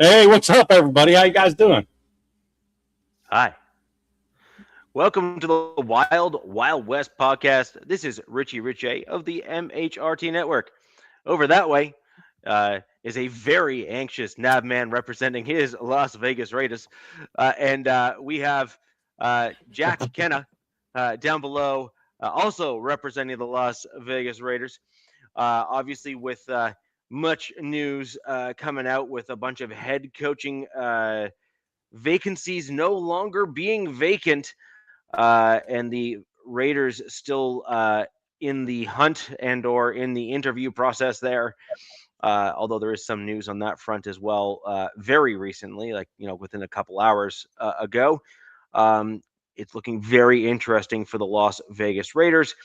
Hey, what's up, everybody? How you guys doing? Hi. Welcome to the Wild Wild West podcast. This is Richie of the MHRT Network. Over that way is a very anxious Nav man representing his Las Vegas Raiders. And we have Jack Kenna down below, also representing the Las Vegas Raiders. Obviously, with much news coming out with a bunch of head coaching vacancies no longer being vacant, and the Raiders still in the hunt and or in the interview process there. Although there is some news on that front as well, very recently, like within a couple hours ago. It's looking very interesting for the Las Vegas Raiders.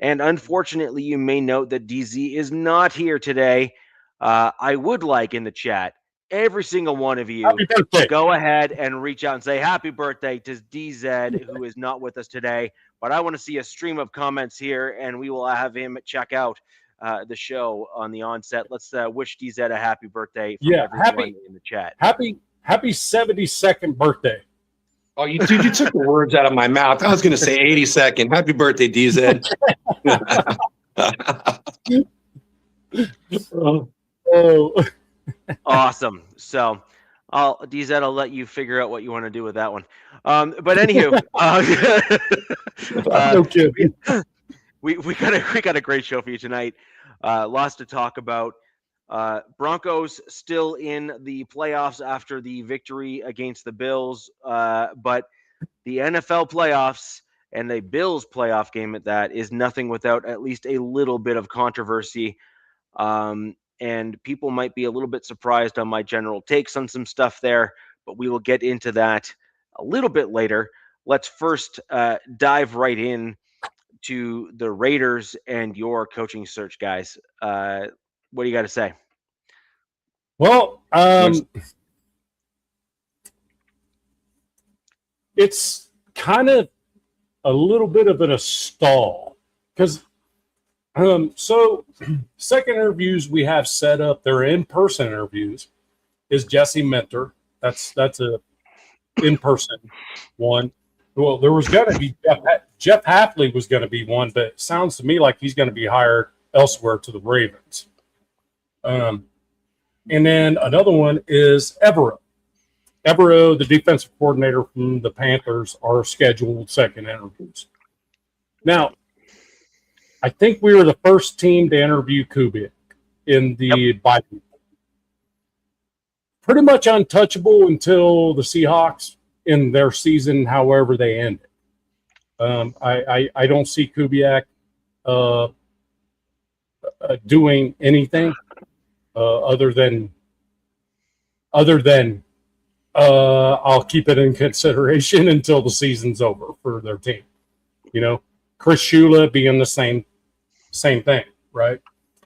And unfortunately, you may note that DZ is not here today. I would like in the chat every single one of you to go ahead and reach out and say happy birthday to DZ, who is not with us today. But I want to see a stream of comments here, and we will have him check out the show on the onset. Let's wish DZ a happy birthday from everyone in the chat. Happy 72nd birthday. Oh, you took the words out of my mouth. I was going to say 82nd. Happy birthday, DZ. Oh. Awesome. So, DZ, I'll let you figure out what you want to do with that one. But anywho, No kidding. we got a great show for you tonight. Lots to talk about. Broncos still in the playoffs after the victory against the Bills, but the NFL playoffs and the Bills playoff game at that is nothing without at least a little bit of controversy. And people might be a little bit surprised on my general takes on some stuff there, but we will get into that a little bit later. Let's first dive right in to the Raiders and your coaching search, guys. What do you got to say? Well, it's kind of a little bit of a stall because so second interviews we have set up, they're in-person interviews, is Jesse Mentor. That's a in-person one. Well, there was going to be Jeff Hafley was going to be one, but it sounds to me like he's going to be hired elsewhere to the Ravens. And then another one is Evero. Evero, the defensive coordinator from the Panthers, are scheduled second interviews. Now, I think we were the first team to interview Kubiak in the Biden. Pretty much untouchable until the Seahawks in their season, however they ended. I don't see Kubiak doing anything other than I'll keep it in consideration until the season's over for their team. Chris Shula being the same thing, right?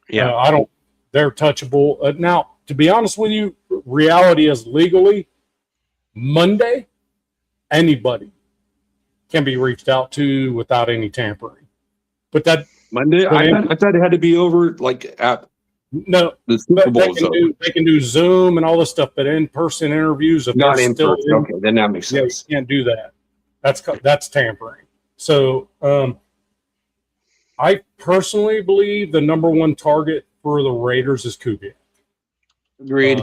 Yeah. They're touchable. Now, to be honest with you, reality is legally, Monday, anybody can be reached out to without any tampering. But that Monday, I thought it had to be over like at no. the Super Bowl. They can do Zoom and all this stuff, but in-person interviews, if Not they're in still person. Okay, then that makes sense. you can't do that. That's tampering. So I personally believe the number one target for the Raiders is Kubiak. Agreed.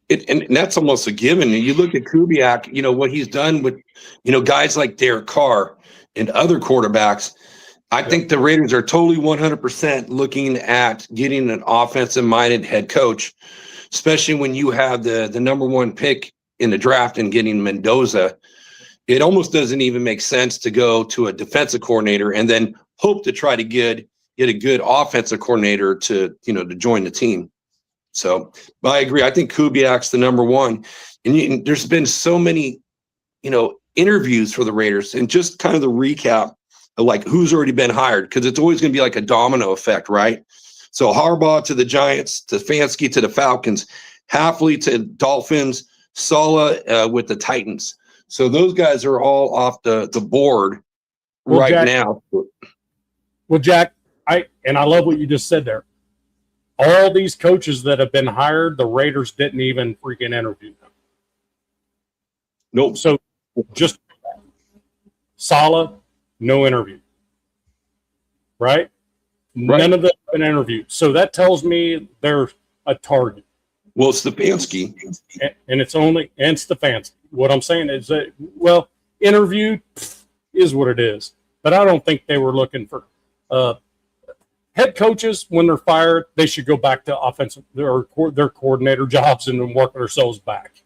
And that's almost a given. And you look at Kubiak, what he's done with, guys like Derek Carr and other quarterbacks. I think the Raiders are totally 100% looking at getting an offensive-minded head coach, especially when you have the number one pick in the draft and getting Mendoza. It almost doesn't even make sense to go to a defensive coordinator and then hope to try to get a good offensive coordinator to join the team. So I agree. I think Kubiak's the number one. And there's been so many, interviews for the Raiders, and just kind of the recap of like who's already been hired, because it's always going to be like a domino effect, right? So Harbaugh to the Giants, to Stefanski to the Falcons, Hafley to Dolphins, Saleh with the Titans. So those guys are all off the board now. Well, Jack, I love what you just said there. All these coaches that have been hired, the Raiders didn't even freaking interview them. Nope. So just Saleh, no interview. Right? None of them have been interviewed. So that tells me they're a target. Well, Stefanski. And it's only and Stefanski. What I'm saying is that, well, interviewed is what it is. But I don't think they were looking for head coaches. When they're fired, they should go back to offensive their coordinator jobs and then work themselves back.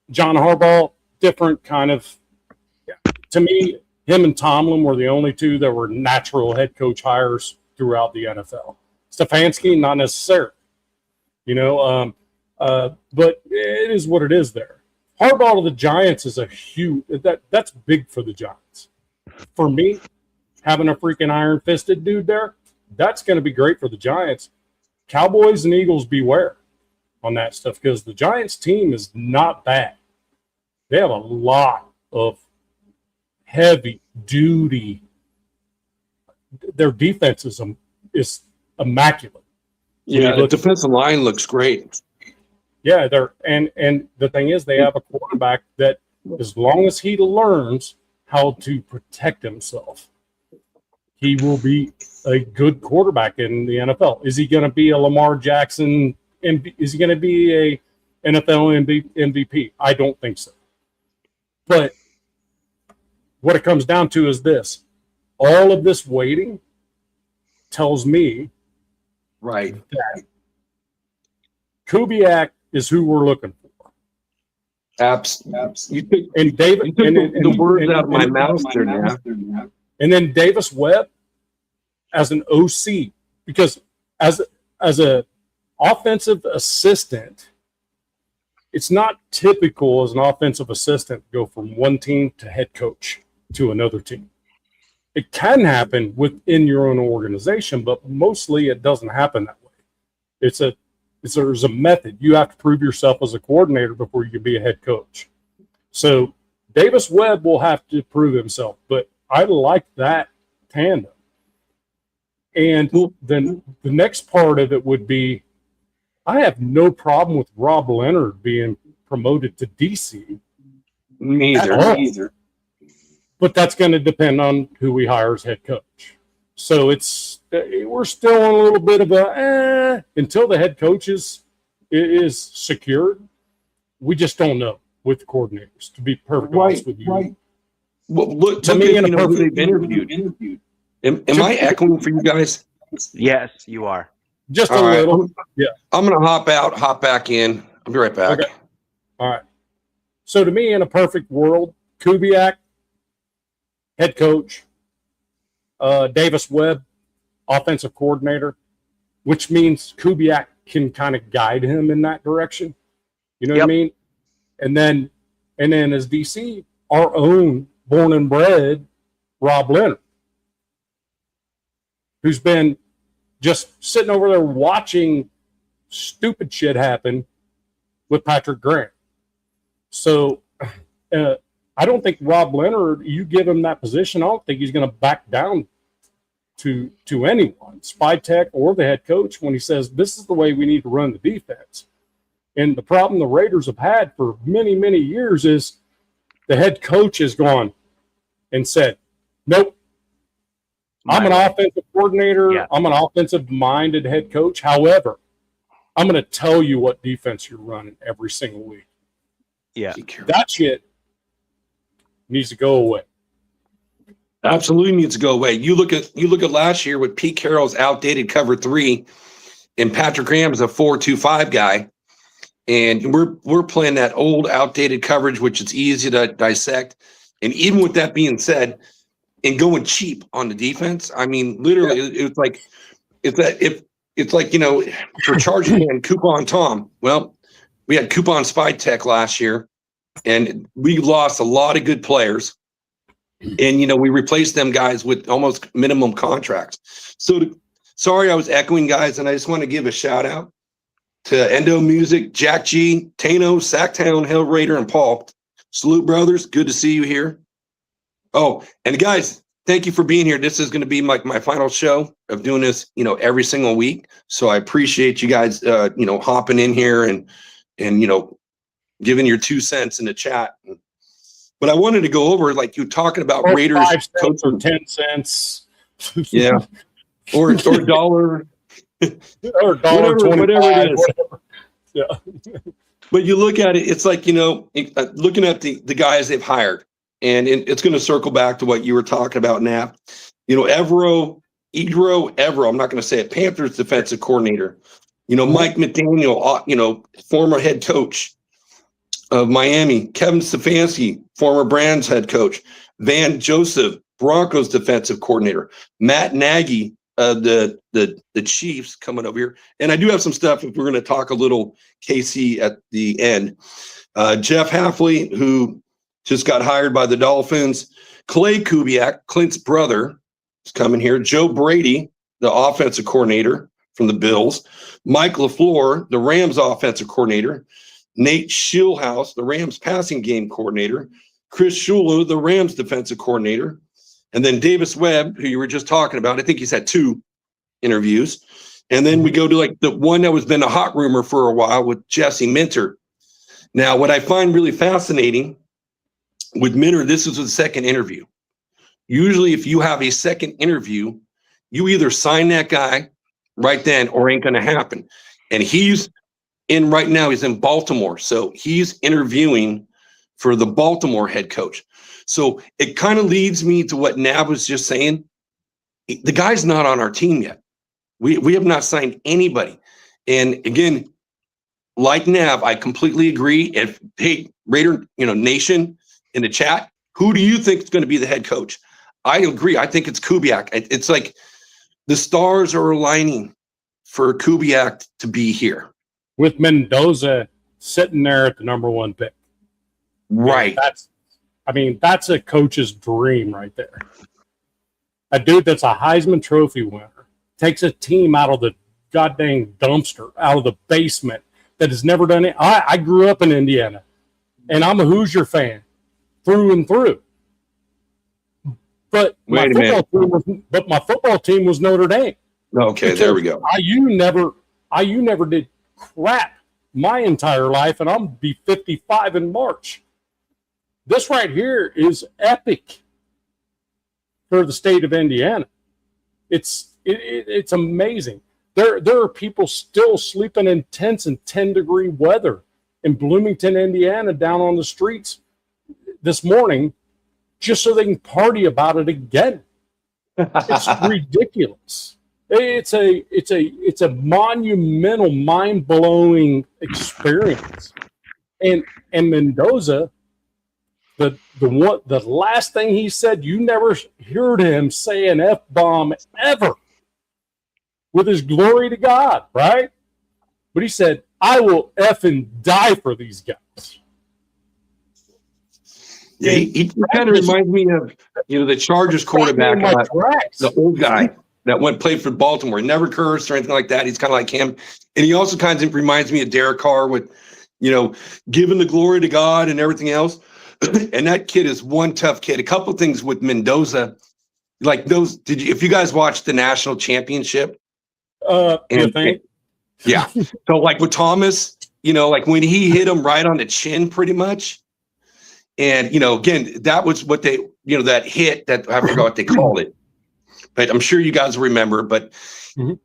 John Harbaugh, different kind of. To me, him and Tomlin were the only two that were natural head coach hires throughout the NFL. Stefanski, not necessarily. But it is what it is there. Harbaugh to the Giants is a huge that's big for the Giants. For me, having a freaking iron-fisted dude there, that's going to be great for the Giants. Cowboys and Eagles beware on that stuff because the Giants team is not bad. They have a lot of heavy duty. Their defense is immaculate. Yeah, the defensive line looks great. Yeah, and the thing is, they have a quarterback that, as long as he learns how to protect himself, he will be a good quarterback in the NFL. Is he going to be a Lamar Jackson? Is he going to be a NFL MVP? I don't think so. But what it comes down to is this: all of this waiting tells me, right, that Kubiak is who we're looking for. Absolutely. And David, you took the words out of my mouth there now. And then Davis Webb as an OC, because as a offensive assistant, it's not typical as an offensive assistant to go from one team to head coach to another team. It can happen within your own organization, but mostly it doesn't happen that way. There's a method. You have to prove yourself as a coordinator before you can be a head coach. So Davis Webb will have to prove himself, but I like that tandem. And then the next part of it would be, I have no problem with Rob Leonard being promoted to DC. Neither. But that's going to depend on who we hire as head coach. So we're still on a little bit of until the head coach is secured. We just don't know with the coordinators, to be perfectly honest with you. Right. Well, look at who they've interviewed. Am I echoing for you guys? Yes, you are. Just a little. Yeah. I'm going to hop back in. I'll be right back. Okay. All right. So to me, in a perfect world, Kubiak, head coach, Davis Webb, offensive coordinator, which means Kubiak can kind of guide him in that direction. You know what I mean? And then as DC, our own born and bred Rob Leonard, who's been just sitting over there watching stupid shit happen with Patrick Graham. So I don't think Rob Leonard, you give him that position, I don't think he's going to back down to anyone, Spy Tech or the head coach, when he says this is the way we need to run the defense. And the problem the Raiders have had for many, many years is the head coach has gone and said, nope, I'm an offensive coordinator. Yeah. I'm an offensive-minded head coach. However, I'm going to tell you what defense you're running every single week. Yeah. That shit needs to go away. Absolutely needs to go away. You look at last year with Pete Carroll's outdated cover 3 and Patrick Graham's a 4-2-5 guy. And we're playing that old outdated coverage, which is easy to dissect. And even with that being said, and going cheap on the defense, I mean, literally, it's like for charging and Coupon Tom. Well, we had Coupon Spy Tech last year, and we lost a lot of good players. And we replaced them guys with almost minimum contracts. So sorry, I was echoing, guys, and I just want to give a shout out to Endo Music, Jack G, Tano, Sacktown, Hell Raider, and Paul. Salute, brothers. Good to see you here. Oh, and guys, thank you for being here. This is going to be my final show of doing this, every single week. So I appreciate you guys, hopping in here and giving your 2 cents in the chat. But I wanted to go over, like you talking about Or Raiders 5 cents or 10 cents. Yeah. Or a dollar. Or $1.25, whatever it is. whatever. Yeah. But you look at it, it's like, looking at the guys they've hired, and it's going to circle back to what you were talking about, Nap. Evero, I'm not going to say it, Panthers defensive coordinator. Mike McDaniel, former head coach of Miami. Kevin Stefanski, former Brands head coach. Van Joseph, Broncos defensive coordinator. Matt Nagy, the Chiefs, coming over here. And I do have some stuff if we're going to talk a little KC at the end. Jeff Hafley, who just got hired by the Dolphins. Clay Kubiak, Clint's brother, is coming here. Joe Brady, the offensive coordinator from the Bills. Mike LaFleur, the Rams offensive coordinator. Nate Schillhouse, the Rams passing game coordinator. Chris Shula, the Rams defensive coordinator. And then Davis Webb, who you were just talking about. I think he's had 2 interviews. And then we go to like the one that was been a hot rumor for a while with Jesse Minter. Now, what I find really fascinating with Minter, this is the second interview. Usually if you have a second interview, you either sign that guy right then or ain't going to happen. And he's right now, he's in Baltimore. So he's interviewing for the Baltimore head coach. So it kind of leads me to what Nab was just saying. The guy's not on our team yet. We have not signed anybody. And again, like Nav, I completely agree. If, hey, Raider, Nation in the chat, who do you think is going to be the head coach? I agree. I think it's Kubiak. It's like the stars are aligning for Kubiak to be here. With Mendoza sitting there at the number 1 pick. Right. That's a coach's dream right there. A dude that's a Heisman Trophy winner takes a team out of the goddamn dumpster, out of the basement that has never done it. I grew up in Indiana, and I'm a Hoosier fan through and through. But my football team was Notre Dame. Okay, because there we go. IU never did crap my entire life, and I'm be 55 in March. This right here is epic for the state of Indiana. It's amazing. There are people still sleeping in tents in 10-degree weather in Bloomington, Indiana, down on the streets this morning, just so they can party about it again. It's ridiculous. It's a monumental, mind-blowing experience. And Mendoza, the last thing he said, you never heard him say an F-bomb ever, with his glory to God, right? But he said, I will effing die for these guys. Yeah, he kind of reminds me of, the Chargers quarterback, the old guy that played for Baltimore. He never cursed or anything like that. He's kind of like him. And he also kind of reminds me of Derek Carr with, giving the glory to God and everything else. And that kid is one tough kid. A couple things with Mendoza, like those. If you guys watched the national championship? You think? Yeah. So like with Thomas, like when he hit him right on the chin, pretty much. And again, that was what they, that hit that I forgot what they called it, but I'm sure you guys remember. But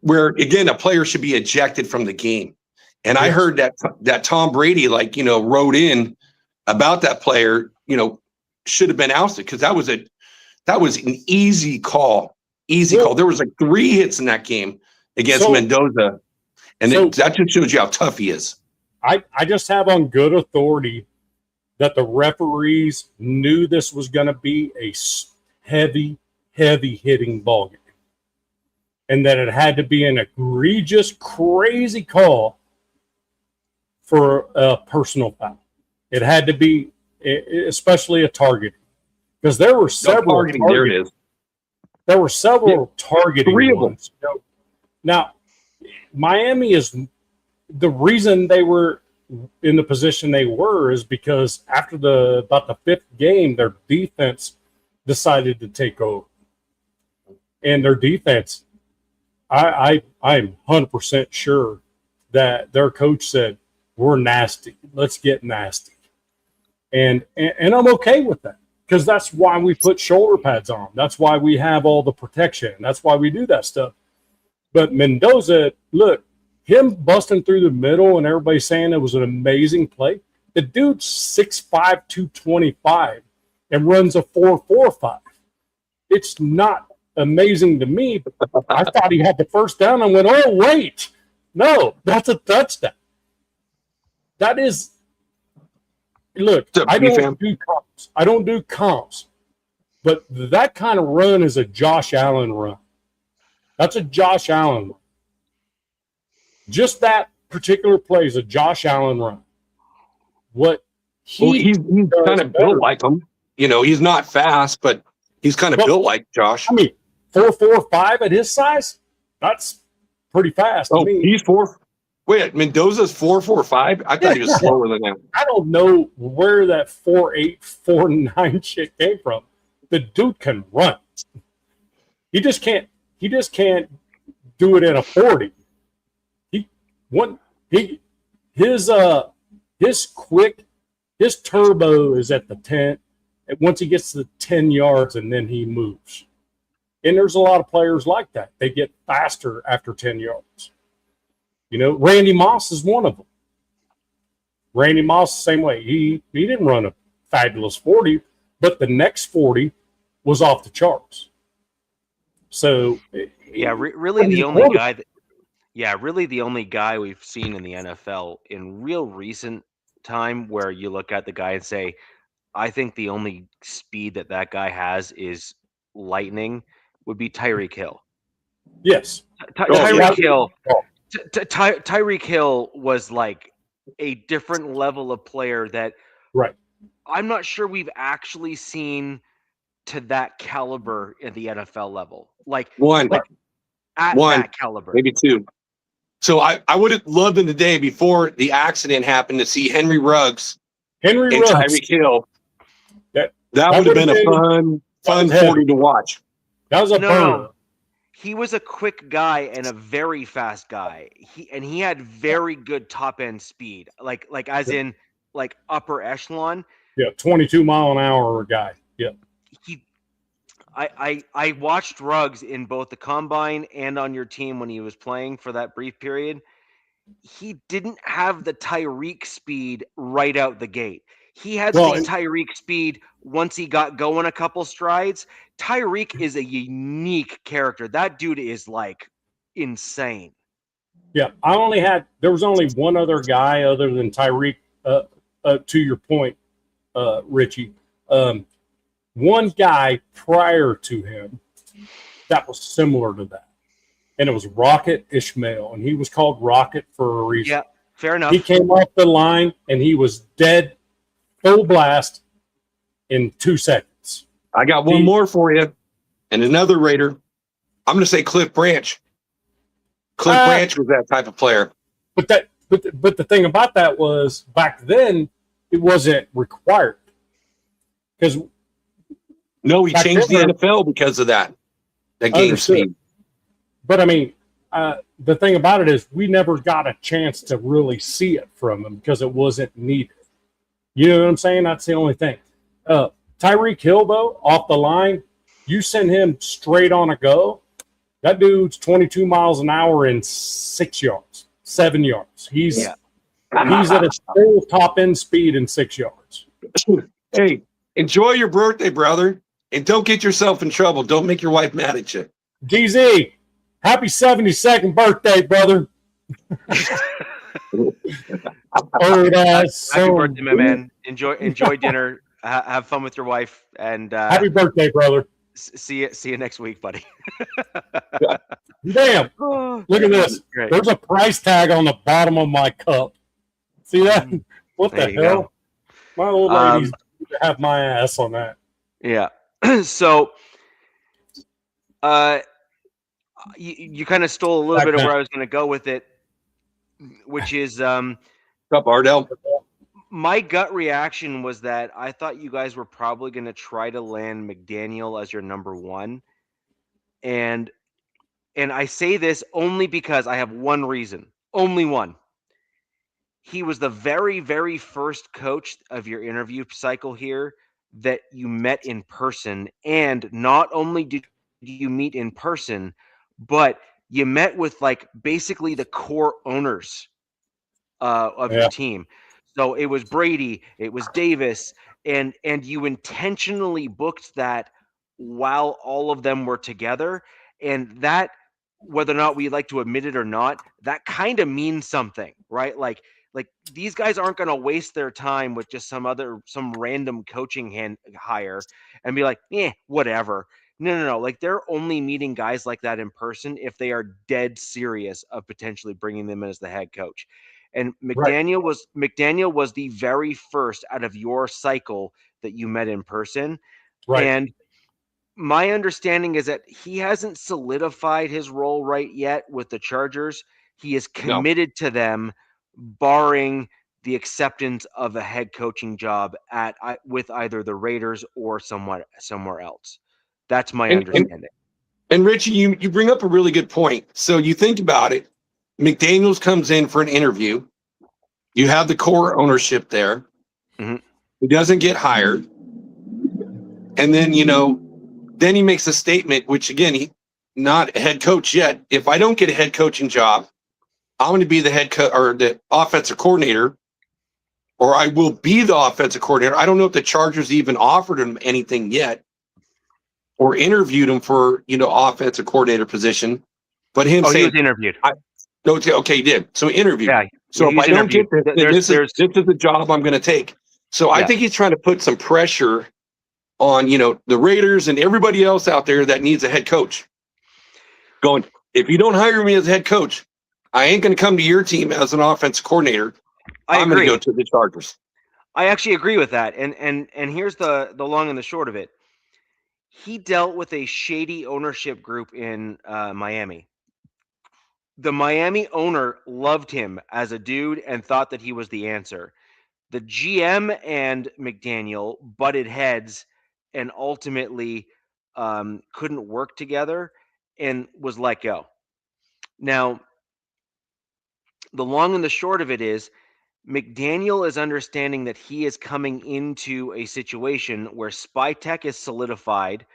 where again, a player should be ejected from the game. And I heard that Tom Brady, wrote in about that player, should have been ousted because that was an easy call. Call. There was like 3 hits in that game against Mendoza, and that just shows you how tough he is. I just have on good authority that the referees knew this was going to be a heavy hitting ball game, and that it had to be an egregious, crazy call for a personal foul. It had to be, especially a targeting, because there were several targeting. There it is. There were several targeting. 3 of ones. Now, Miami is the reason they were in the position they were is because after about the 5th game, their defense decided to take over. And their defense, I'm 100% sure that their coach said, we're nasty. Let's get nasty. And I'm okay with that, because that's why we put shoulder pads on. That's why we have all the protection. That's why we do that stuff. But Mendoza, look, him busting through the middle and everybody saying it was an amazing play. The dude's 6'5", 225 and runs a 4.45. It's not amazing to me, but I thought he had the first down and went, oh, wait. No, that's a touchdown. That is, look, I don't do comps. I don't do comps. But that kind of run is a Josh Allen run. That's a Josh Allen run. Just that particular play is a Josh Allen run. What he's kind of built like him. You know, he's not fast, but he's kind of built like Josh. I mean, 4.45 at his size, that's pretty fast. Oh, he's 4. Wait, Mendoza's 4.45? I thought he was slower than that. I don't know where that 4.8, 4.9 shit came from. The dude can run. He just can't do it in a 40. His turbo is at the 10. And once he gets to the 10 yards, and then he moves. And there's a lot of players like that. They get faster after 10 yards. You know, Randy Moss is one of them. Randy Moss, same way. He didn't run a fabulous 40, but the next 40 was off the charts. So, yeah, really the only guy that. Yeah, really the only guy we've seen in the NFL in real recent time where you look at the guy and say, I think the only speed that guy has is lightning would be Tyreek Hill. Yes. Tyreek Hill was like a different level of player that I'm not sure we've actually seen to that caliber in the NFL level. Like that caliber. Maybe 2. So I would have loved in the day before the accident happened to see Henry Ruggs and Tyreek Hill. That would have been a fun 40 to watch. That was a burner. He was a quick guy and a very fast guy. He had very good top end speed, like as in like upper echelon. Yeah, 22 mile an hour guy. Yeah. I watched Ruggs in both the combine and on your team when he was playing for that brief period. He didn't have the Tyreek speed right out the gate. He had the Tyreek speed once he got going a couple strides. Tyreek is a unique character. That dude is like insane. Yeah, there was only one other guy other than Tyreek, to your point, Richie. One guy prior to him that was similar to that. And it was Rocket Ishmael. And he was called Rocket for a reason. Yeah, fair enough. He came off the line and he was dead, full blast in 2 seconds. I got one more for you. And another Raider. I'm going to say Cliff Branch. Cliff Branch was that type of player. But the thing about that was back then it wasn't required. Because no, he changed the NFL because of that game speed. But I mean, the thing about it is we never got a chance to really see it from him because it wasn't needed. You know what I'm saying? That's the only thing. Tyreek Hill, though, off the line, you send him straight on a go. That dude's 22 miles an hour in 6 yards, 7 yards. He's at a full top end speed in 6 yards. Hey, enjoy your birthday, brother. And don't get yourself in trouble. Don't make your wife mad at you. GZ, happy 72nd birthday, brother. Happy birthday, my man. Enjoy dinner. Have fun with your wife. And happy birthday, brother. See you next week, buddy. Damn. Look at this. There's a price tag on the bottom of my cup. See that? What the hell? Go. My old ladies have my ass on that. Yeah. So, you kind of stole a little bit of where I was going to go with it, which is what's up, Ardell? My gut reaction was that I thought you guys were probably going to try to land McDaniel as your number 1, And I say this only because I have one reason, only one. He was the very, very first coach of your interview cycle here that you met in person. And not only did you meet in person, but you met with like basically the core owners of your team. So it was Brady, it was Davis, and you intentionally booked that while all of them were together. And that, whether or not we like to admit it or not, that kind of means something, right? Like these guys aren't going to waste their time with just some random coaching hire and be like, whatever. No. Like they're only meeting guys like that in person if they are dead serious of potentially bringing them in as the head coach. And McDaniel was the very first out of your cycle that you met in person. Right. And my understanding is that he hasn't solidified his role right yet with the Chargers. He is committed to them, barring the acceptance of a head coaching job with either the Raiders or somewhere else. That's my understanding. And Richie, you bring up a really good point. So you think about it. McDaniels comes in for an interview. You have the core ownership there. Mm-hmm. He doesn't get hired. And then, then he makes a statement, which again, he not a head coach yet. If I don't get a head coaching job, I'm going to be the head coach or the offensive coordinator, or I will be the offensive coordinator. I don't know if the Chargers even offered him anything yet or interviewed him for, offensive coordinator position. But him saying he was interviewed. Okay, he did. So he interviewed. Yeah. So if I don't get this, this is the job I'm going to take. So I think he's trying to put some pressure on, the Raiders and everybody else out there that needs a head coach. Going, if you don't hire me as a head coach, I ain't going to come to your team as an offensive coordinator. I'm going to go to the Chargers. I actually agree with that. And here's the long and the short of it. He dealt with a shady ownership group in Miami. The Miami owner loved him as a dude and thought that he was the answer. The GM and McDaniel butted heads and ultimately couldn't work together and was let go. Now, the long and the short of it is McDaniel is understanding that he is coming into a situation where Spytech is solidified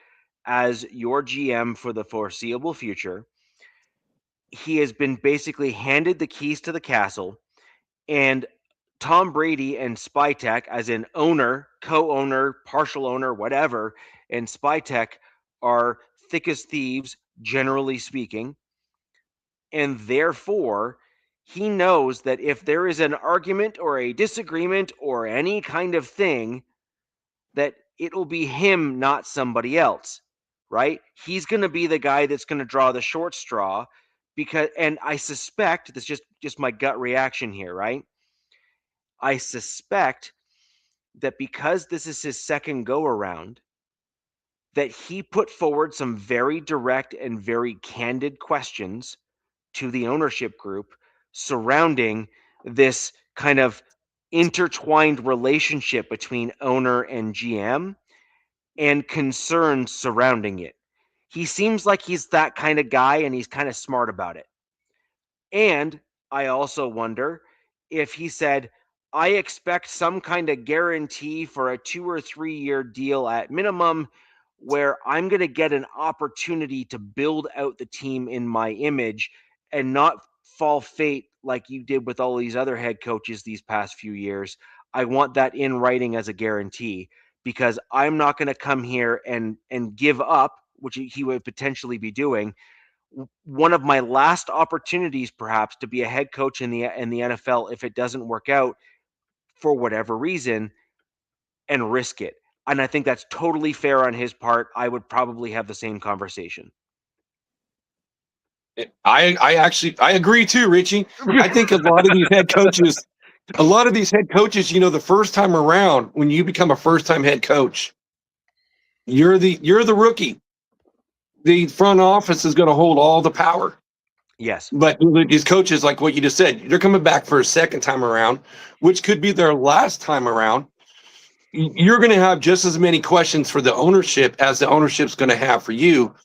as your GM for the foreseeable future. He has been basically handed the keys to the castle, and Tom Brady and Spytech, as an owner, co-owner, partial owner, whatever, and Spytech are thick as thieves, generally speaking. And therefore, he knows that if there is an argument or a disagreement or any kind of thing, that it'll be him, not somebody else, right? He's going to be the guy that's going to draw the short straw and I suspect, that's just my gut reaction here, right? I suspect that because this is his second go around, that he put forward some very direct and very candid questions to the ownership group surrounding this kind of intertwined relationship between owner and GM and concerns surrounding it. He seems like he's that kind of guy, and he's kind of smart about it. And I also wonder if he said, I expect some kind of guarantee for a 2 or 3 year deal at minimum, where I'm going to get an opportunity to build out the team in my image and not fall fate like you did with all these other head coaches these past few years. I want that in writing as a guarantee, because I'm not going to come here and give up, which he would potentially be doing, one of my last opportunities perhaps to be a head coach in the NFL if it doesn't work out for whatever reason, and risk it. And I think that's totally fair on his part. I would probably have the same conversation. I agree too, Richie. I think a lot of these head coaches, the first time around, when you become a first-time head coach, you're the rookie. The front office is going to hold all the power. Yes. But these coaches, like what you just said, they're coming back for a second time around, which could be their last time around. You're going to have just as many questions for the ownership as the ownership's going to have for you.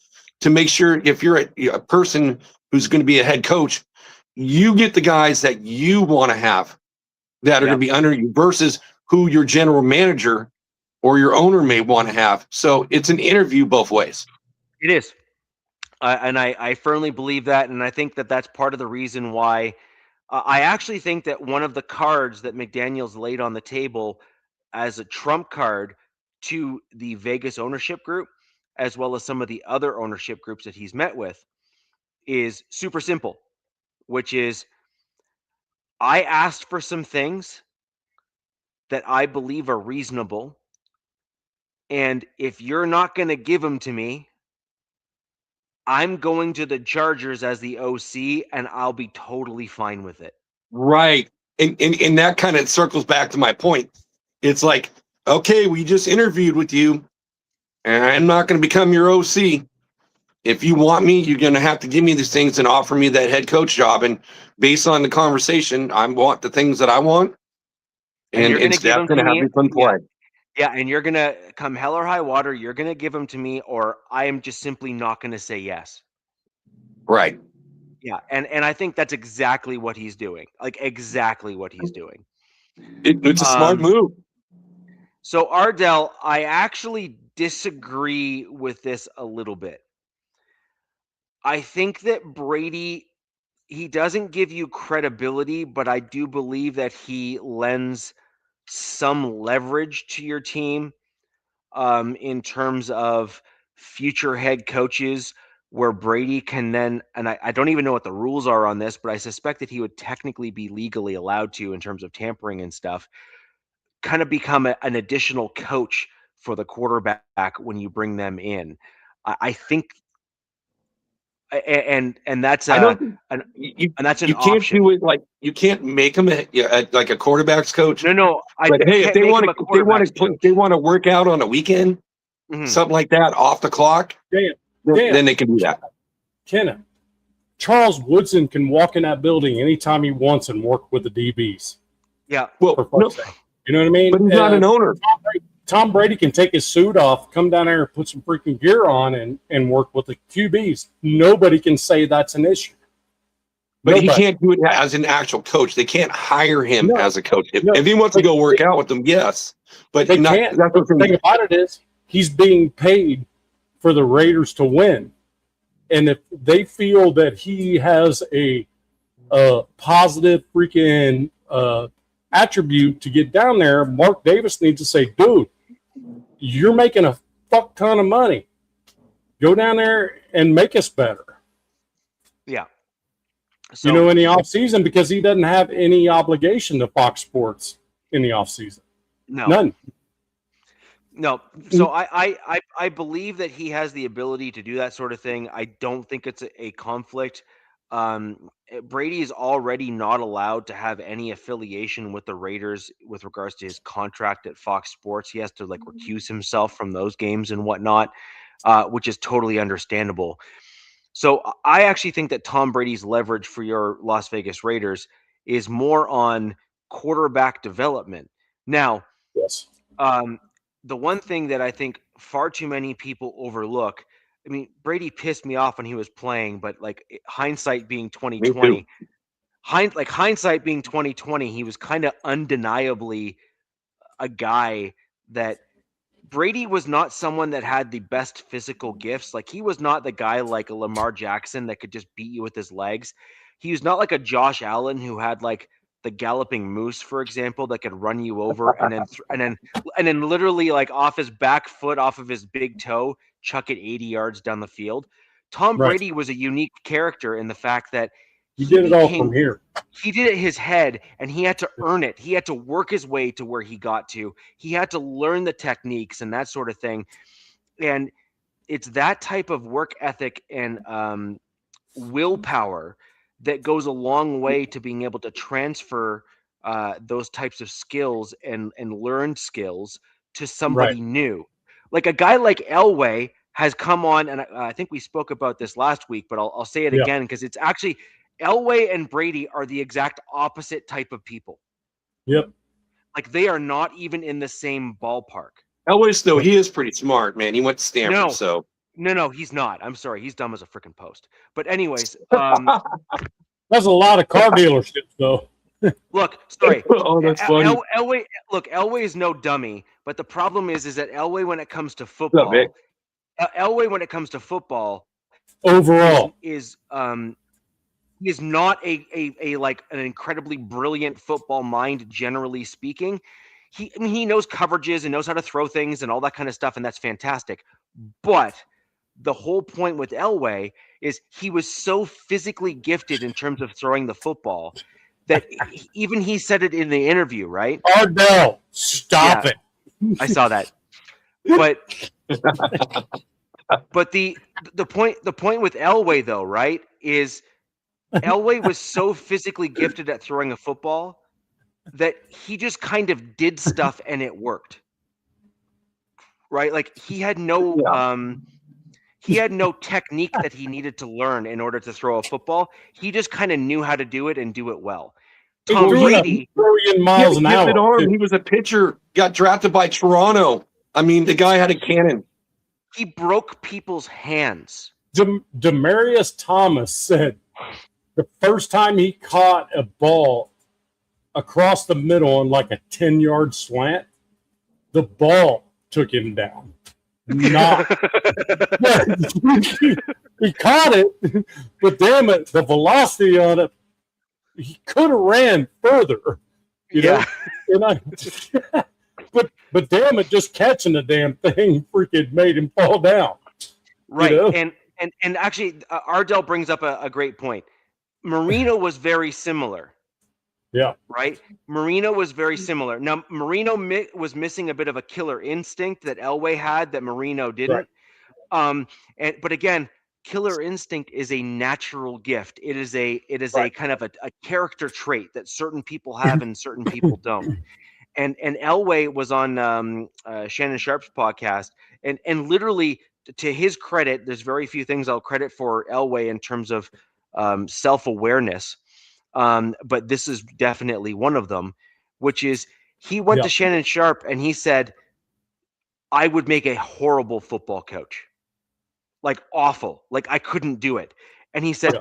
to make sure if you're a person who's going to be a head coach, you get the guys that you want to have that are going to be under you versus who your general manager or your owner may want to have. So it's an interview both ways. It is. And I firmly believe that. And I think that that's part of the reason why I actually think that one of the cards that McDaniels laid on the table as a trump card to the Vegas ownership group, as well as some of the other ownership groups that he's met with, is super simple, which is I asked for some things that I believe are reasonable. And if you're not going to give them to me, I'm going to the Chargers as the OC, and I'll be totally fine with it. Right. And that kind of circles back to my point. It's like, okay, we just interviewed with you, and I'm not going to become your OC. If you want me, you're going to have to give me these things and offer me that head coach job. And based on the conversation, I want the things that I want. And it's going to have me fun play. Yeah, and you're going to come hell or high water, you're going to give them to me, or I am just simply not going to say yes. Right. Yeah, and I think that's exactly what he's doing. Like, exactly what he's doing. It's a smart move. So, Ardell, I actually disagree with this a little bit. I think that Brady, he doesn't give you credibility, but I do believe that he lends some leverage to your team in terms of future head coaches, where Brady can then, and I don't even know what the rules are on this, but I suspect that he would technically be legally allowed to, in terms of tampering and stuff, kind of become an additional coach for the quarterback when you bring them in. I think, and that's I don't. and You that's an you can't option. do it like you can't make them like a quarterback's coach. No. But hey, if they want to work out on a weekend, something like that off the clock, then they can do that. Kenneth, Charles Woodson can walk in that building anytime he wants and work with the DBs. Yeah. Well, you know what I mean? But he's not an owner. Tom Brady can take his suit off, come down there and put some freaking gear on and work with the QBs. Nobody can say that's an issue. But he can't do it as an actual coach. They can't hire him as a coach. If he wants to go work out with them, yes. But they can't. The thing about it is he's being paid for the Raiders to win. And if they feel that he has a positive freaking attribute to get down there, Mark Davis needs to say, dude, you're making a fuck ton of money. Go down there and make us better. Yeah. So, in the off season, because he doesn't have any obligation to Fox Sports in the off season. None. No. So I believe that he has the ability to do that sort of thing. I don't think it's a conflict. Brady is already not allowed to have any affiliation with the Raiders with regards to his contract at Fox Sports. He has to recuse himself from those games and whatnot, which is totally understandable. So I actually think that Tom Brady's leverage for your Las Vegas Raiders is more on quarterback development. Now, yes. The one thing that I think far too many people overlook, I mean, Brady pissed me off when he was playing, but hindsight being 2020, hindsight being 2020, he was kind of undeniably a guy that Brady was not someone that had the best physical gifts. Like, he was not the guy like a Lamar Jackson that could just beat you with his legs. He was not like a Josh Allen who had the galloping moose, for example, that could run you over and then literally off his back foot, off of his big toe, chuck it 80 yards down the field. Tom Brady was a unique character in the fact that he did it all from here. He did it his head, and he had to earn it. He had to work his way to where he got to. He had to learn the techniques and that sort of thing. And it's that type of work ethic and willpower that goes a long way to being able to transfer those types of skills and learned skills to somebody new. Like a guy like Elway has come on, and I think we spoke about this last week, but I'll say it again because it's actually Elway and Brady are the exact opposite type of people. Yep. Like, they are not even in the same ballpark. Elway's, though, he is pretty smart, man. He went to Stanford, so. No, he's not. I'm sorry. He's dumb as a freaking post. But anyways, That's a lot of car dealerships, though. look, sorry. Oh, that's funny. Elway is no dummy, but the problem is that Elway, when it comes to What's up, football, Vic? Elway, when it comes to football, Overall, is not a like an incredibly brilliant football mind, generally speaking. He knows coverages and knows how to throw things and all that kind of stuff, and that's fantastic. But the whole point with Elway is he was so physically gifted in terms of throwing the football that even he said it in the interview, right? Ardell, stop it. I saw that. But the point with Elway, though, right, is Elway was so physically gifted at throwing a football that he just kind of did stuff and it worked. Right? Like he had no technique that he needed to learn in order to throw a football. He just kind of knew how to do it and do it well. Tom Brady, miles an hour. He was a pitcher, got drafted by Toronto. I mean, the guy had a cannon. He broke people's hands. Demaryius Thomas said the first time he caught a ball across the middle on like a 10-yard slant, the ball took him down. He caught it, but damn it, the velocity on it, he could have ran further. You know? But damn it, just catching the damn thing freaking made him fall down. Right. You know? And actually, Ardell brings up a great point. Marino was very similar. Yeah. Right? Marino was very similar. Now, Marino was missing a bit of a killer instinct that Elway had that Marino didn't. Right. But again, killer instinct is a natural gift. It is a kind of a character trait that certain people have and certain people don't. And Elway was on Shannon Sharp's podcast, and literally, to his credit, there's very few things I'll credit for Elway in terms of self-awareness. But this is definitely one of them, which is he went to Shannon Sharp and he said, I would make a horrible football coach. Like awful. Like I couldn't do it. And he said,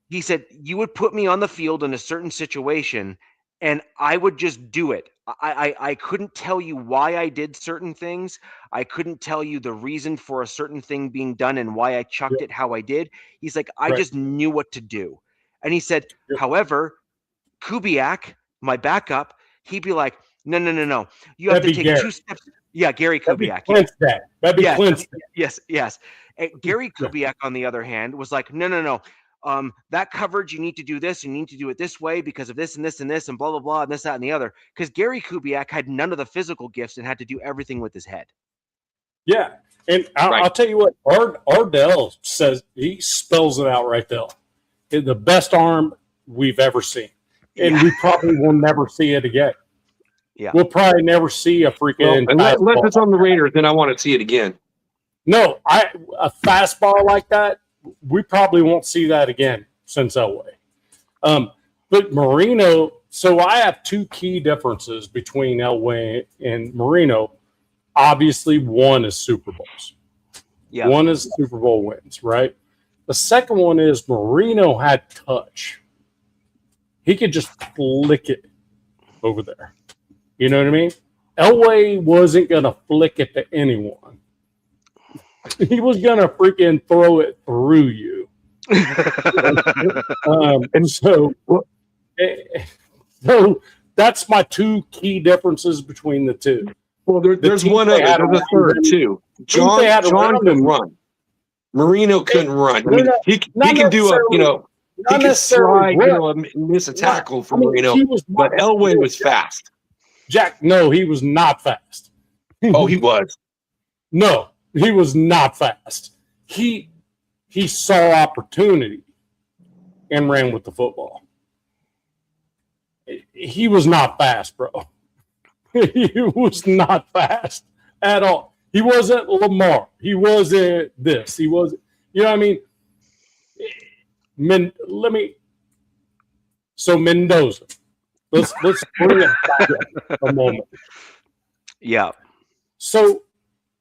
he said, you would put me on the field in a certain situation and I would just do it. I couldn't tell you why I did certain things. I couldn't tell you the reason for a certain thing being done and why I chucked it how I did. He's like, I just knew what to do. And he said, however, Kubiak, my backup, he'd be like, no. You have to take Gary. 2 steps. Yeah, Gary Kubiak. That'd be clinched. Yes. And Gary Kubiak, on the other hand, was like, no. That coverage, you need to do this. You need to do it this way because of this and this and this and blah, blah, blah, and this, that, and the other. Because Gary Kubiak had none of the physical gifts and had to do everything with his head. Yeah. And I'll tell you what, Ardell says, he spells it out right there. The best arm we've ever seen. And we probably will never see it again. Yeah. We'll probably never see a freaking unless it's on the Raiders, then I want to see it again. No, a fastball like that, we probably won't see that again since Elway. But Marino, so I have 2 key differences between Elway and Marino. Obviously, one is Super Bowls. Yeah. One is Super Bowl wins, right? The second one is Marino had touch. He could just flick it over there. You know what I mean? Elway wasn't going to flick it to anyone. He was going to freaking throw it through you. And so that's my 2 key differences between the two. Well, there's one other. There's a third, too. John couldn't run. Marino couldn't run. I mean, he can do he can slide, miss a tackle for Marino, but Elway was fast. Jack, no, he was not fast. Oh, he was. No, he was not fast. He saw opportunity and ran with the football. He was not fast, bro. He was not fast at all. He wasn't Lamar. He wasn't this. He wasn't, you know what I mean? So Mendoza. Let's bring it back a moment. Yeah. So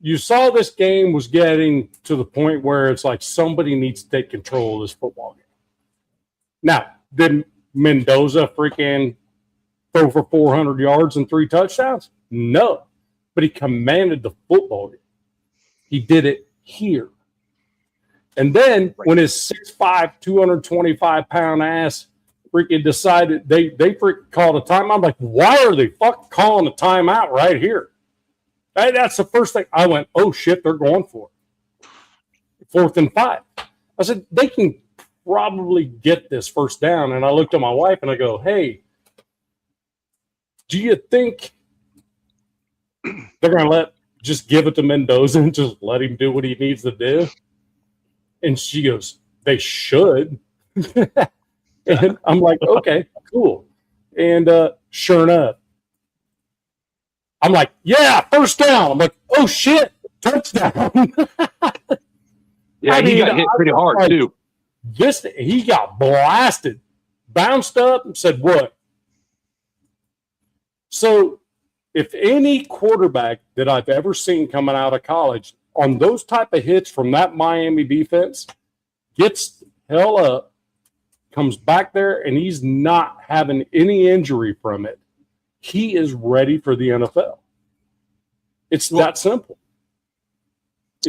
you saw this game was getting to the point where it's like somebody needs to take control of this football game. Now, did Mendoza freaking throw for 400 yards and 3 touchdowns? No, but he commanded the football game. He did it here. And then when his 6'5", 225-pound ass freaking decided they freaking called a timeout, I'm like, why are they fucking calling a timeout right here? That's the first thing. I went, oh, shit, they're going for it. 4th and 5. I said, they can probably get this first down. And I looked at my wife and I go, hey, do you think they're going to just give it to Mendoza and just let him do what he needs to do? And she goes, they should. And I'm like, okay, cool. And sure enough, I'm like, yeah, first down. I'm like, oh, shit, touchdown. Yeah, he got hit pretty hard, like, too. He got blasted, bounced up, and said, what? So if any quarterback that I've ever seen coming out of college on those type of hits from that Miami defense gets hell up, comes back there, and he's not having any injury from it, he is ready for the NFL. It's that simple.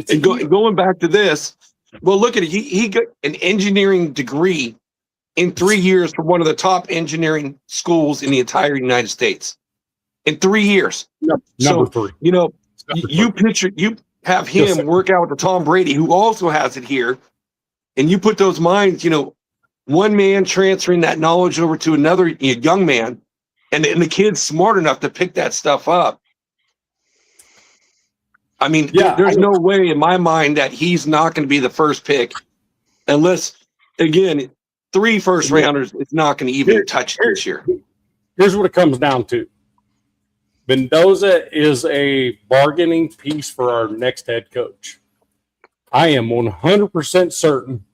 And going back to this, well, look at it. He got an engineering degree in 3 years from one of the top engineering schools in the entire United States. In 3 years. Number 3. You know, you have him work out with Tom Brady, who also has it here, and you put those minds, you know, one man transferring that knowledge over to another young man, and the kid's smart enough to pick that stuff up. I mean, there's no way in my mind that he's not going to be the first pick unless, again, 3 first rounders is not going to even touch this year. Here's what it comes down to. Mendoza is a bargaining piece for our next head coach. I am 100% certain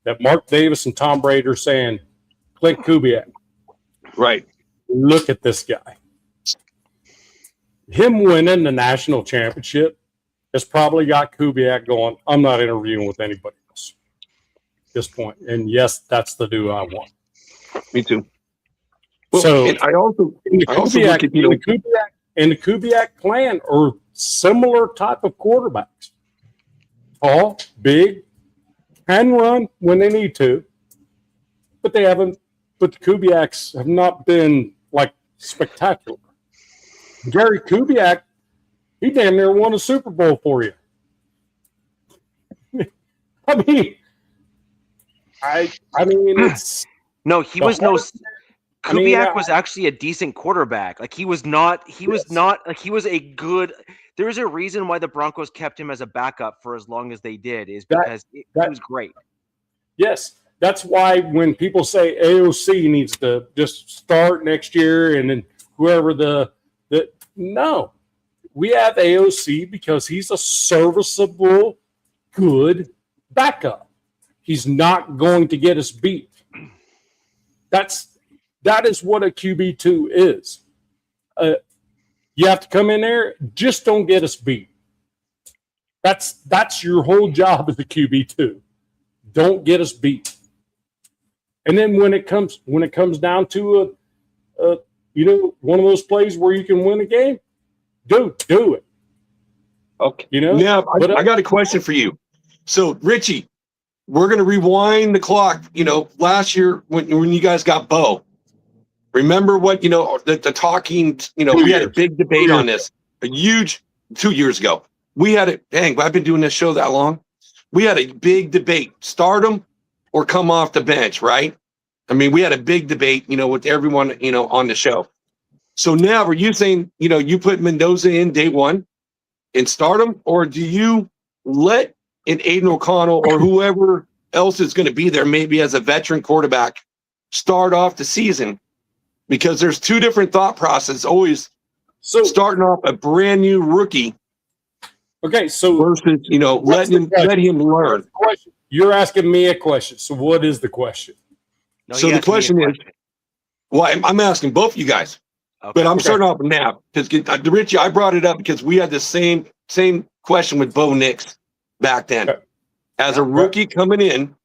that Mark Davis and Tom Brady are saying, Clint Kubiak. Right. Look at this guy. Him winning the national championship has probably got Kubiak going, I'm not interviewing with anybody else at this point. And yes, that's the dude I want. Me too. Well, so and I also look at, the Kubiak clan are similar type of quarterbacks. Tall, big, can run when they need to, but they haven't. But the Kubiaks have not been like spectacular. Gary Kubiak, he damn near won a Super Bowl for you. I mean, it's no. He was no. Kubiak was actually a decent quarterback. Like he was not like he was a good. There's a reason why the Broncos kept him as a backup for as long as they did, is because he was great. Yes, that's why when people say AOC needs to just start next year, and then whoever no, we have AOC because he's a serviceable, good backup. He's not going to get us beat. That is what a QB2 is. You have to come in there, just don't get us beat. That's your whole job as a QB2. Don't get us beat. And then when it comes down to one of those plays where you can win a game, do it. Okay. Yeah, I got a question for you. So, Richie, we're going to rewind the clock. Last year when you guys got Bo, remember what, the talking, we had a big debate on this, a huge 2 years ago. We had it. Dang, I've been doing this show that long. We had a big debate, start him or come off the bench, right? I mean, we had a big debate, with everyone, on the show. So now are you saying, you put Mendoza in day one and start him, or do you let an Aiden O'Connell or whoever else is going to be there, maybe as a veteran quarterback, start off the season? Because there's two different thought processes always. So starting off a brand new rookie. Okay, so versus, let him learn. You're asking me a question. So what is the question? No, so the question is, well, I'm asking both of you guys, but I'm starting off now because Richie, I brought it up because we had the same same question with Bo Nix back then. As a rookie coming in,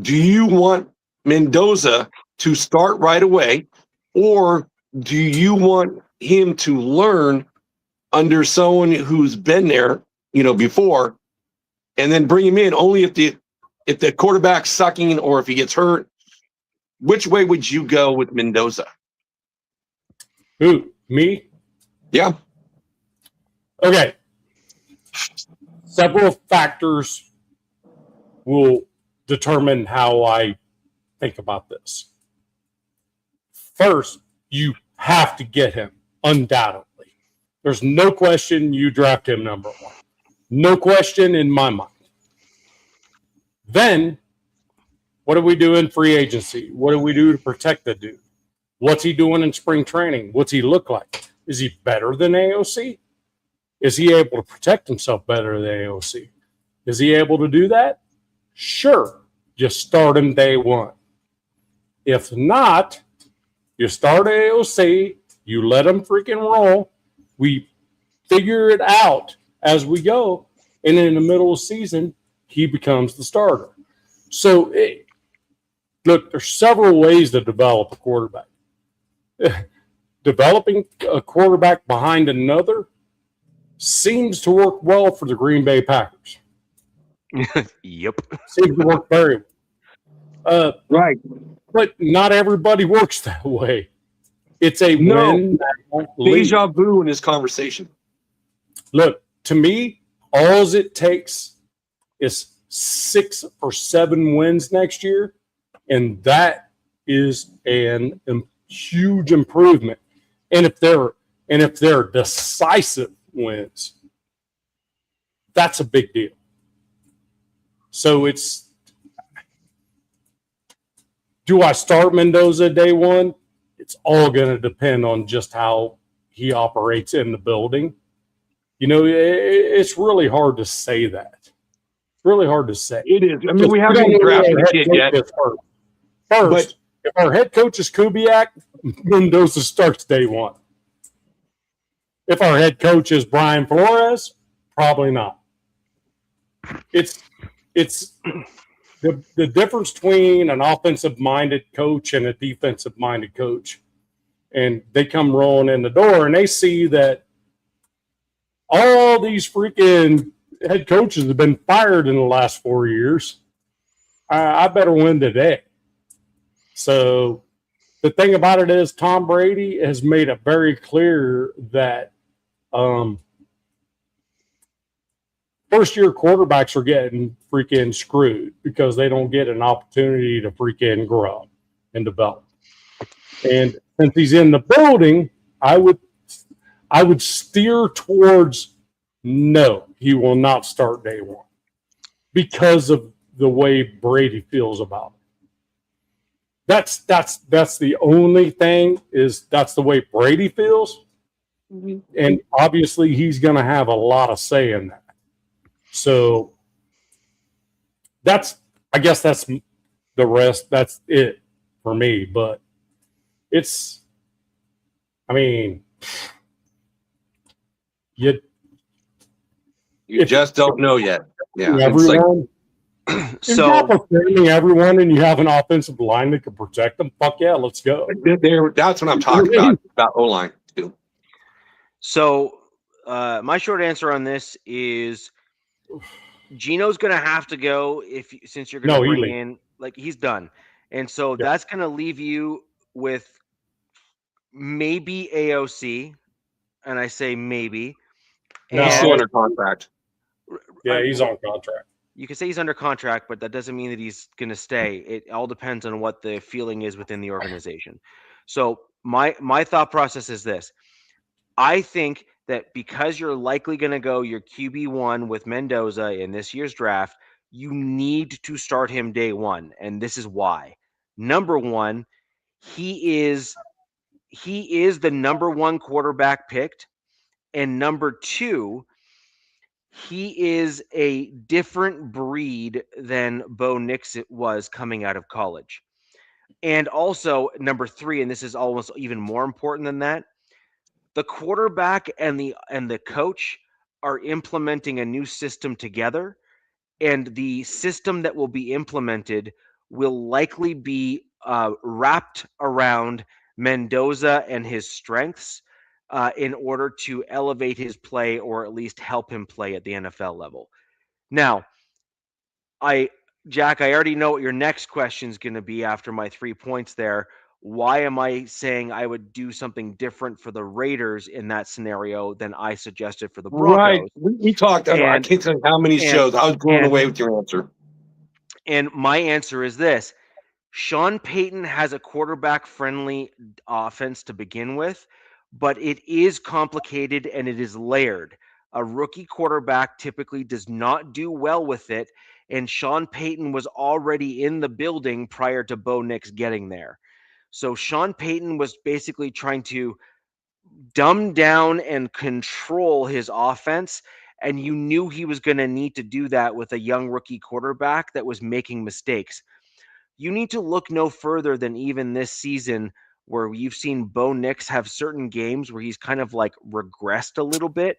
do you want Mendoza to start right away, or do you want him to learn under someone who's been there, before, and then bring him in only if the quarterback's sucking or if he gets hurt? Which way would you go with Mendoza? Who? Me? Yeah. Okay. Several factors will determine how I think about this. First, you have to get him, undoubtedly. There's no question you draft him number one. No question in my mind. Then, what do we do in free agency? What do we do to protect the dude? What's he doing in spring training? What's he look like? Is he better than AOC? Is he able to protect himself better than AOC? Is he able to do that? Sure. Just start him day one. If not, you start AOC, you let him freaking roll. We figure it out as we go. And in the middle of the season, he becomes the starter. So, look, there's several ways to develop a quarterback. Developing a quarterback behind another seems to work well for the Green Bay Packers. Yep. Seems to work very well. Right. But not everybody works that way. It's a win. Deja vu in this conversation. Look, to me, all it takes is 6 or 7 wins next year, and that is a huge improvement. And if they're decisive wins, that's a big deal. So do I start Mendoza day one? It's all going to depend on just how he operates in the building. It's really hard to say that. It's really hard to say. It is. I mean, we haven't even drafted the kid yet. First, if our head coach is Kubiak, Mendoza starts day one. If our head coach is Brian Flores, probably not. It's the difference between an offensive-minded coach and a defensive-minded coach. And they come rolling in the door, and they see that all these freaking head coaches have been fired in the last 4 years. I better win today. So the thing about it is Tom Brady has made it very clear that first-year quarterbacks are getting freaking screwed because they don't get an opportunity to freaking grow and develop. And since he's in the building, I would steer towards no, he will not start day one because of the way Brady feels about it. That's the only thing is that's the way Brady feels. Mm-hmm. And obviously he's going to have a lot of say in that. So I guess that's the rest. That's it for me. But you just don't know yet. Yeah. Everyone. If you're not preparing everyone and you have an offensive line that can protect them, fuck yeah, let's go. That's what I'm talking about O-line too. So my short answer on this is Gino's going to have to go since you're going to bring in he's done. And so that's going to leave you with maybe AOC. And I say maybe. No, he's still under contract. Yeah, he's on contract. You can say he's under contract, but that doesn't mean that he's going to stay. It all depends on what the feeling is within the organization. So my thought process is this. I think that because you're likely going to go your QB1 with Mendoza in this year's draft, you need to start him day one. And this is why. Number one, he is the number one quarterback picked. And number two, he is a different breed than Bo Nix was coming out of college. And also, number three, and this is almost even more important than that, the quarterback and the coach are implementing a new system together, and the system that will be implemented will likely be wrapped around Mendoza and his strengths in order to elevate his play, or at least help him play at the NFL level. Now, Jack, I already know what your next question is going to be after my 3 points there. Why am I saying I would do something different for the Raiders in that scenario than I suggested for the Right. Broncos? We talked. I can't tell you how many shows. I was blown away with your answer. And my answer is this: Sean Payton has a quarterback-friendly offense to begin with, but it is complicated and it is layered. A rookie quarterback typically does not do well with it, and Sean Payton was already in the building prior to Bo Nix getting there. So Sean Payton was basically trying to dumb down and control his offense, and you knew he was going to need to do that with a young rookie quarterback that was making mistakes. You need to look no further than even this season, where you've seen Bo Nix have certain games where he's kind of like regressed a little bit.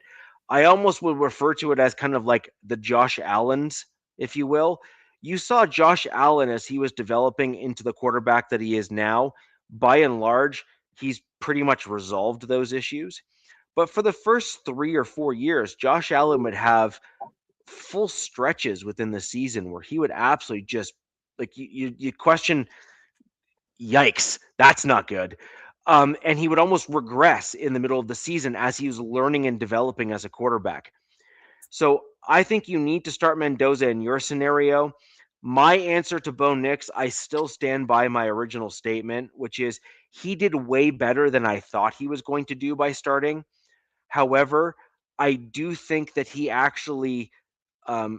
I almost would refer to it as kind of like the Josh Allens, if you will. You saw Josh Allen as he was developing into the quarterback that he is now. By and large, he's pretty much resolved those issues. But for the first 3 or 4 years, Josh Allen would have full stretches within the season where he would absolutely just, like, you question, yikes, that's not good. And he would almost regress in the middle of the season as he was learning and developing as a quarterback. So I think you need to start Mendoza in your scenario. My answer to Bo Nix, I still stand by my original statement, which is he did way better than I thought he was going to do by starting. However, I do think that he actually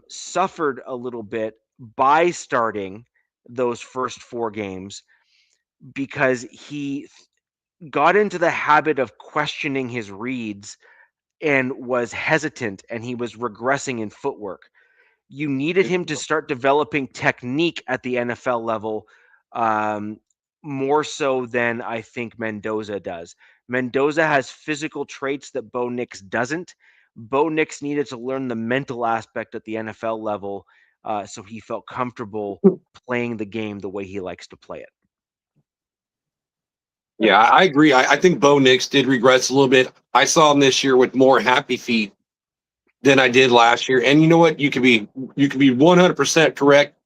suffered a little bit by starting those first 4 games, because he got into the habit of questioning his reads and was hesitant, and he was regressing in footwork. You needed him to start developing technique at the NFL level, more so than I think Mendoza does. Mendoza has physical traits that Bo Nix doesn't. Bo Nix needed to learn the mental aspect at the NFL level, so he felt comfortable playing the game the way he likes to play it. Yeah, I agree. I think Bo Nix did regress a little bit. I saw him this year with more happy feet than I did last year. And you know what? You could be 100% correct.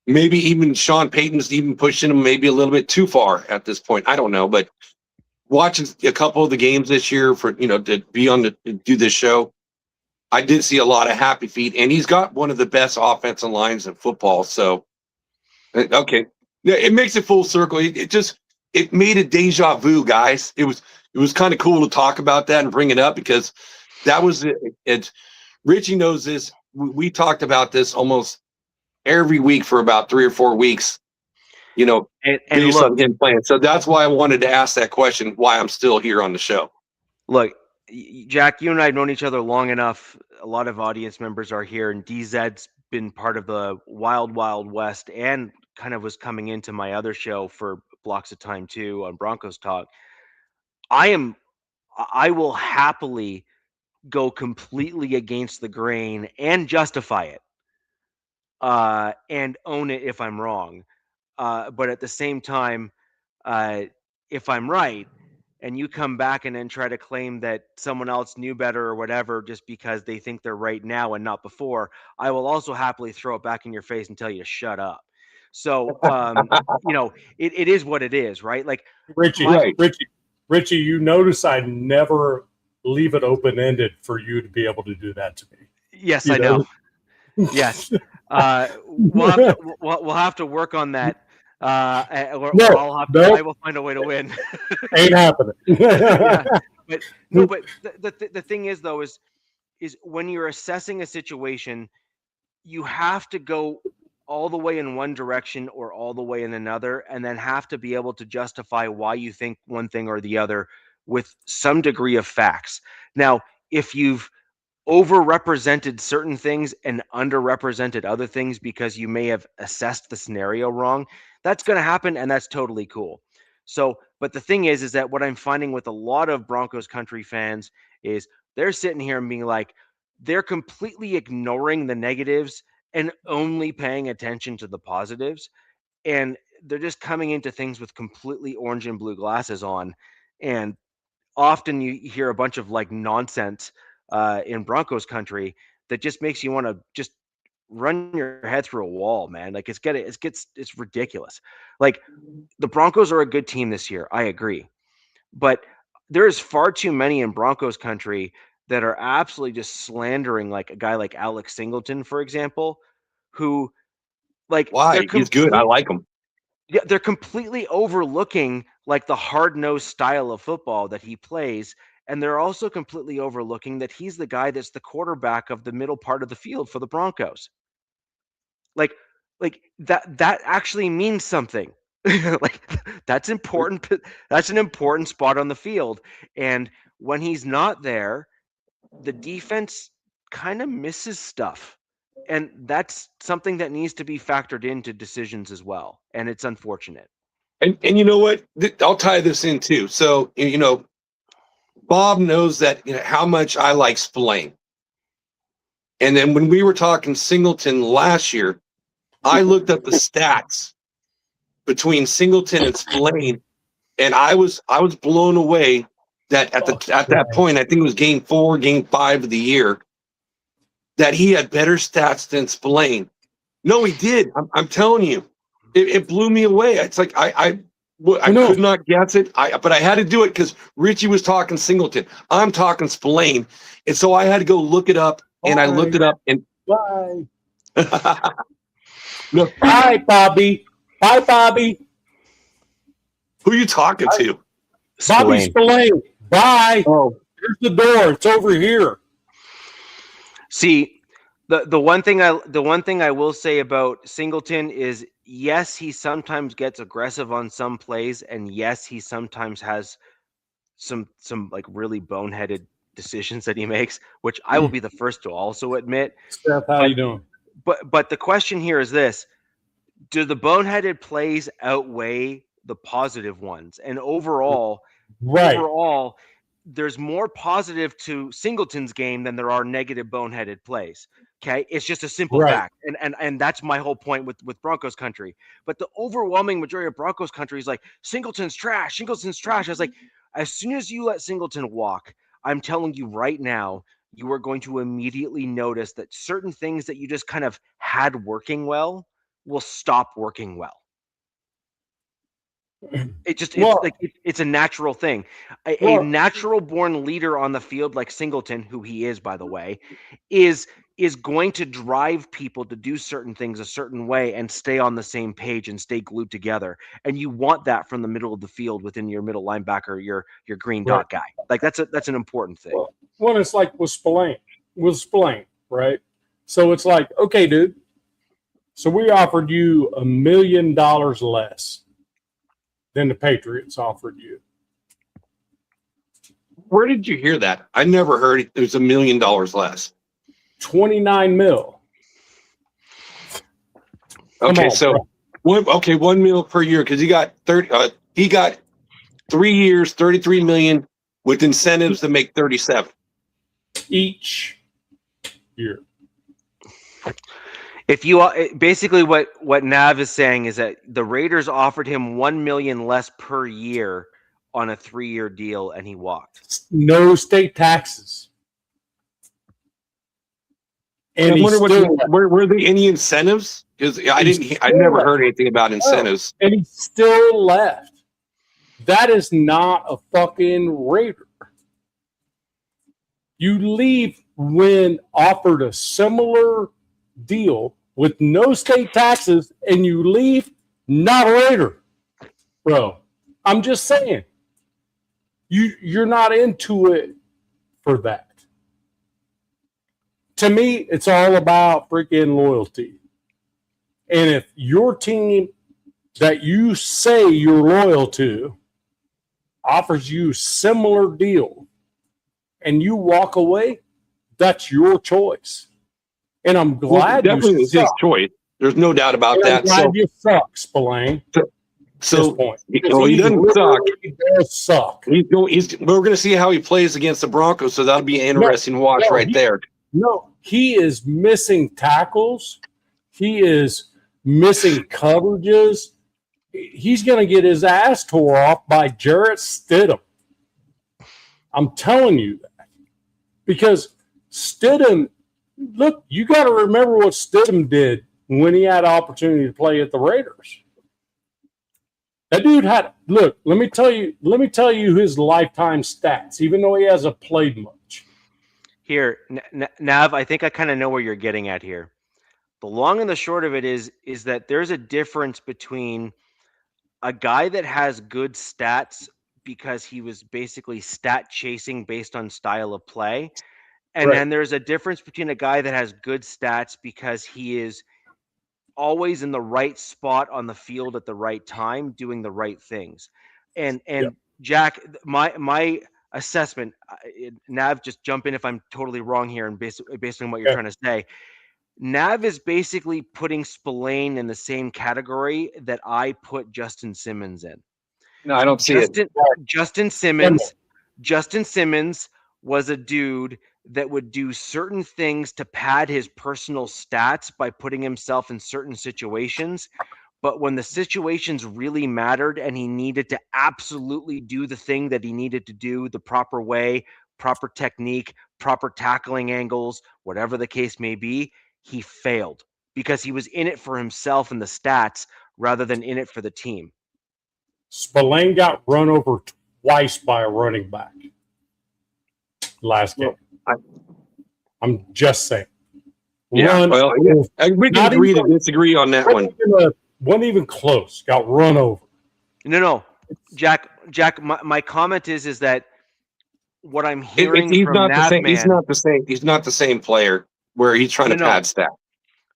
Maybe even Sean Payton's even pushing him maybe a little bit too far at this point. I don't know, but watching a couple of the games this year to be on to do this show, I did see a lot of happy feet, and he's got one of the best offensive lines in football. So, okay, yeah, it makes it full circle. It made a deja vu, guys. It was kind of cool to talk about that and bring it up, because that was it. Richie knows this. We talked about this almost every week for about 3 or 4 weeks, and based look, on him playing. So that's why I wanted to ask that question, why I'm still here on the show. Look, Jack, you and I have known each other long enough. A lot of audience members are here, and DZ's been part of the Wild Wild West and kind of was coming into my other show for blocks of time too on Broncos Talk. I will happily go completely against the grain and justify it, and own it if I'm wrong. But at the same time, if I'm right, and you come back and then try to claim that someone else knew better or whatever just because they think they're right now and not before, I will also happily throw it back in your face and tell you to shut up. So, it is what it is, right? Like, Richie, you notice I never leave it open-ended for you to be able to do that to me. Yes, I know. Yes. We'll have to work on that. I will find a way to win. Ain't happening. Yeah. But the thing is, though, is when you're assessing a situation, you have to go all the way in one direction or all the way in another, and then have to be able to justify why you think one thing or the other with some degree of facts. Now, if you've overrepresented certain things and underrepresented other things because you may have assessed the scenario wrong, that's going to happen, and that's totally cool. So, but the thing is that what I'm finding with a lot of Broncos country fans is they're sitting here and being like, they're completely ignoring the negatives and only paying attention to the positives. And they're just coming into things with completely orange and blue glasses on. And often you hear a bunch of like nonsense in Broncos country that just makes you want to just run your head through a wall, man. Like it's ridiculous. Like the Broncos are a good team this year. I agree. But there's far too many in Broncos country that are absolutely just slandering like a guy like Alex Singleton, for example, who like Why? He's good. I like him. Yeah, they're completely overlooking like the hard-nosed style of football that he plays, and they're also completely overlooking that he's the guy that's the quarterback of the middle part of the field for the Broncos. Like that actually means something. Like that's important. That's an important spot on the field. And when he's not there, the defense kind of misses stuff. And that's something that needs to be factored into decisions as well. And it's unfortunate. And you know what? I'll tie this in too. So, Bob knows that how much I like Spillane. And then when we were talking Singleton last year, I looked up the stats between Singleton and Spillane, and I was blown away that at that point, I think it was game 4, game 5 of the year, that he had better stats than Spillane. No, he did. I'm telling you, it blew me away. It's like I could not guess it. But I had to do it because Richie was talking Singleton. I'm talking Spillane, and so I had to go look it up. And I looked it up. And bye. No. Bye, Bobby. Bye, Bobby. Who are you talking to? Bobby Spillane. Bye. Oh, here's the door. It's over here. See, the one thing I will say about Singleton is yes, he sometimes gets aggressive on some plays, and yes, he sometimes has some like really boneheaded decisions that he makes, which I will be the first to also admit. Steph, how you doing? But the question here is this: do the boneheaded plays outweigh the positive ones? And overall, there's more positive to Singleton's game than there are negative boneheaded plays. Okay, it's just a simple fact, and that's my whole point with Broncos country. But the overwhelming majority of Broncos country is like Singleton's trash. Singleton's trash. I was like, as soon as you let Singleton walk, I'm telling you right now, you are going to immediately notice that certain things that you just kind of had working well will stop working well. It's a natural thing. A natural born leader on the field like Singleton, who he is, by the way, is going to drive people to do certain things a certain way and stay on the same page and stay glued together. And you want that from the middle of the field within your middle linebacker, your green dot guy. Like that's an important thing. Well, it's like with Spillane, right? So it's like, okay, dude. So we offered you $1 million less than the Patriots offered you. Where did you hear that? I never heard it. There's $1 million less. 29 mil. Okay, so $1 million per year because he got 30. He got 3 years, $33 million with incentives to make 37 each year. If you basically what Nav is saying is that the Raiders offered him $1 million less per year on a 3-year deal, and he walked. No state taxes. And I wonder were there any incentives? Because I never heard anything about incentives. And he still left. That is not a fucking Raider. You leave when offered a similar deal with no state taxes, and you leave not a Raider, bro. I'm just saying, you're not into it for that. To me, it's all about freaking loyalty. And if your team that you say you're loyal to offers you similar deal and you walk away, that's your choice. And I'm glad definitely was his choice. There's no doubt about that. I'm glad you suck, Spillane. So point. he doesn't suck. He does suck. We're going to see how he plays against the Broncos, so that'll be an interesting watch right there. No, he is missing tackles. He is missing coverages. He's going to get his ass tore off by Jarrett Stidham. I'm telling you that. Because Stidham, look, you got to remember what Stidham did when he had opportunity to play at the Raiders. That dude had, look, let me tell you his lifetime stats, even though he hasn't played much. Here, Nav, I think I kind of know where you're getting at here. The long and the short of it is that there's a difference between a guy that has good stats because he was basically stat chasing based on style of play. And then there's a difference between a guy that has good stats because he is always in the right spot on the field at the right time, doing the right things. And Jack, my assessment, Nav, just jump in if I'm totally wrong here and based on what you're trying to say. Nav is basically putting Spillane in the same category that I put Justin Simmons in. No, I don't see it. Justin Simmons was a dude that would do certain things to pad his personal stats by putting himself in certain situations. But when the situations really mattered and he needed to absolutely do the thing that he needed to do the proper way, proper technique, proper tackling angles, whatever the case may be, he failed because he was in it for himself and the stats rather than in it for the team. Spillane got run over twice by a running back last game. I'm just saying. Yeah, we can agree to disagree on that one. Wasn't even close. Got run over. No, Jack. My comment is that what I'm hearing he's from not the same. Navman, He's not the same player where he's trying to pad stat.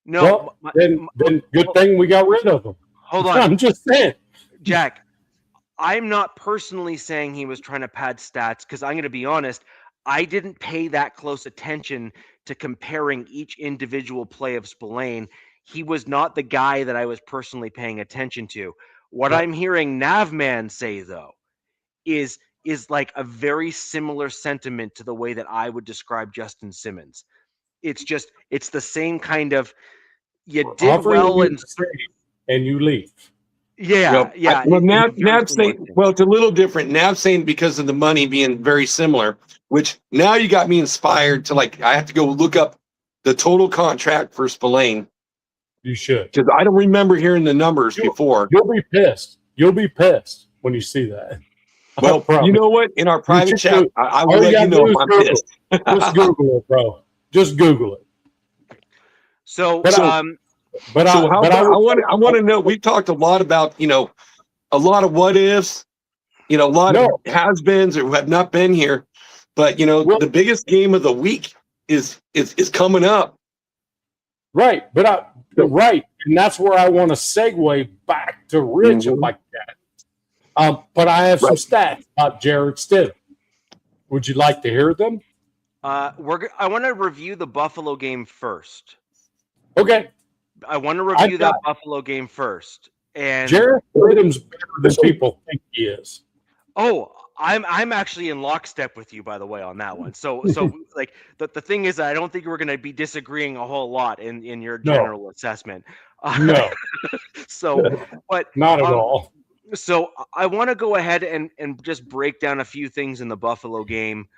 No, well, then good thing we got rid of him. Hold on, I'm just saying, Jack. I'm not personally saying he was trying to pad stats because I'm going to be honest. I didn't pay that close attention to comparing each individual play of Spillane. He was not the guy that I was personally paying attention to. What I'm hearing Navman say, though, is like a very similar sentiment to the way that I would describe Justin Simmons. It's the same kind of, you did well and you leave. Yeah. Well, Nav's saying, it's a little different. Nav's saying because of the money being very similar, which now you got me inspired to I have to go look up the total contract for Spillane. You should. Because I don't remember hearing the numbers before. You'll be pissed. You'll be pissed when you see that. Well, you know what? In our private chat, I will let you know if I'm pissed. Just Google it, bro. Just Google it. I want to know. We've talked a lot about, a lot of what ifs, a lot of has-beens who have not been here. But, the biggest game of the week is coming up. Right. Right. And that's where I want to segue back to Rich like that. But I have some stats about Jarrett Stidham. Would you like to hear them? I want to review the Buffalo game first. Okay. I want to review that Buffalo game first. And Jarrett Stidham's better than people think he is. Oh, I'm actually in lockstep with you, by the way, on that one. So like the thing is, I don't think we're going to be disagreeing a whole lot in your general assessment. No. But not at all. So I want to go ahead and just break down a few things in the Buffalo game.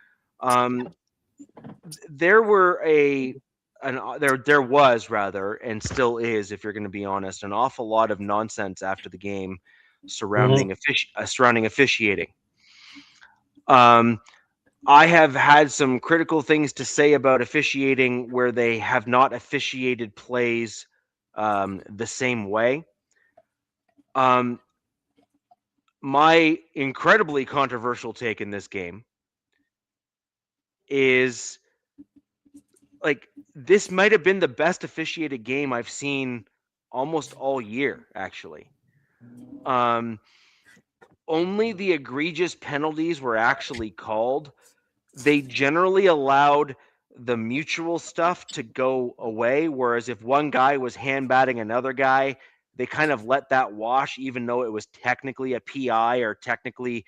There was rather, and still is, if you're going to be honest, an awful lot of nonsense after the game surrounding officiating. I have had some critical things to say about officiating where they have not officiated plays the same way. My incredibly controversial take in this game is this might have been the best officiated game I've seen almost all year, actually. Only the egregious penalties were actually called. They generally allowed the mutual stuff to go away, whereas if one guy was hand batting another guy, they kind of let that wash, even though it was technically a PI or technically,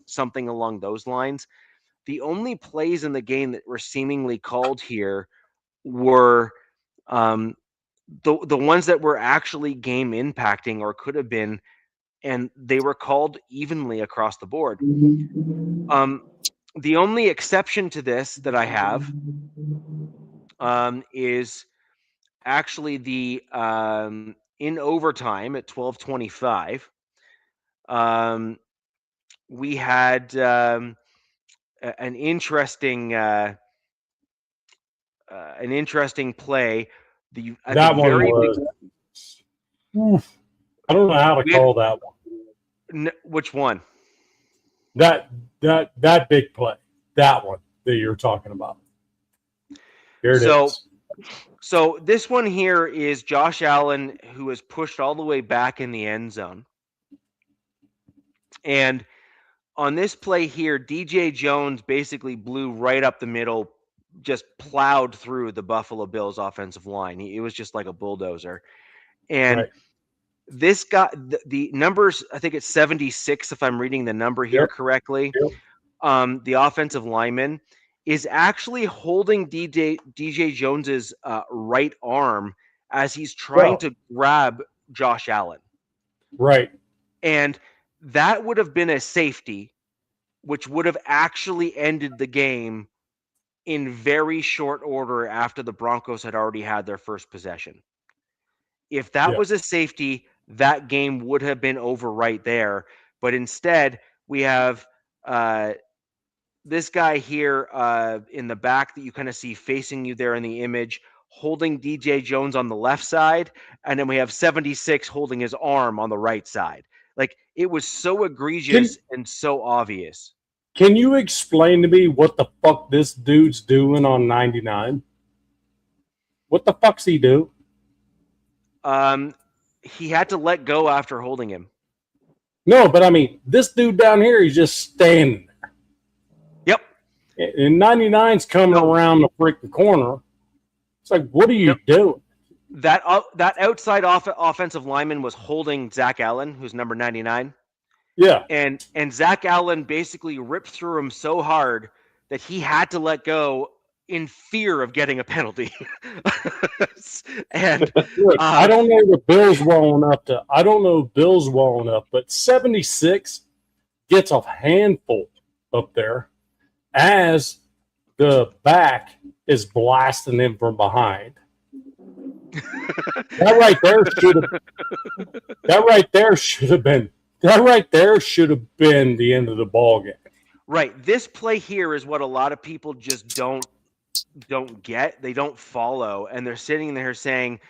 something along those lines. The only plays in the game that were seemingly called here were the ones that were actually game impacting or could have been, and they were called evenly across the board. The only exception to this that I have is actually the in overtime at 12:25. We had an interesting play. That one was. I don't know how to call that one. Which one? That big play. That one that you're talking about. Here it is. So this one here is Josh Allen, who is pushed all the way back in the end zone. And on this play here, DJ Jones basically blew right up the middle, just plowed through the Buffalo Bills offensive line. It was just like a bulldozer. And this got the numbers, I think it's 76, if I'm reading the number here correctly. The offensive lineman is actually holding DJ Jones's right arm as he's trying to grab Josh Allen. Right. And that would have been a safety, which would have actually ended the game in very short order after the Broncos had already had their first possession. If that was a safety, that game would have been over right there. But instead, we have this guy here in the back that you kind of see facing you there in the image, holding DJ Jones on the left side. And then we have 76 holding his arm on the right side. Like, it was so egregious and so obvious. Can you explain to me what the fuck this dude's doing on 99? What the fuck's he do? He had to let go after holding him. No, but I mean, this dude down here, he's just standing there. Yep. And 99's coming around the freaking corner. It's like, what are you doing? That outside offensive lineman was holding Zach Allen, who's number 99. Yeah. And Zach Allen basically ripped through him so hard that he had to let go in fear of getting a penalty. And look, I don't know the Bills well enough, but 76 gets a handful up there as the back is blasting him from behind. That right there should have been the end of the ball game. Right. This play here is what a lot of people just don't get. They don't follow, and they're sitting there saying,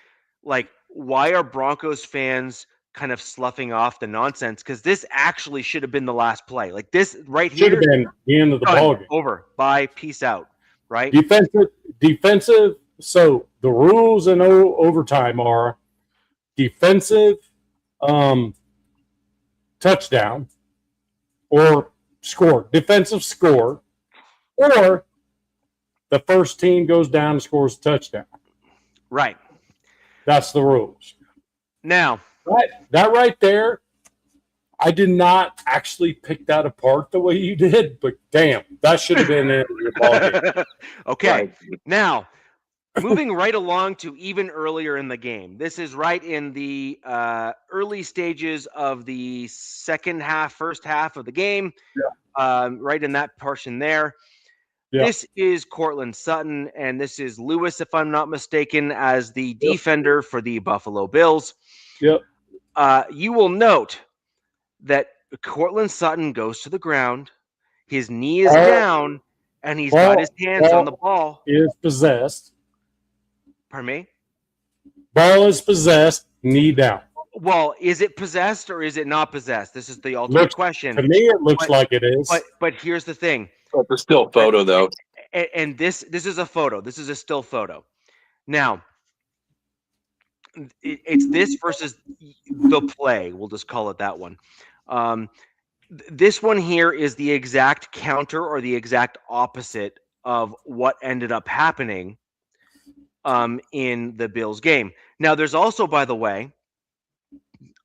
like, why are Broncos fans kind of sloughing off the nonsense? Because this actually should have been the last play. Like, this right here should have been the end of the ball game. Over. Bye. Peace out. Right. Defensive. So the rules in overtime are defensive touchdown or score, defensive score, or the first team goes down and scores a touchdown. Right. That's the rules. Now, that right there, I did not actually pick that apart the way you did, but damn, that should have been in your ball game. Okay. Right. Now, moving right along to even earlier in the game. This is right in the early stages of the first half of the game. Yeah. Right in that portion there. Yeah. This is Courtland Sutton, and this is Lewis, if I'm not mistaken, as the defender for the Buffalo Bills. Yep. You will note that Courtland Sutton goes to the ground. His knee is down, and he's got his hands on the ball. Is possessed. Pardon me? Ball is possessed, knee down. Well, is it possessed or is it not possessed? This is the ultimate question. To me, it looks like it is. But here's the thing. It's a still photo, though. And this is a photo. This is a still photo. Now, it's this versus the play. We'll just call it that one. This one here is the exact counter or the exact opposite of what ended up happening in the Bills game. Now, there's also, by the way,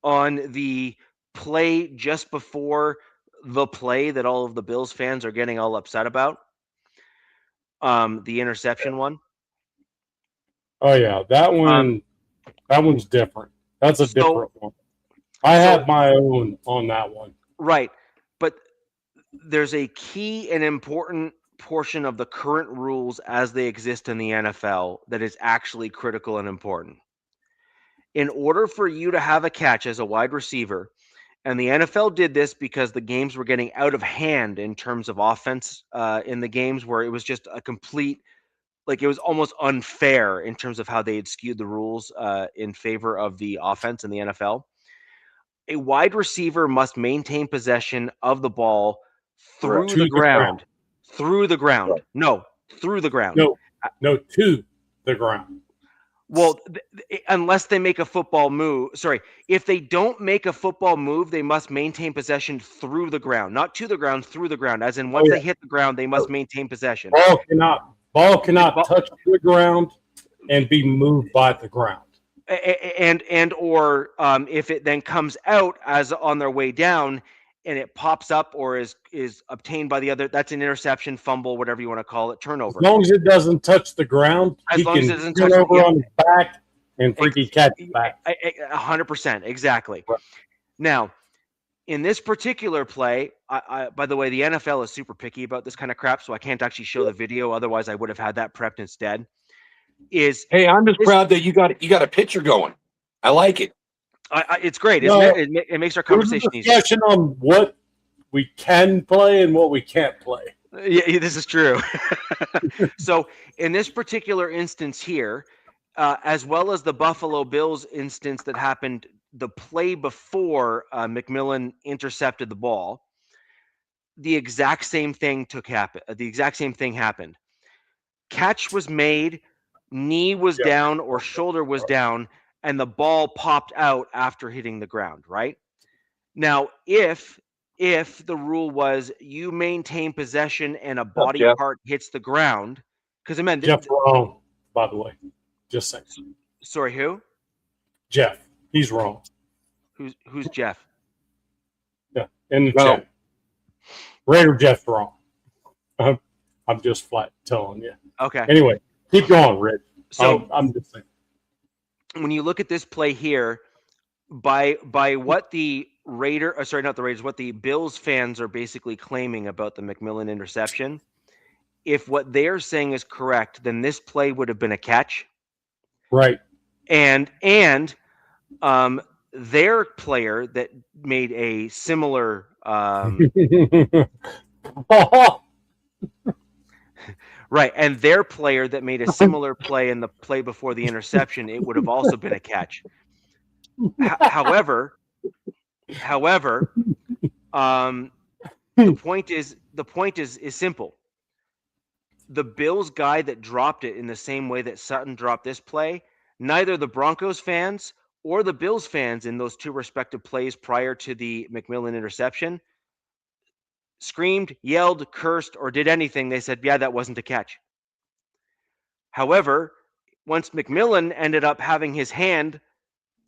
on the play just before the play that all of the Bills fans are getting all upset about. The interception one. Oh yeah, that one's different. That's a So- different one. I have my own on that one. Right. But there's a key and important portion of the current rules as they exist in the NFL that is actually critical and important. In order for you to have a catch as a wide receiver, and the NFL did this because the games were getting out of hand in terms of offense in the games, where it was just a complete, like, it was almost unfair in terms of how they had skewed the rules in favor of the offense in the NFL. A wide receiver must maintain possession of the ball through To the the ground. ground. Through the ground. Right. No, through the ground. No, to the ground. Well, unless they make a football move. Sorry, if they don't make a football move, they must maintain possession through the ground, not to the ground, through the ground. As in, once they hit the ground, they must maintain possession. Ball cannot touch the ground and be moved by the ground. Or if it then comes out as on their way down and it pops up or is obtained by the other, that's an interception, fumble, whatever you want to call it, turnover. As long as it doesn't touch the ground, As he long as can it doesn't turn touch over on his back and freaking catch it back. 100%, exactly. Right. Now, in this particular play, I by the way, the NFL is super picky about this kind of crap, so I can't actually show the video. Otherwise, I would have had that prepped instead. Hey, I'm just proud that you got a picture going. I like it. It's great, isn't it? It makes our conversation There's a easier. discussion on what we can play and what we can't play. Yeah, this is true. So in this particular instance here, as well as the Buffalo Bills instance that happened the play before McMillan intercepted the ball, the exact same thing happened. Catch was made, knee was down or shoulder was down, and the ball popped out after hitting the ground, right? Now, if the rule was you maintain possession and a body part hits the ground, because I meant Jeff wrong, by the way. Just saying. Sorry, who? Jeff. He's wrong. Who's Jeff? Yeah, in the chat. Raider Jeff's wrong. I'm just flat telling you. Okay. Anyway, keep going, Rick. So I'm just saying. When you look at this play here, by what the what the Bills fans are basically claiming about the McMillan interception, if what they're saying is correct, then this play would have been a catch. Right. And their player that made a similar right, and their player that made a similar play in the play before the interception, it would have also been a catch. However, the point is simple. The Bills guy that dropped it in the same way that Sutton dropped this play, neither the Broncos fans or the Bills fans in those two respective plays prior to the McMillan interception screamed, yelled, cursed, or did anything. They said, yeah, that wasn't a catch. However, once McMillan ended up having his hand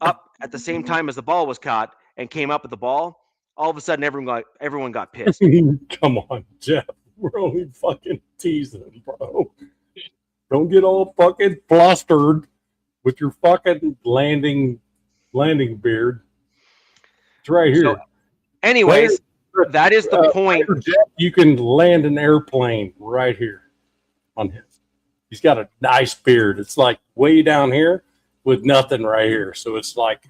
up at the same time as the ball was caught and came up with the ball, all of a sudden everyone got pissed. Come on, Jeff. We're only fucking teasing, bro. Don't get all fucking flustered with your fucking landing beard. It's right here. So, anyways, that is the point. Jeff, you can land an airplane right here on him. He's got a nice beard. It's like way down here with nothing right here. So it's like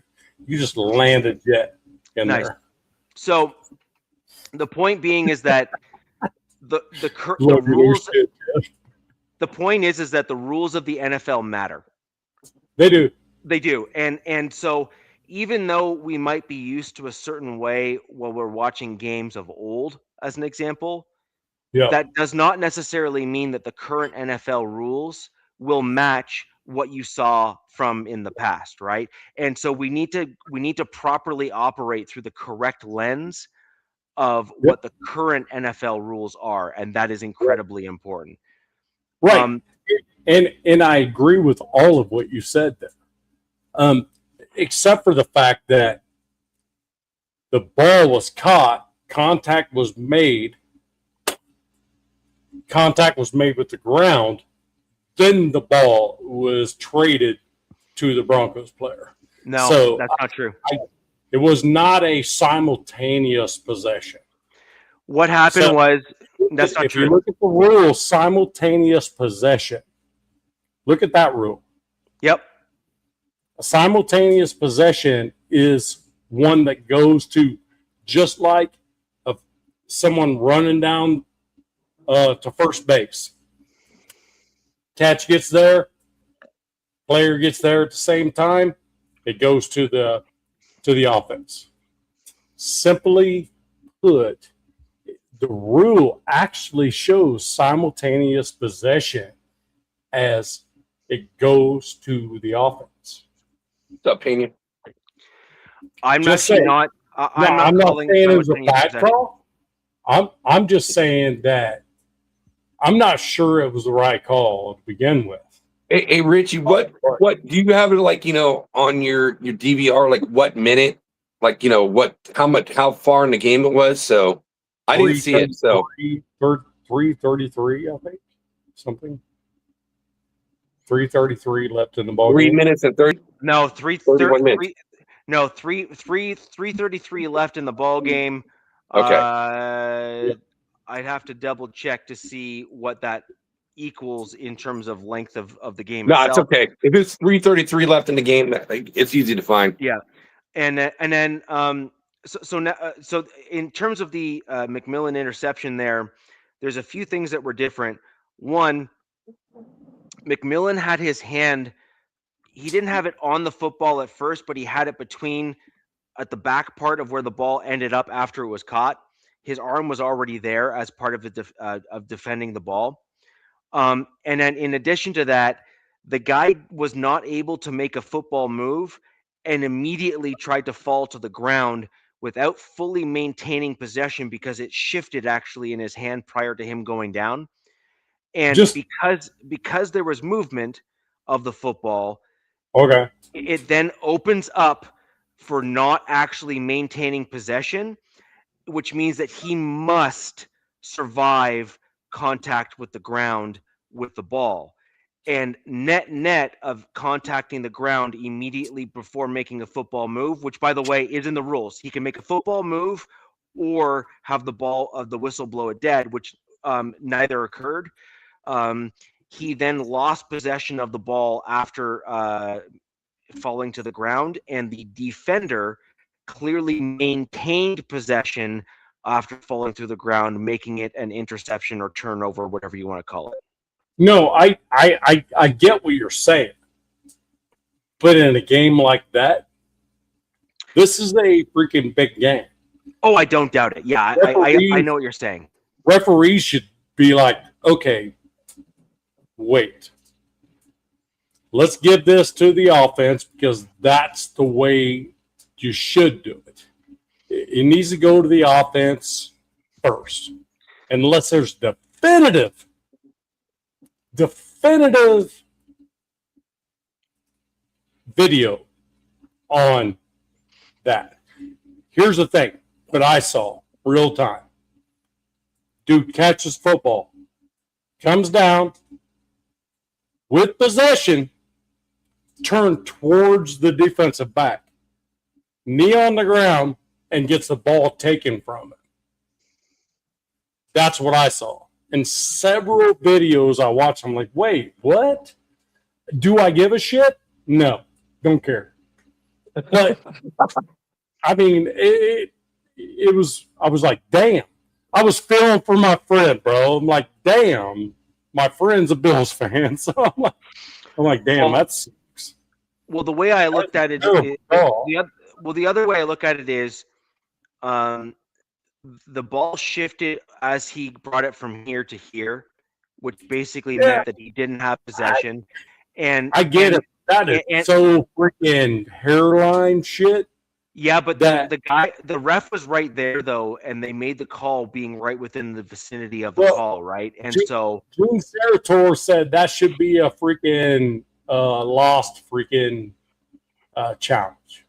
you just land a jet in there. So the point being is that the rules. The point is that the rules of the NFL matter. They do. They do. And so even though we might be used to a certain way while we're watching games of old, as an example, that does not necessarily mean that the current NFL rules will match what you saw from in the past, right? And so we need to properly operate through the correct lens of what the current NFL rules are, and that is incredibly important. Right. And I agree with all of what you said there. Except for the fact that The ball was caught. Contact was made. Contact was made with the ground. Then the ball was traded to the Broncos player. No, So that's not true. It was not a simultaneous possession. What happened was that's not if true. you look at the rule, simultaneous possession, look at that rule. Yep. A simultaneous possession is one that goes to just like someone running down to first base. Catch gets there, player gets there at the same time, it goes to the offense. Simply put, the rule actually shows simultaneous possession as it goes to the offense. What's up, Pena? I'm Just actually saying. not. I'm not calling saying it was a simultaneous bad possession. call. I'm just saying that I'm not sure it was the right call to begin with. Hey, Richie, what do you have it like, on your DVR, like what minute, like, how far in the game it was? So I didn't see it. So 3:33, I think, something. 3:33 left in the ball 3 game. minutes and 30. No, 31 minutes. 3:33 left in the ball game. Okay. I'd have to double check to see what that equals in terms of length of the game No, itself. it's okay. If it's 3:33 left in the game, it's easy to find. Yeah, and then so in terms of the McMillan interception, there's a few things that were different. One, McMillan had his hand. He didn't have it on the football at first, but he had it at the back part of where the ball ended up after it was caught. His arm was already there as part of of defending the ball. And then in addition to that, the guy was not able to make a football move and immediately tried to fall to the ground without fully maintaining possession because it shifted actually in his hand prior to him going down. And because there was movement of the football, Okay. it then opens up for not actually maintaining possession, which means that he must survive contact with the ground with the ball. And net of contacting the ground immediately before making a football move, which by the way is in the rules. He can make a football move or have the ball of the whistle blow it dead, which neither occurred. He then lost possession of the ball after falling to the ground, and the defender clearly maintained possession after falling through the ground, making it an interception or turnover, whatever you want to call it. No, I get what you're saying. But in a game like that, this is a freaking big game. Oh, I don't doubt it. Yeah, I know what you're saying. Referees should be like, okay, wait. Let's give this to the offense because that's the way you should do it. It needs to go to the offense first. Unless there's definitive video on that. Here's the thing that I saw real time. Dude catches football, comes down with possession, turn towards the defensive back, knee on the ground, and gets the ball taken from him. That's what I saw. In several videos I watched, I'm like, wait, what? Do I give a shit? No, don't care. But, I mean, it was, I was like, damn. I was feeling for my friend, bro. I'm like, damn, my friend's a Bills fan. So I'm like, damn, that's. Well, the way I looked at it, the other way I look at it is, the ball shifted as he brought it from here to here, which basically meant that he didn't have possession. And I get it. That is so freaking hairline shit. Yeah, but the ref was right there though, and they made the call being right within the vicinity of the call, right? And so Gene Sarator said that should be a freaking lost freaking challenge.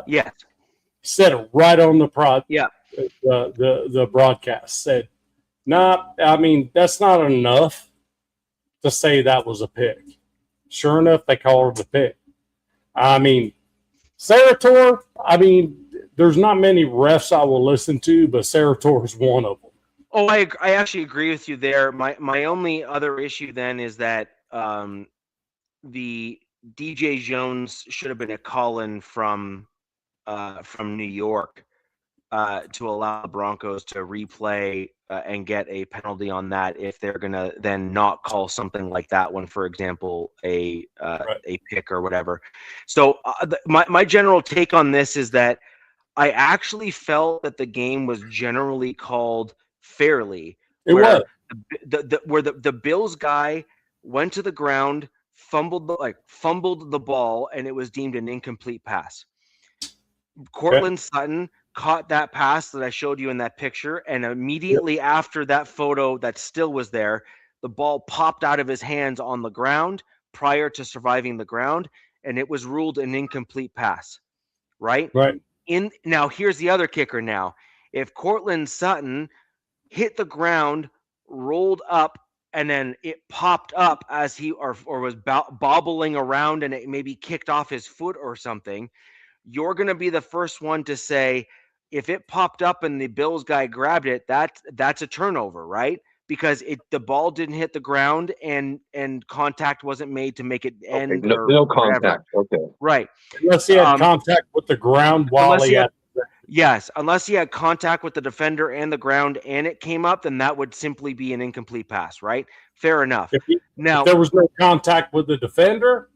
Yes. said it right on the Yeah. the broadcast. Said, "Nah, I mean that's not enough to say that was a pick." Sure enough, they called it a pick. I mean, Sarator. I mean, there's not many refs I will listen to, but Sarator is one of them. Oh, I actually agree with you there. My only other issue then is that the DJ Jones should have been a call-in from New York to allow the Broncos to replay and get a penalty on that if they're gonna then not call something like that one, for example, a pick or whatever. So my general take on this is that I actually felt that the game was generally called fairly. It was. Where the Bills guy went to the ground, fumbled the ball, and it was deemed an incomplete pass. Cortland Sutton caught that pass that I showed you in that picture, and immediately after that photo that still was there, the ball popped out of his hands on the ground prior to surviving the ground, and it was ruled an incomplete pass. Right? Right. Now here's the other kicker. Now, if Cortland Sutton hit the ground, rolled up, and then it popped up as he or was bobbling around, and it maybe kicked off his foot or something, you're going to be the first one to say, if it popped up and the Bills guy grabbed it, that's a turnover, right? Because the ball didn't hit the ground and contact wasn't made to make it end. No contact. Okay. Right. Unless he had contact with the ground while he had. Yes, unless he had contact with the defender and the ground and it came up, then that would simply be an incomplete pass, right? Fair enough. If there was no contact with the defender,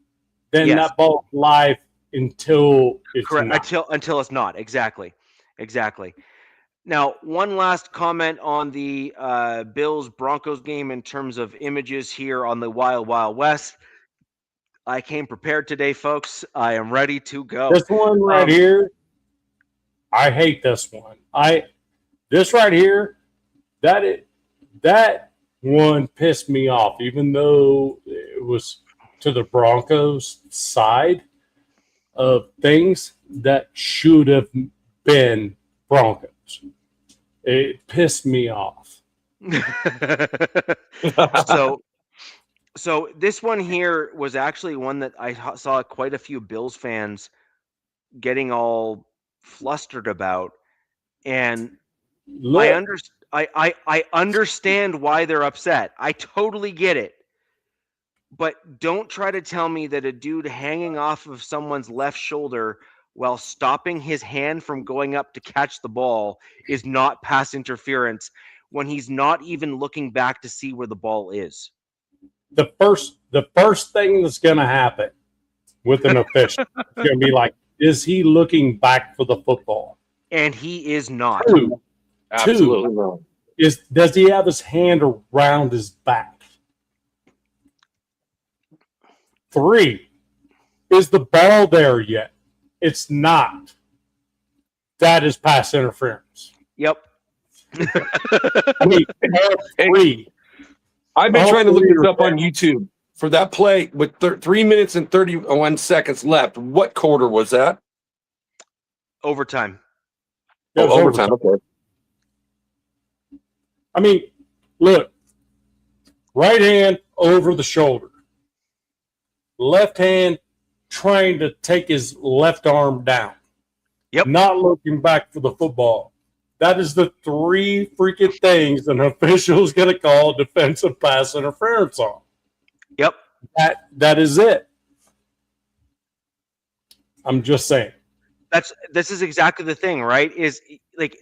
then that ball's live until it's correct. Not. Until it's not. Exactly. Now, one last comment on the Bills Broncos game in terms of images here on the Wild Wild West. I came prepared today, folks. I am ready to go. This one right here, I hate this one. This right here, that one pissed me off, even though it was to the Broncos side of things that should have been Broncos. It pissed me off. So this one here was actually one that I saw quite a few Bills fans getting all flustered about, and I understand why they're upset. I totally get it. But don't try to tell me that a dude hanging off of someone's left shoulder while stopping his hand from going up to catch the ball is not pass interference when he's not even looking back to see where the ball is. The first thing that's going to happen with an official is going to be like, is he looking back for the football? And he is not. Absolutely not. Does he have his hand around his back? 3, is the ball there yet? It's not. That is pass interference. Yep. I mean, 3. I've been trying to look this up on YouTube for that play with 3 minutes and 31 seconds left. What quarter was that? Overtime. Overtime. Okay. I mean, look, right hand over the shoulder, left hand trying to take his left arm down. Yep. Not looking back for the football. That is the 3 freaking things an official is going to call defensive pass interference on. Yep. That is it. I'm just saying. This is exactly the thing, right? Is like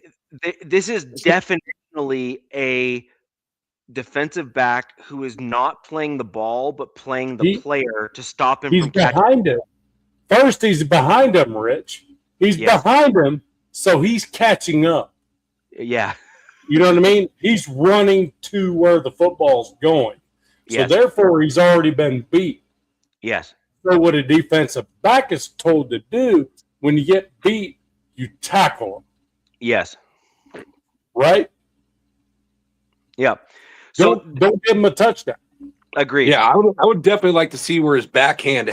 this is definitely a defensive back who is not playing the ball but playing the player to stop him from catching. He's behind him. First, he's behind him, Rich. He's behind him, so he's catching up. Yeah. You know what I mean? He's running to where the football's going. So therefore, he's already been beat. Yes. So what a defensive back is told to do, when you get beat, you tackle him. Yes. Right? Yeah. So don't give him a touchdown. Agreed. Yeah, I would definitely like to see where his backhand,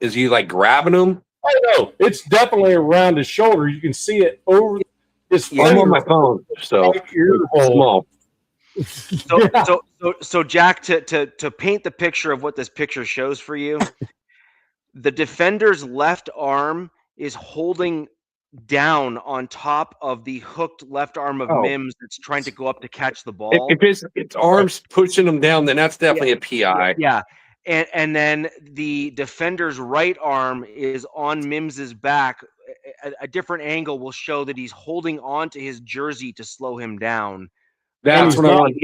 is he like grabbing him Oh no, it's definitely around his shoulder. You can see it over his I'm on finger. my phone, so Ear it's hole. small. So Jack, to paint the picture of what this picture shows for you, the defender's left arm is holding down on top of the hooked left arm of Oh. Mims that's trying to go up to catch the ball. If its arms pushing him down, then that's definitely a PI. Yeah. And then the defender's right arm is on Mims's back. A different angle will show that he's holding on to his jersey to slow him down. That's what I want.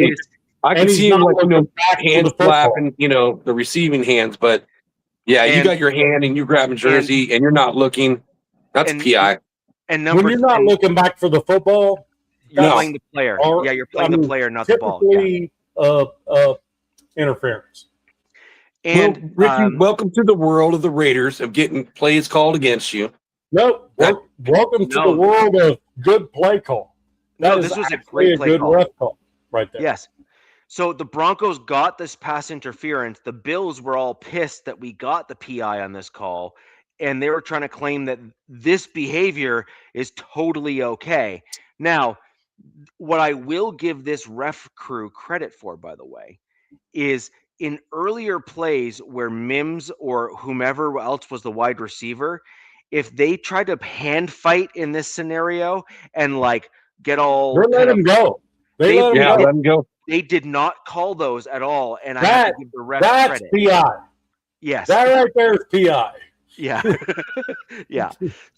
I can see him hands flapping, the receiving hands, but yeah, you got your hand and you're grabbing jersey and you're not looking. That's PI. And when you're not looking back for the football, you're playing the player. You're playing the player, not the ball. Interference. And Ricky, welcome to the world of the Raiders of getting plays called against you. Nope. Welcome to the world of good play call. This was a great play call. Ref call right there. Yes. So the Broncos got this pass interference. The Bills were all pissed that we got the PI on this call, and they were trying to claim that this behavior is totally okay. Now, what I will give this ref crew credit for, by the way, is in earlier plays where Mims or whomever else was the wide receiver, if they tried to hand fight in this scenario and get all let him go. Let him go. They did not call those at all, and I have to give the ref credit. That's PI. Yes, that right there is PI. Yeah, yeah.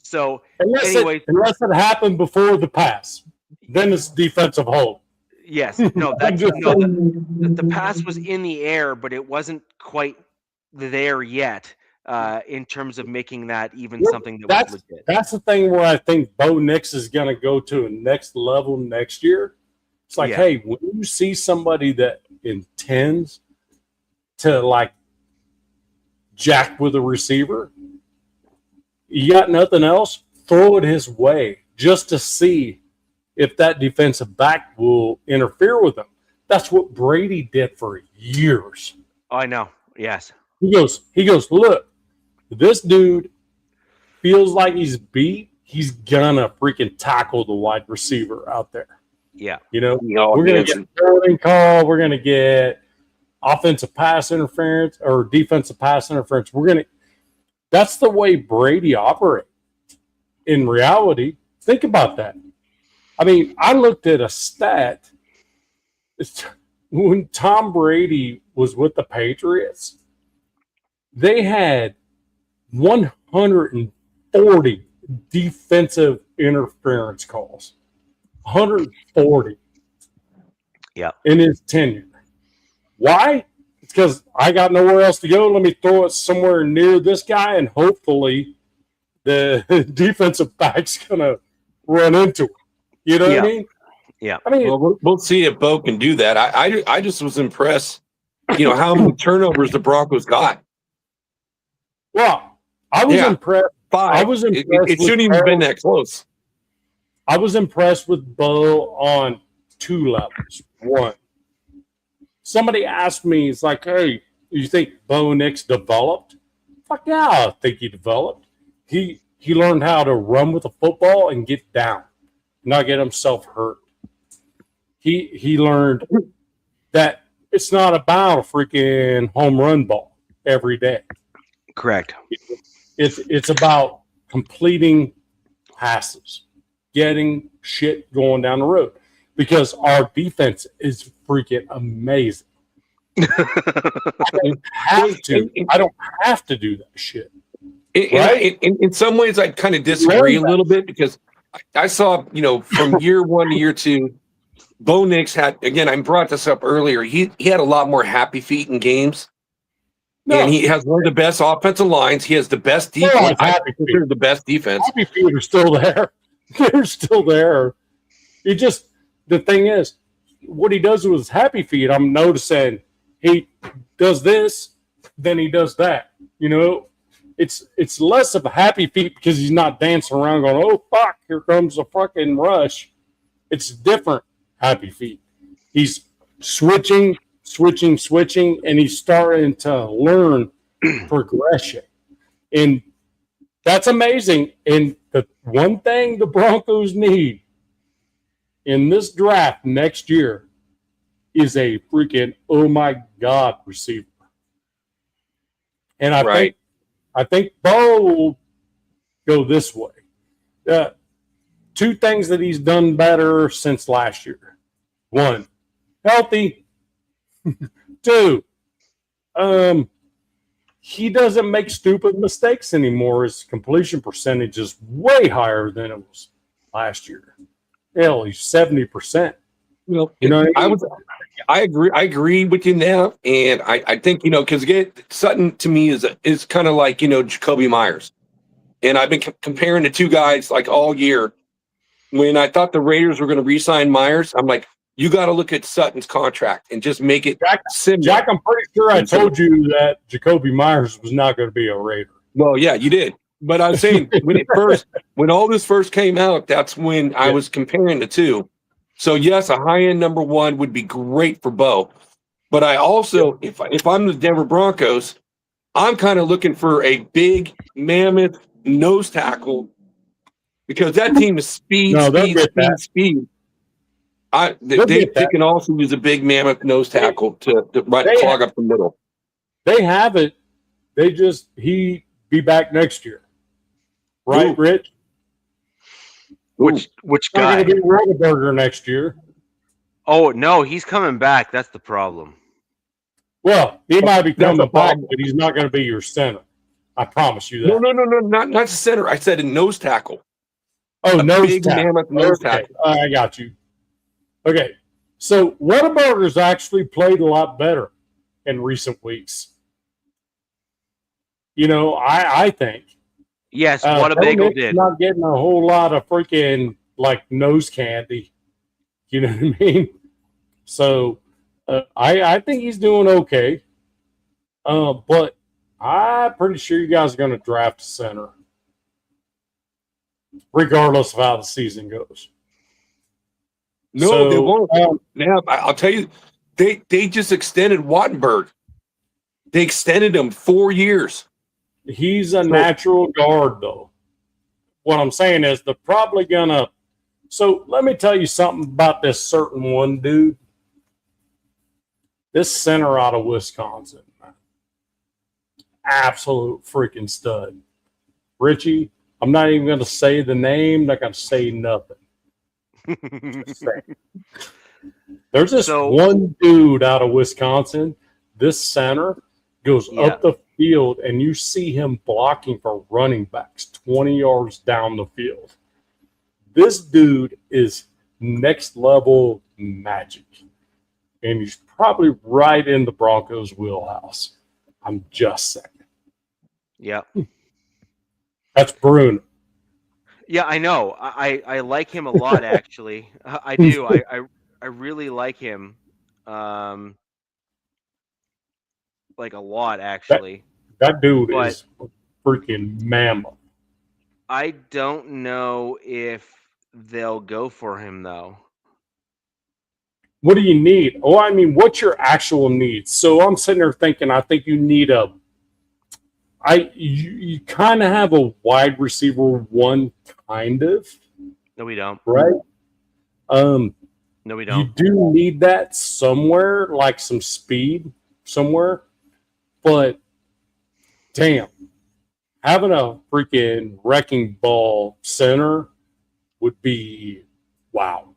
So, unless it happened before the pass, then it's defensive hold. Yes, no, the pass was in the air, but it wasn't quite there yet in terms of making that even something that was legit. That's the thing where I think Bo Nix is going to go to a next level next year. It's like, hey, when you see somebody that intends to jack with a receiver, you got nothing else, throw it his way just to see if that defensive back will interfere with him. That's what Brady did for years. Oh, I know. Yes. He goes, look, this dude feels like he's beat. He's gonna freaking tackle the wide receiver out there. Yeah. We're gonna get holding call. We're gonna get offensive pass interference or defensive pass interference. That's the way Brady operates. In reality, think about that. I mean, I looked at a stat. When Tom Brady was with the Patriots, they had 140 defensive interference calls. 140. Yeah. In his tenure. Why? It's because I got nowhere else to go. Let me throw it somewhere near this guy, and hopefully the defensive back's going to run into it. You know what I mean? Yeah. I mean, we'll see if Bo can do that. I just was impressed, how many turnovers the Broncos got. Well, I was impressed. 5. I was impressed. It shouldn't even have been that close. I was impressed with Bo on 2 levels. One, somebody asked me, it's like, hey, you think Bo Nix developed? Fuck yeah, I think he developed. He learned how to run with the football and get down, not get himself hurt. He learned that it's not about a freaking home run ball every day. Correct. It's about completing passes, getting shit going down the road, because our defense is freaking amazing. I don't have to do that shit. In some ways, I kind of disagree a little bit, because I saw, from year 1 to year 2, Bo Nix had, again, I brought this up earlier, he had a lot more happy feet in games. No. And he has one of the best offensive lines. He has the best defense. I consider the best defense. Happy feet are still there. They're still there. The thing is, what he does with his happy feet, I'm noticing he does this, then he does that. It's less of a happy feet because he's not dancing around going, oh, fuck, here comes a fucking rush. It's different happy feet. He's switching, and he's starting to learn progression. And That's amazing. And the one thing the Broncos need in this draft next year is a freaking, oh my God, receiver. And I think Bo will go this way. Two things that he's done better since last year. One, healthy. Two, he doesn't make stupid mistakes anymore. His completion percentage is way higher than it was last year. Hell, he's 70%. Well, you know, I agree with you now, and I think because again, Sutton to me is kind of like Jacoby Myers, and I've been comparing the two guys like all year. When I thought the Raiders were going to re-sign Myers, I'm like, you got to look at Sutton's contract and just make it similar. Jack, I'm pretty sure I told you that Jacoby Myers was not going to be a Raider. Well, yeah, you did. But I was saying when all this first came out, that's when I was comparing the two. So yes, a high-end number one would be great for Bo. But I also, if I'm the Denver Broncos, I'm kind of looking for a big mammoth nose tackle because that team is speed. They can also use a big mammoth nose tackle to clog up the middle. They have it. He be back next year. Right, Rich? Which guy? Not going to be Roethlisberger next year. Oh, no, he's coming back. That's the problem. Well, he might be coming back, but he's not going to be your center. I promise you that. No, not center. I said a nose tackle. Oh, nose tackle. I got you. Okay, so Whataburger's actually played a lot better in recent weeks. I think. Yes, Whataburger did. Not getting a whole lot of freaking nose candy. You know what I mean? So I think he's doing okay. But I'm pretty sure you guys are going to draft a center, regardless of how the season goes. No, they won't. I'll tell you, they just extended Wattenberg. They extended him 4 years. He's a natural guard, though. What I'm saying is they're probably going to. So let me tell you something about this certain one dude. This center out of Wisconsin. Absolute freaking stud. Richie, I'm not even going to say the name. Not going to say nothing. There's this one dude out of Wisconsin. This center goes up the field, and you see him blocking for running backs 20 yards down the field. This dude is next level magic, and he's probably right in the Broncos' wheelhouse. I'm just saying. Yeah. That's Bruno. Yeah, I know. I like him a lot, actually. I do. I really like him. Like a lot, actually. That dude is freaking mammoth. I don't know if they'll go for him, though. What do you need? Oh, I mean, what's your actual needs? So I'm sitting there thinking, I think you need you kind of have a wide receiver one, kind of. No, we don't. Right? No, we don't. You do need that somewhere, like some speed somewhere. But, damn, having a freaking wrecking ball center would be wow.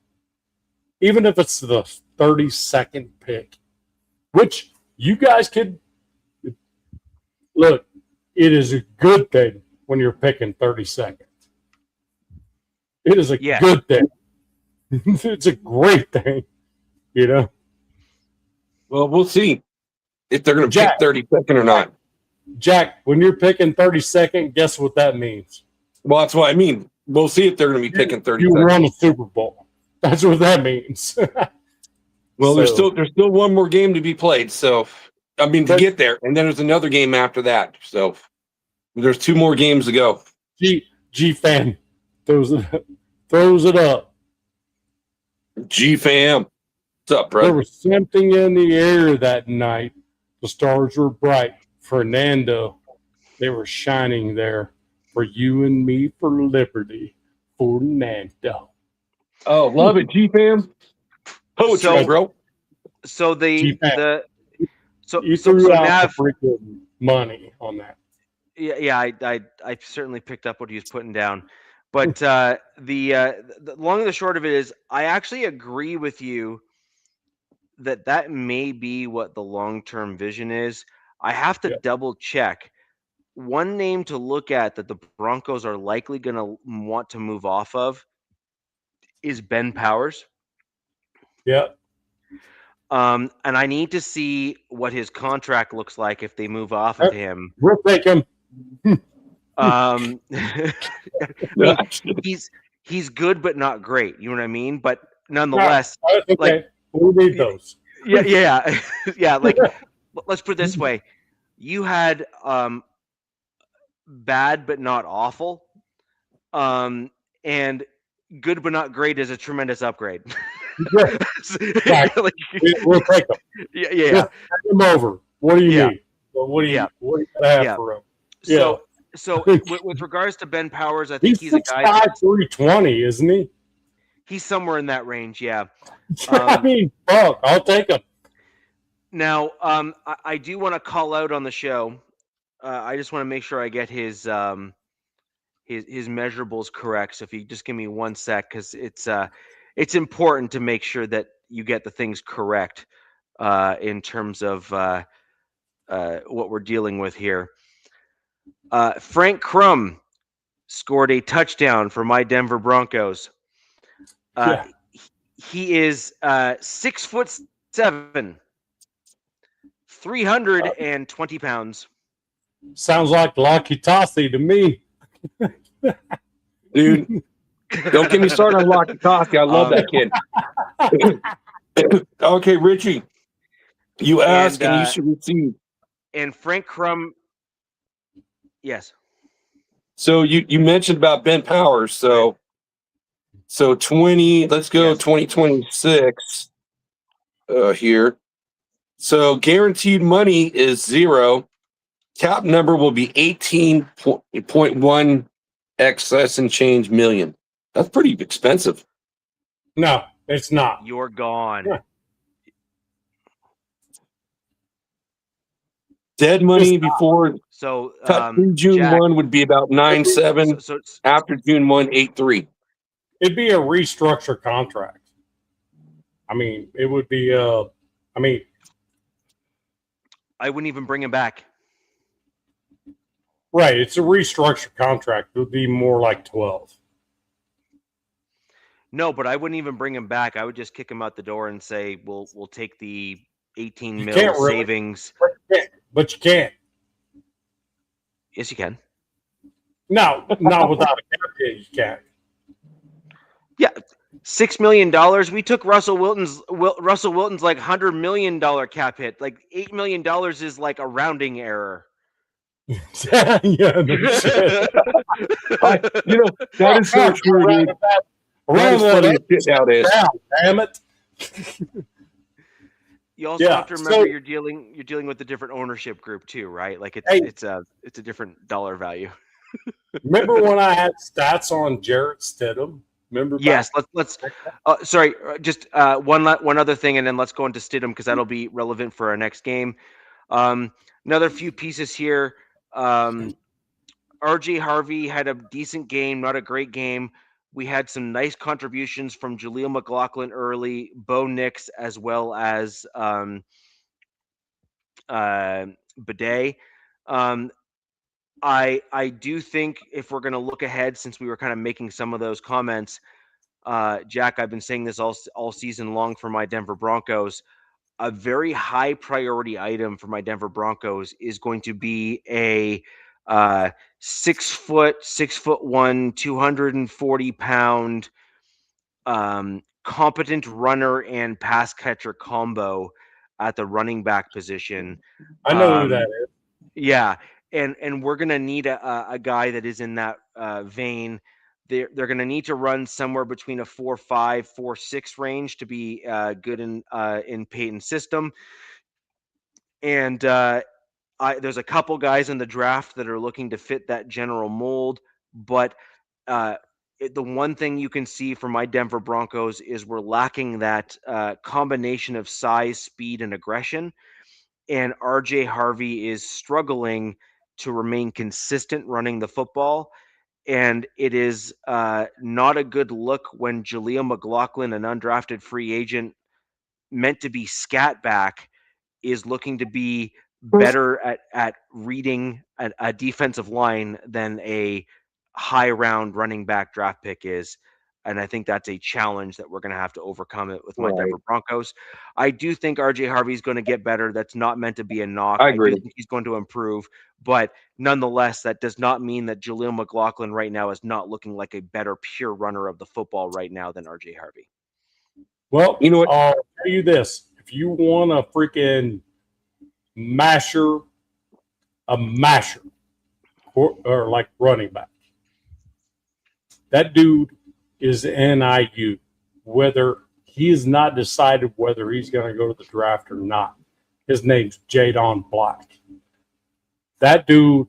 Even if it's the 32nd pick, which you guys could look, it is a good thing when you're picking 32nd. It is a good thing. It's a great thing, Well, we'll see if they're going to pick 32nd or not. Jack, when you're picking 32nd, guess what that means? Well, that's what I mean. We'll see if they're going to be picking 32nd. You won a Super Bowl. That's what that means. Well, there's still one more game to be played. So, to get there, and then there's another game after that. So, there's 2 more games to go. G fam throws it up. G fam, what's up, bro? There was something in the air that night. The stars were bright. Fernando, they were shining there. For you and me, for liberty, Fernando. Oh, love it, G-Fam. Poetry, So- bro. So G-Fam. so You threw out Nav, the freaking money on that. yeah, I certainly picked up what he was putting down, but the long and the short of it is, I actually agree with you that may be what the long-term vision is. I have to Yep. double check. One name to look at that the Broncos are likely going to want to move off of is Ben Powers. Yeah. And I need to see what his contract looks like if they move off of him. We'll take him. I mean, he's good but not great. You know what I mean? But nonetheless, Okay. like, we need those. yeah. Like, let's put it this way: you had bad but not awful, and good but not great is a tremendous upgrade. Yeah. Exactly. Like, We'll take them. yeah. We'll take them over. What do you Yeah. need? Well, what do you Yeah. have Yeah. for him? So with regards to Ben Powers, I think He's he's a guy. 6'5", 320, isn't he? He's somewhere in that range, yeah. I mean, fuck, I'll take him. Now, I do want to call out on the show. I just want to make sure I get his measurables correct. So if you just give me 1 sec, because it's important to make sure that you get the things correct in terms of what we're dealing with here. Frank Crum scored a touchdown for my Denver Broncos. Yeah. He is 6'7", 320 pounds. Sounds like Lucky Tossie to me. Dude, don't get me started on Locky Toski. I love that kid. Okay, Richie, you ask and you should receive. And Frank Crum, yes. So you mentioned about Ben Powers. So 20. Let's go 2026 here. So guaranteed money is 0. Cap number will be 18.1 excess and change million. That's pretty expensive. No, it's not. You're gone. Yeah. Dead money before So cut through June Jack, 1 would be about 9.7. So After June 1, 8.3. It'd be a restructured contract. I mean, it would be. I wouldn't even bring him back. Right, it's a restructured contract. It would be more like 12. No, but I wouldn't even bring him back. I would just kick him out the door and say, "We'll take the 18 You mil can't really. savings." But you can't. Yes, you can. No, not without a cap hit. You can't. Yeah, $6 million. We took Russell Wilson's like $100 million cap hit. Like $8 million is like a rounding error. Yeah, no shit. That is so true, dude. That is funny shit nowadays. Damn it. You also have to remember you're dealing with a different ownership group too, right? Like it's a different dollar value. Remember when I had stats on Jarrett Stidham? Remember? Yes. Let's. Sorry, just one other thing, and then let's go into Stidham because that'll be relevant for our next game. Another few pieces here. RJ Harvey had a decent game, not a great game. We had some nice contributions from Jaleel McLaughlin early, Bo Nix, as well as Bidet. I do think if we're going to look ahead, since we were kind of making some of those comments, Jack, I've been saying this all season long for my Denver Broncos. A very high priority item for my Denver Broncos is going to be a 6'1", 240 pound, competent runner and pass catcher combo at the running back position. I know who that is. Yeah, and we're gonna need a guy that is in that vein. They're gonna need to run somewhere between a 4.5, 4.6 range to be good in Peyton's system. And there's a couple guys in the draft that are looking to fit that general mold, but the one thing you can see from my Denver Broncos is we're lacking that combination of size, speed, and aggression. And RJ Harvey is struggling to remain consistent running the football. And it is not a good look when Jaleel McLaughlin, an undrafted free agent meant to be scat back, is looking to be better at reading a defensive line than a high round running back draft pick is. And I think that's a challenge that we're going to have to overcome it with my Denver Broncos. I do think RJ Harvey's going to get better. That's not meant to be a knock. I agree. do think he's going to improve, but nonetheless, that does not mean that Jaleel McLaughlin right now is not looking like a better pure runner of the football right now than RJ Harvey. Well, You know what? I'll tell you this. If you want a freaking masher, or like running back, that dude is NIU, whether he has not decided whether he's going to go to the draft or not. His name's Jadon Black. That dude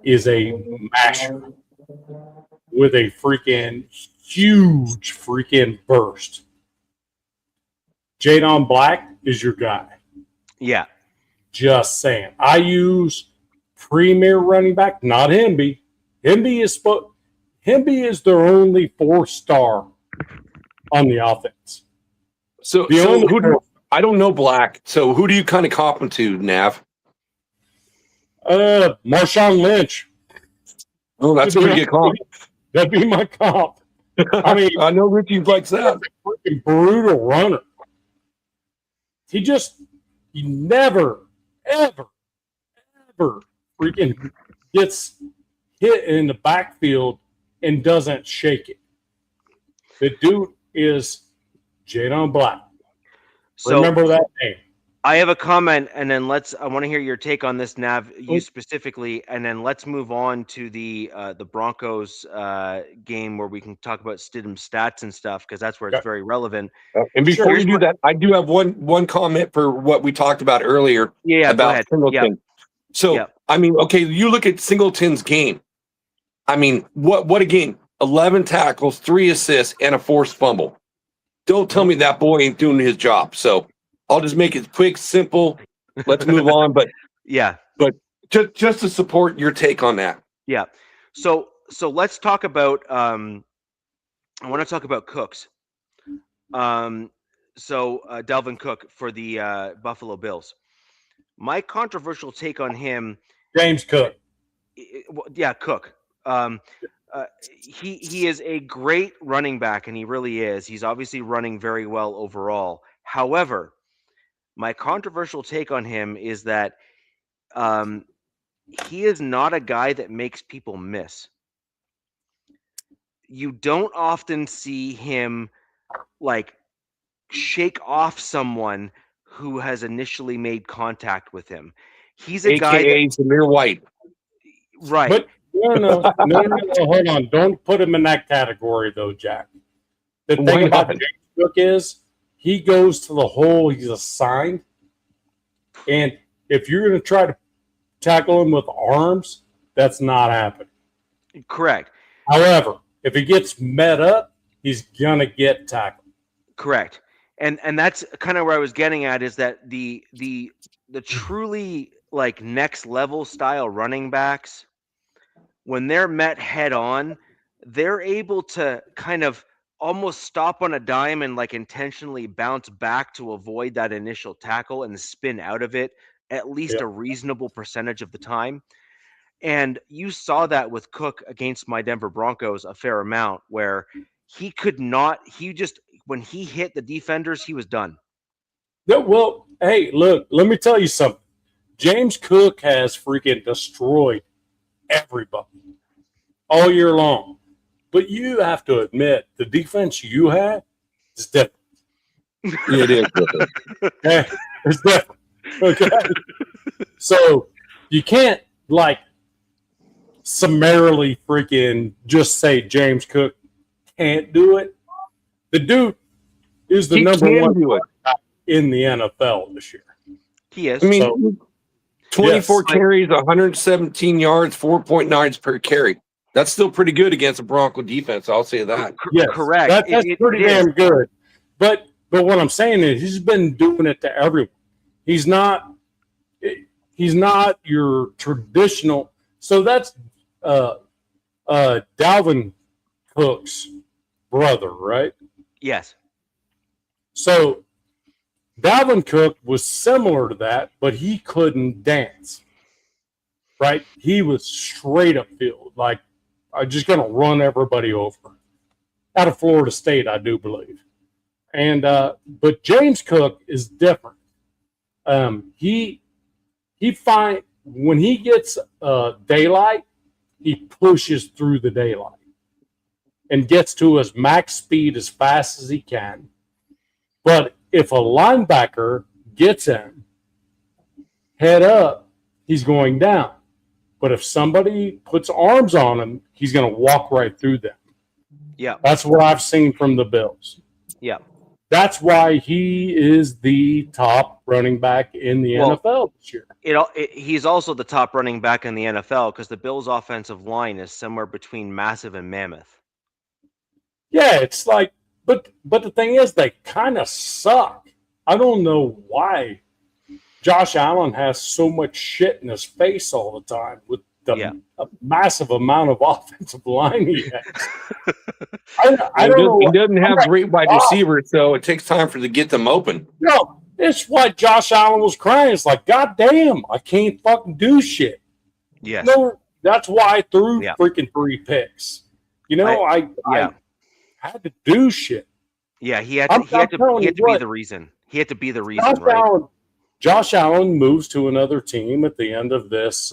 is a masher with a freaking huge freaking burst. Jadon Black is your guy. Yeah. Just saying. I use premier running back, not Hemby. Hemby is their only 4-star on the offense. So I don't know Black. So who do you kind of comp him to, Nav? Marshawn Lynch. Oh, that's a pretty good comp. That'd be my comp. I mean, I know Richie likes that. Freaking brutal runner. He never, ever freaking gets hit in the backfield and doesn't shake it. The dude is Jadon Black. So remember that name. I have a comment, and then I want to hear your take on this, Nav, you specifically, and then let's move on to the Broncos game where we can talk about Stidham stats and stuff, because that's where it's very relevant. And before you do that, I do have one comment for what we talked about earlier about Singleton. So, I mean, okay, you look at Singleton's game. I mean, what a game. 11 tackles, 3 assists, and a forced fumble. Don't tell me that boy ain't doing his job. So I'll just make it quick, simple. Let's move on. But just to support your take on that. Yeah. So let's talk about. I want to talk about Cooks. Dalvin Cook for the Buffalo Bills. My controversial take on him. James Cook. Cook. He is a great running back, and he really is. He's obviously running very well overall. However, my controversial take on him is that he is not a guy that makes people miss. You don't often see him like shake off someone who has initially made contact with him. He's a guy that Zamir White. Right. But no, hold on. Don't put him in that category, though, Jack. The thing about James Cook is he goes to the hole he's assigned, and if you're going to try to tackle him with arms, that's not happening. Correct. However, if he gets met up, he's going to get tackled. Correct. And that's kind of where I was getting at, is that the truly like next level style running backs, when they're met head on, they're able to kind of almost stop on a dime and like intentionally bounce back to avoid that initial tackle and spin out of it at least a reasonable percentage of the time. And you saw that with Cook against my Denver Broncos a fair amount, where when he hit the defenders, he was done. Well, hey, look, let me tell you something. James Cook has freaking destroyed everybody all year long. But you have to admit, the defense you have is different. It is different. Okay? It's different. Okay? So you can't, like, summarily freaking just say James Cook can't do it. The dude is the number one in the NFL this year. He is. I mean, 24 carries, 117 yards, 4.9 per carry. That's still pretty good against a Bronco defense. I'll say that. Yes, correct. That's pretty damn good. But what I'm saying is he's been doing it to everyone. He's not your traditional. So that's Dalvin Cook's brother, right? Yes. So Dalvin Cook was similar to that, but he couldn't dance. Right? He was straight up field, like I'm just going to run everybody over. Out of Florida State, I do believe. And but James Cook is different. He when he gets daylight, he pushes through the daylight and gets to his max speed as fast as he can. But if a linebacker gets him head up, he's going down. But if somebody puts arms on him, he's going to walk right through them. Yeah. That's what I've seen from the Bills. Yeah. That's why he is the top running back in the NFL this year. He's also the top running back in the NFL because the Bills' offensive line is somewhere between massive and mammoth. Yeah, it's like, but the thing is, they kind of suck. I don't know why Josh Allen has so much shit in his face all the time with a massive amount of offensive line he has. I don't know. He doesn't have great wide receivers, so it takes time to get them open. No, it's why Josh Allen was crying. It's like, God damn, I can't fucking do shit. Yes. No, that's why I threw freaking 3 picks. You know, I had to do shit. Yeah, he had to be the reason. He had to be the reason, right? Josh Allen moves to another team at the end of this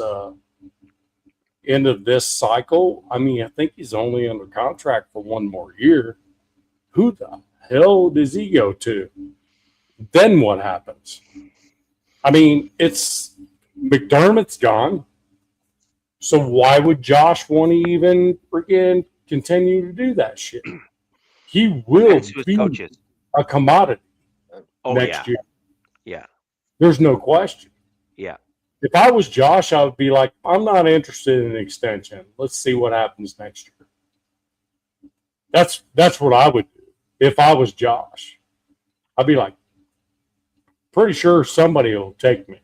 cycle. I mean, I think he's only under contract for 1 more year. Who the hell does he go to? Then what happens? I mean, it's McDermott's gone. So why would Josh want to even freaking continue to do that shit? He will be a commodity next year. Yeah. There's no question. Yeah. If I was Josh, I would be like, I'm not interested in an extension. Let's see what happens next year. That's what I would do if I was Josh. I'd be like, pretty sure somebody will take me.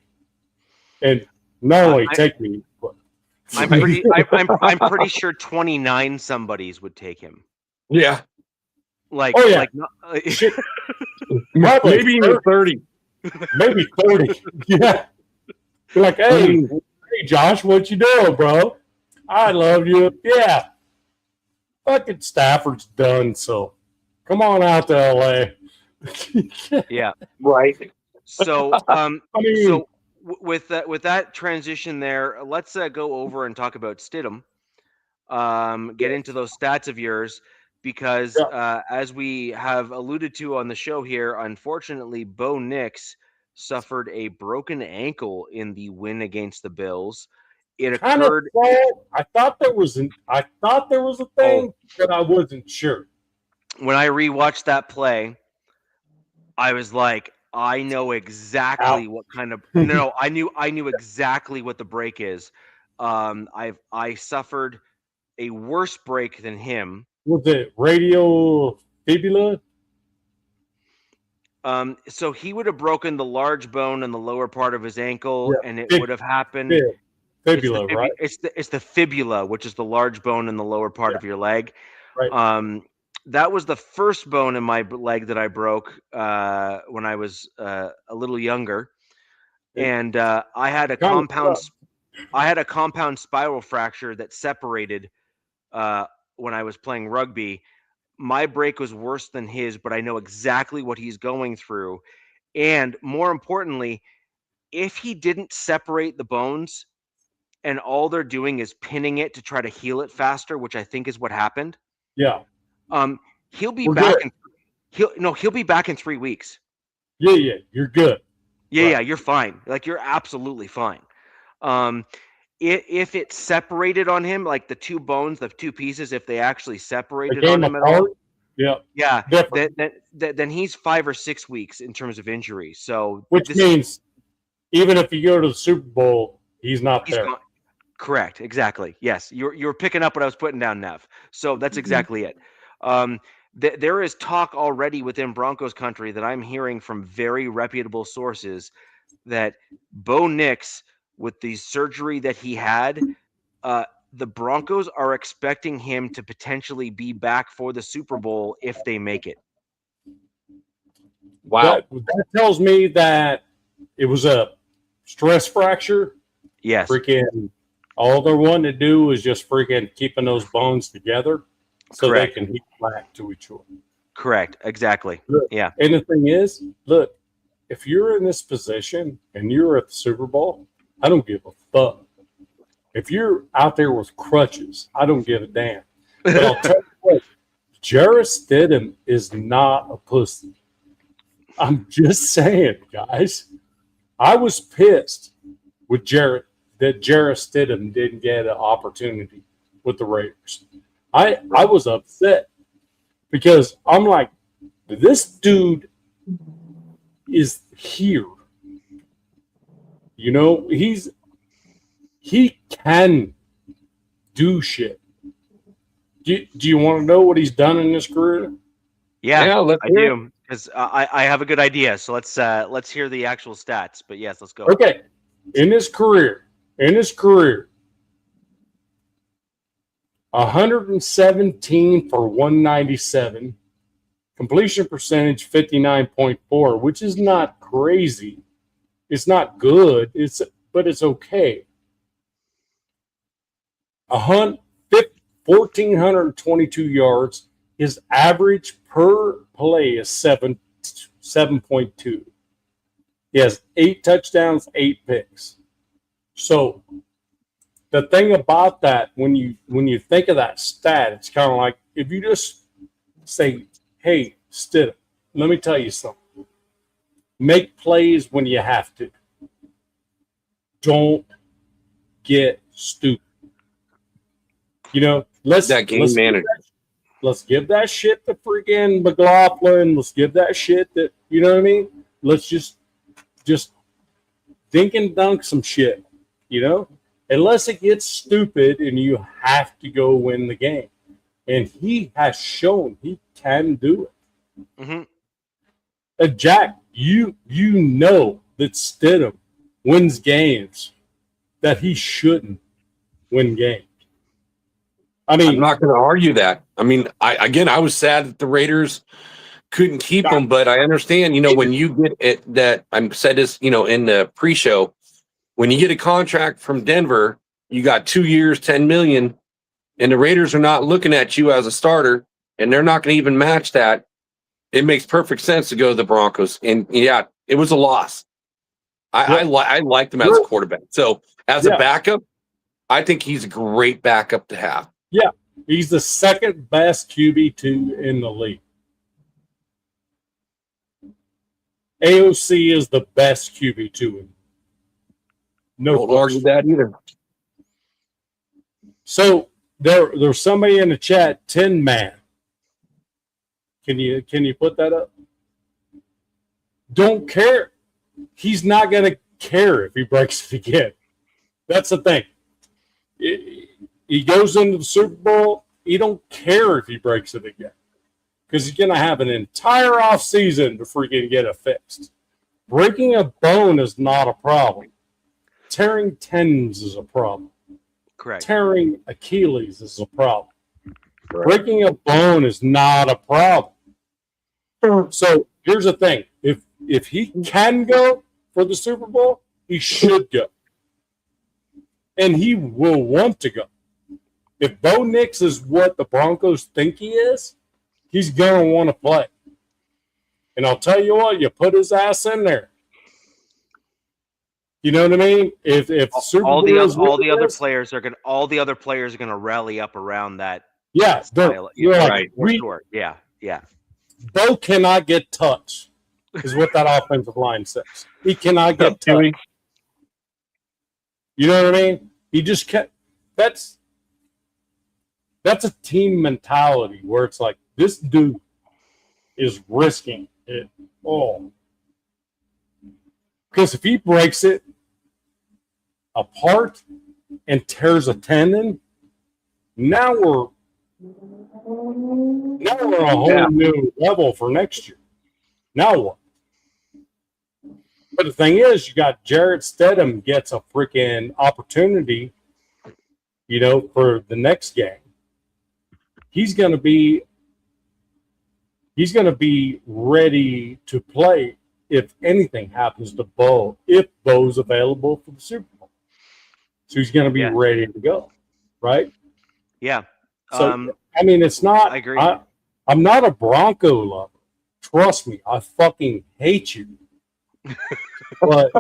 And not only take me, but I'm pretty sure 29 somebodies would take him. Yeah. Maybe even 30. Maybe 30. Yeah. Be like, hey, Josh, what you doing, bro? I love you. Yeah. Fucking Stafford's done, so come on out to LA. Yeah. Right. So I mean, so with that transition there, let's go over and talk about Stidham. Get into those stats of yours. Because as we have alluded to on the show here, unfortunately, Bo Nix suffered a broken ankle in the win against the Bills. It occurred. I thought there was a thing, but I wasn't sure. When I rewatched that play, I was like, I know exactly what kind of I knew exactly what the break is. I suffered a worse break than him. Was it radial fibula? So he would have broken the large bone in the lower part of his ankle, and it would have happened. Fibula, right? It's the fibula, which is the large bone in the lower part of your leg. Right. That was the first bone in my leg that I broke when I was a little younger, and I had a compound spiral fracture that separated when I was playing rugby. My break was worse than his, but I know exactly what he's going through. And more importantly, if he didn't separate the bones and all they're doing is pinning it to try to heal it faster, which I think is what happened. Yeah. He'll be back he'll be back in 3 weeks. Yeah, you're good. Yeah, you're fine. Like, you're absolutely fine. If it separated on him, like the two bones, the two pieces, if they actually separated on him at all, then he's 5 or 6 weeks in terms of injury. So which means even if you go to the Super Bowl, he's not there. Gone. Correct. Exactly. Yes. You're picking up what I was putting down, Nev. So that's exactly it. There is talk already within Broncos country that I'm hearing from very reputable sources that Bo Nix, with the surgery that he had, the Broncos are expecting him to potentially be back for the Super Bowl if they make it. Wow. That tells me that it was a stress fracture. Yes. Freaking all they're wanting to do is just freaking keeping those bones together so Correct. they can heal back to each other. Correct. Exactly. Look, Yeah. And the thing is, look, if you're in this position and you're at the Super Bowl, I don't give a fuck. If you're out there with crutches, I don't give a damn. But I'll tell you what, Jarrett Stidham is not a pussy. I'm just saying, guys. I was pissed with Jarrett that Jarrett Stidham didn't get an opportunity with the Raiders. I was upset because I'm like, this dude is here. You know, he can do shit. Do you want to know what he's done in his career? Yeah, let's I hear it. do. Because I have a good idea. So let's hear the actual stats. But yes, let's go. Okay. In his career, 117 for 197, completion percentage 59.4, which is not crazy. It's not good. But it's okay. 1,422 yards. His average per play is 7.2. He has 8 touchdowns, 8 picks. So the thing about that, when you think of that stat, it's kind of like if you just say, "Hey, Stidham, let me tell you something. Make plays when you have to. Don't get stupid. You know, let's give that shit to freaking McLaughlin. Let's give that shit that, you know what I mean? Let's just dink and dunk some shit, you know? Unless it gets stupid and you have to go win the game. And he has shown he can do it. Mm-hmm. Jack, you know that Stidham wins games that he shouldn't win games. I mean, I'm not going to argue that. I mean, I was sad that the Raiders couldn't keep him, but I understand, when you get it, that I said this, in the pre-show, when you get a contract from Denver, you got 2 years, $10 million, and the Raiders are not looking at you as a starter, and they're not going to even match that. It makes perfect sense to go to the Broncos. And yeah, it was a loss. I liked him as a quarterback. So as a backup, I think he's a great backup to have. Yeah, he's the second best QB2 in the league. AOC is the best QB2. Don't argue that either. So there's somebody in the chat, 10 Man. Can you put that up? Don't care. He's not going to care if he breaks it again. That's the thing. He goes into the Super Bowl. He don't care if he breaks it again because he's going to have an entire off season to freaking get it fixed. Breaking a bone is not a problem. Tearing tendons is a problem. Correct. Tearing Achilles is a problem. Right. Breaking a bone is not a problem. So here's the thing. If he can go for the Super Bowl, he should go. And he will want to go. If Bo Nix is what the Broncos think he is, he's going to want to play. And I'll tell you what, you put his ass in there. You know what I mean? If Super all Bowl all the other players are gonna rally up around that. Yeah, style. Right. Sure. Yeah. Bo cannot get touched, is what that offensive line says. He cannot get touched. You know what I mean? He just can't. That's a team mentality where it's like this dude is risking it all. Because if he breaks it apart and tears a tendon, now we're on a whole new level for next year. Now what? But the thing is, you got Jarrett Stidham gets a freaking opportunity, for the next game. He's going to be ready to play if anything happens to Bo, if Bo's available for the Super Bowl. So he's going to be ready to go, right? Yeah. So, it's not. I agree. I'm not a Bronco lover. Trust me, I fucking hate you. but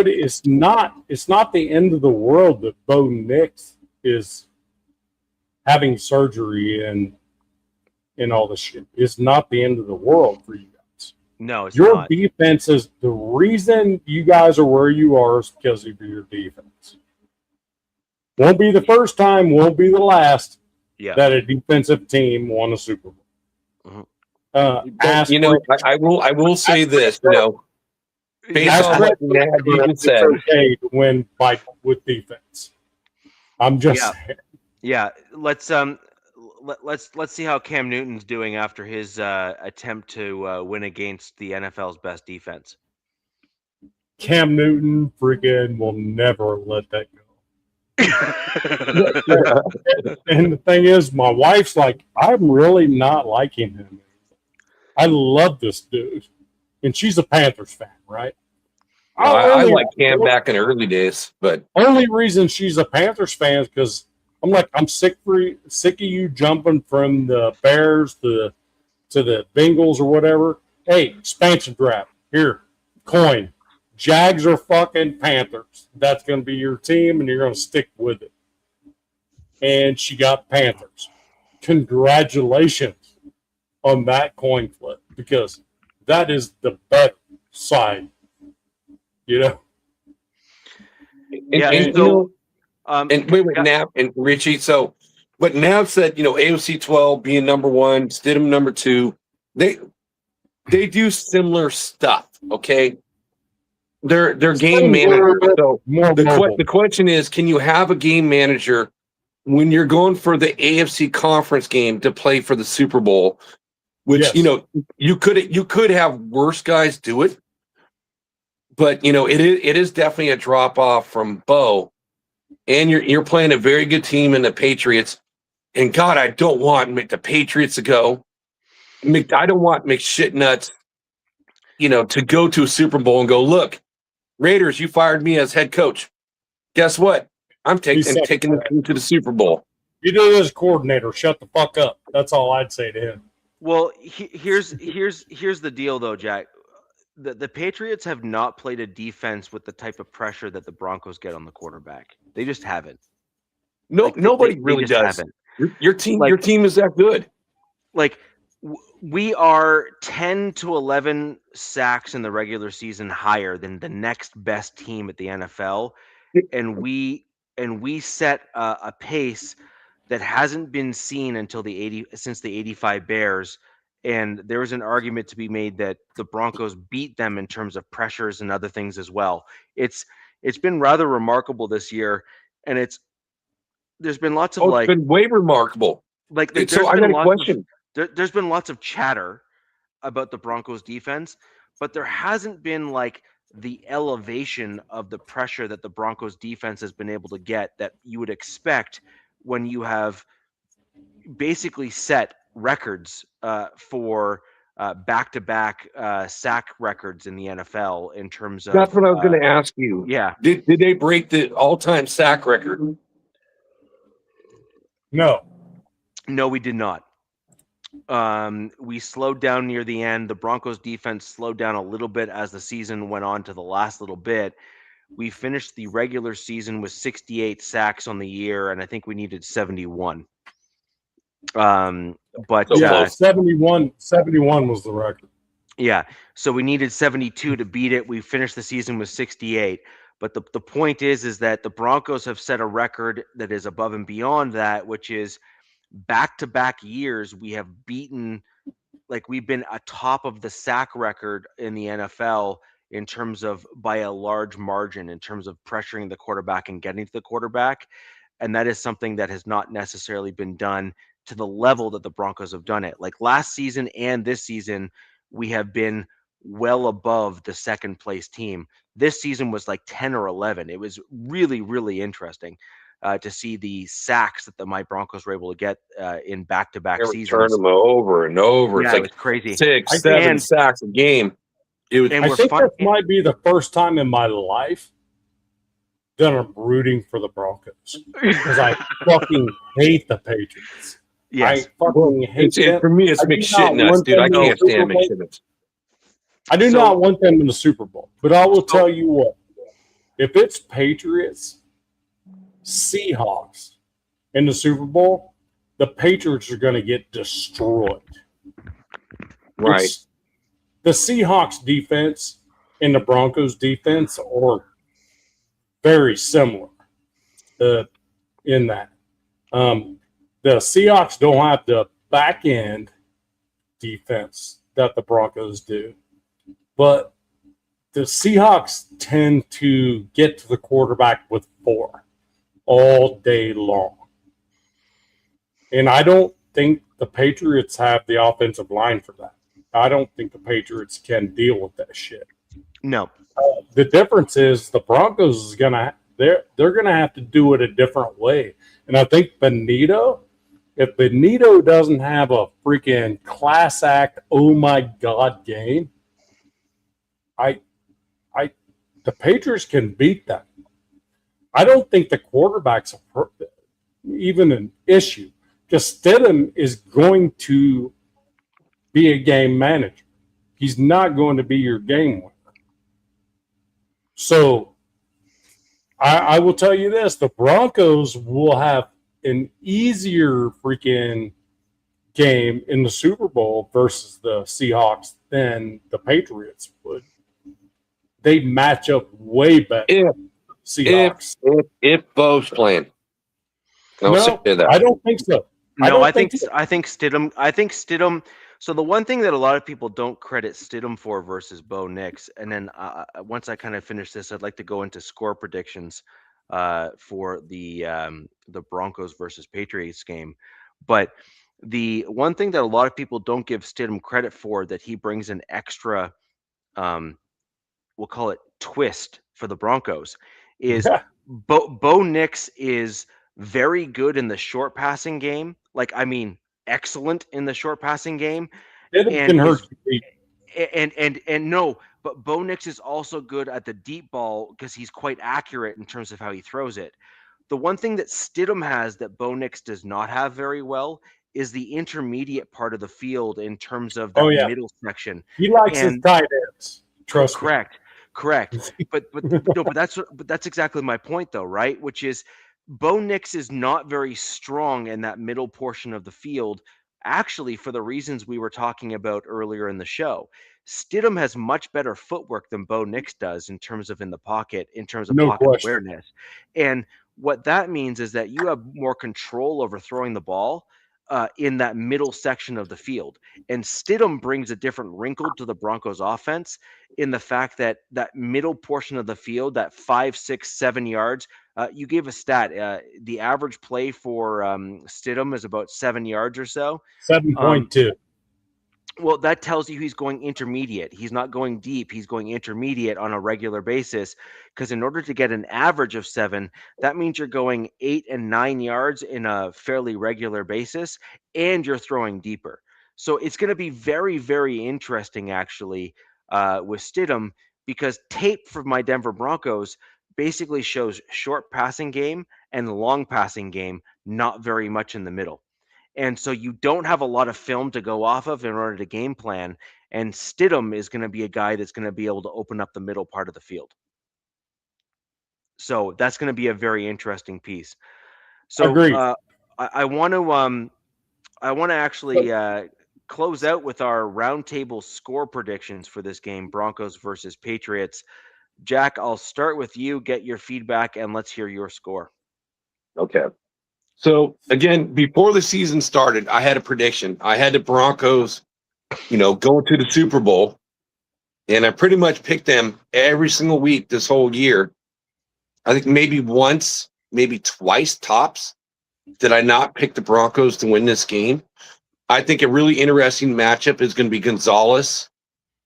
it's not the end of the world that Bo Nix is having surgery and all this shit. It's not the end of the world for you guys. No, it's your not. defense is the reason you guys are where you are is because of your defense. Won't be the first time, won't be the last that a defensive team won a Super Bowl. Mm-hmm. I will say this, based on what you said, it's okay to win with defense. I'm just saying. Yeah. Let's see how Cam Newton's doing after his attempt to win against the NFL's best defense. Cam Newton freaking will never let that go. And the thing is, my wife's like, I'm really not liking him. I love this dude. And she's a Panthers fan, right? I like Cam back in the early days, but only reason she's a Panthers fan is because I'm sick of you jumping from the Bears to the Bengals or whatever. Hey, expansion draft. Here, coin. Jags or fucking Panthers. That's going to be your team, and you're going to stick with it. And she got Panthers. Congratulations on that coin flip, because that is the better side, And wait, Nav and Richie. So, what Nav said, AFC 12 being number one, Stidham number two, they do similar stuff. Okay, they're game managers. So the question is, can you have a game manager when you're going for the AFC conference game to play for the Super Bowl? Which you could have worse guys do it, but it is definitely a drop off from Bo, and you're playing a very good team in the Patriots. And God, I don't want the Patriots to go. I don't want McShitnuts, to go to a Super Bowl and go, look, Raiders, you fired me as head coach. Guess what? I'm taking the team to the Super Bowl. You do this coordinator. Shut the fuck up. That's all I'd say to him. Well, here's the deal, though, Jack. The Patriots have not played a defense with the type of pressure that the Broncos get on the quarterback. They just haven't. Nobody really does. Haven't. Your team is that good. We are 10 to 11 sacks in the regular season higher than the next best team at the NFL, and we set a pace that hasn't been seen until since the 85 Bears. And there was an argument to be made that the Broncos beat them in terms of pressures and other things as well. It's been rather remarkable this year, and there's been lots of it's been way remarkable. So I got a question. There's been lots of chatter about the Broncos defense, but there hasn't been the elevation of the pressure that the Broncos defense has been able to get that you would expect when you have basically set records for back-to-back sack records in the NFL in terms of. That's what I was going to ask you. Yeah. Did they break the all-time sack record? No, we did not. We slowed down near the end. The Broncos defense slowed down a little bit as the season went on to the last little bit. We finished the regular season with 68 sacks on the year, and I think we needed 71. But 71 was the record. Yeah, so we needed 72 to beat it. We finished the season with 68. But the point is that the Broncos have set a record that is above and beyond that, which is back-to-back years we have beaten like we've been atop of the sack record in the NFL in terms of by a large margin in terms of pressuring the quarterback and getting to the quarterback. And that is something that has not necessarily been done to the level that the Broncos have done it. Like last season and this season, we have been well above the second place team. This season was like 10 or 11. It was really, really interesting to see the sacks that my Broncos were able to get in back-to-back They were seasons. turning them over and over. Yeah, It's like it was crazy. 6, 7 sacks a game. It was. And I think this might be the first time in my life that I'm rooting for the Broncos because I fucking hate the Patriots. Yes. I fucking hate them. For me, it's McShit nuts, dude. I can't stand McShit nuts. I do not want them in the Super Bowl, but I will tell you what: if it's Patriots, Seahawks in the Super Bowl, the Patriots are going to get destroyed. Right. The Seahawks defense and the Broncos defense are very similar in that. The Seahawks don't have the back end defense that the Broncos do, but the Seahawks tend to get to the quarterback with 4 all day long. And I don't think the Patriots have the offensive line for that. I don't think the Patriots can deal with that shit. No. The difference is the Broncos is they're gonna have to do it a different way. And I think if Benito doesn't have a freaking class act, oh my God game, the Patriots can beat them. I don't think the quarterback's even an issue. Just Stidham is going to be a game manager. He's not going to be your game winner. So I will tell you this, the Broncos will have an easier freaking game in the Super Bowl versus the Seahawks than the Patriots would. They match up way better. Seahawks. If Bo's playing. I don't think so. No, I think Stidham. So the one thing that a lot of people don't credit Stidham for versus Bo Nix, and then once I kind of finish this, I'd like to go into score predictions for the Broncos versus Patriots game. But the one thing that a lot of people don't give Stidham credit for, that he brings an extra, we'll call it twist for the Broncos, is Bo Nix is very good in the short passing game. Like, I mean, excellent in the short passing game. It hurt. And no, but Bo Nix is also good at the deep ball because he's quite accurate in terms of how he throws it. The one thing that Stidham has that Bo Nix does not have very well is the intermediate part of the field in terms of the middle section. He likes his tight ends. Trust me. Correct. But that's exactly my point, though, right? Which is Bo Nix is not very strong in that middle portion of the field, actually, for the reasons we were talking about earlier in the show. Stidham has much better footwork than Bo Nix does in terms of in the pocket, in terms of pocket awareness. And what that means is that you have more control over throwing the ball in that middle section of the field. And Stidham brings a different wrinkle to the Broncos offense in the fact that that middle portion of the field, that 5, 6, 7 yards, you gave a stat. The average play for Stidham is about 7 yards or so. 7.2. Well, that tells you he's going intermediate. He's not going deep. He's going intermediate on a regular basis, because in order to get an average of 7, that means you're going 8 and 9 yards in a fairly regular basis, and you're throwing deeper. So it's going to be very, very interesting, actually, with Stidham, because tape from my Denver Broncos basically shows short passing game and long passing game, not very much in the middle. And so you don't have a lot of film to go off of in order to game plan. And Stidham is going to be a guy that's going to be able to open up the middle part of the field. So that's going to be a very interesting piece. So I want to actually close out with our roundtable score predictions for this game, Broncos versus Patriots. Jack, I'll start with you, get your feedback, and let's hear your score. Okay. So, again, before the season started, I had a prediction. I had the Broncos going to the Super Bowl. And I pretty much picked them every single week this whole year. I think maybe once, maybe twice tops did I not pick the Broncos to win this game. I think a really interesting matchup is going to be Gonzalez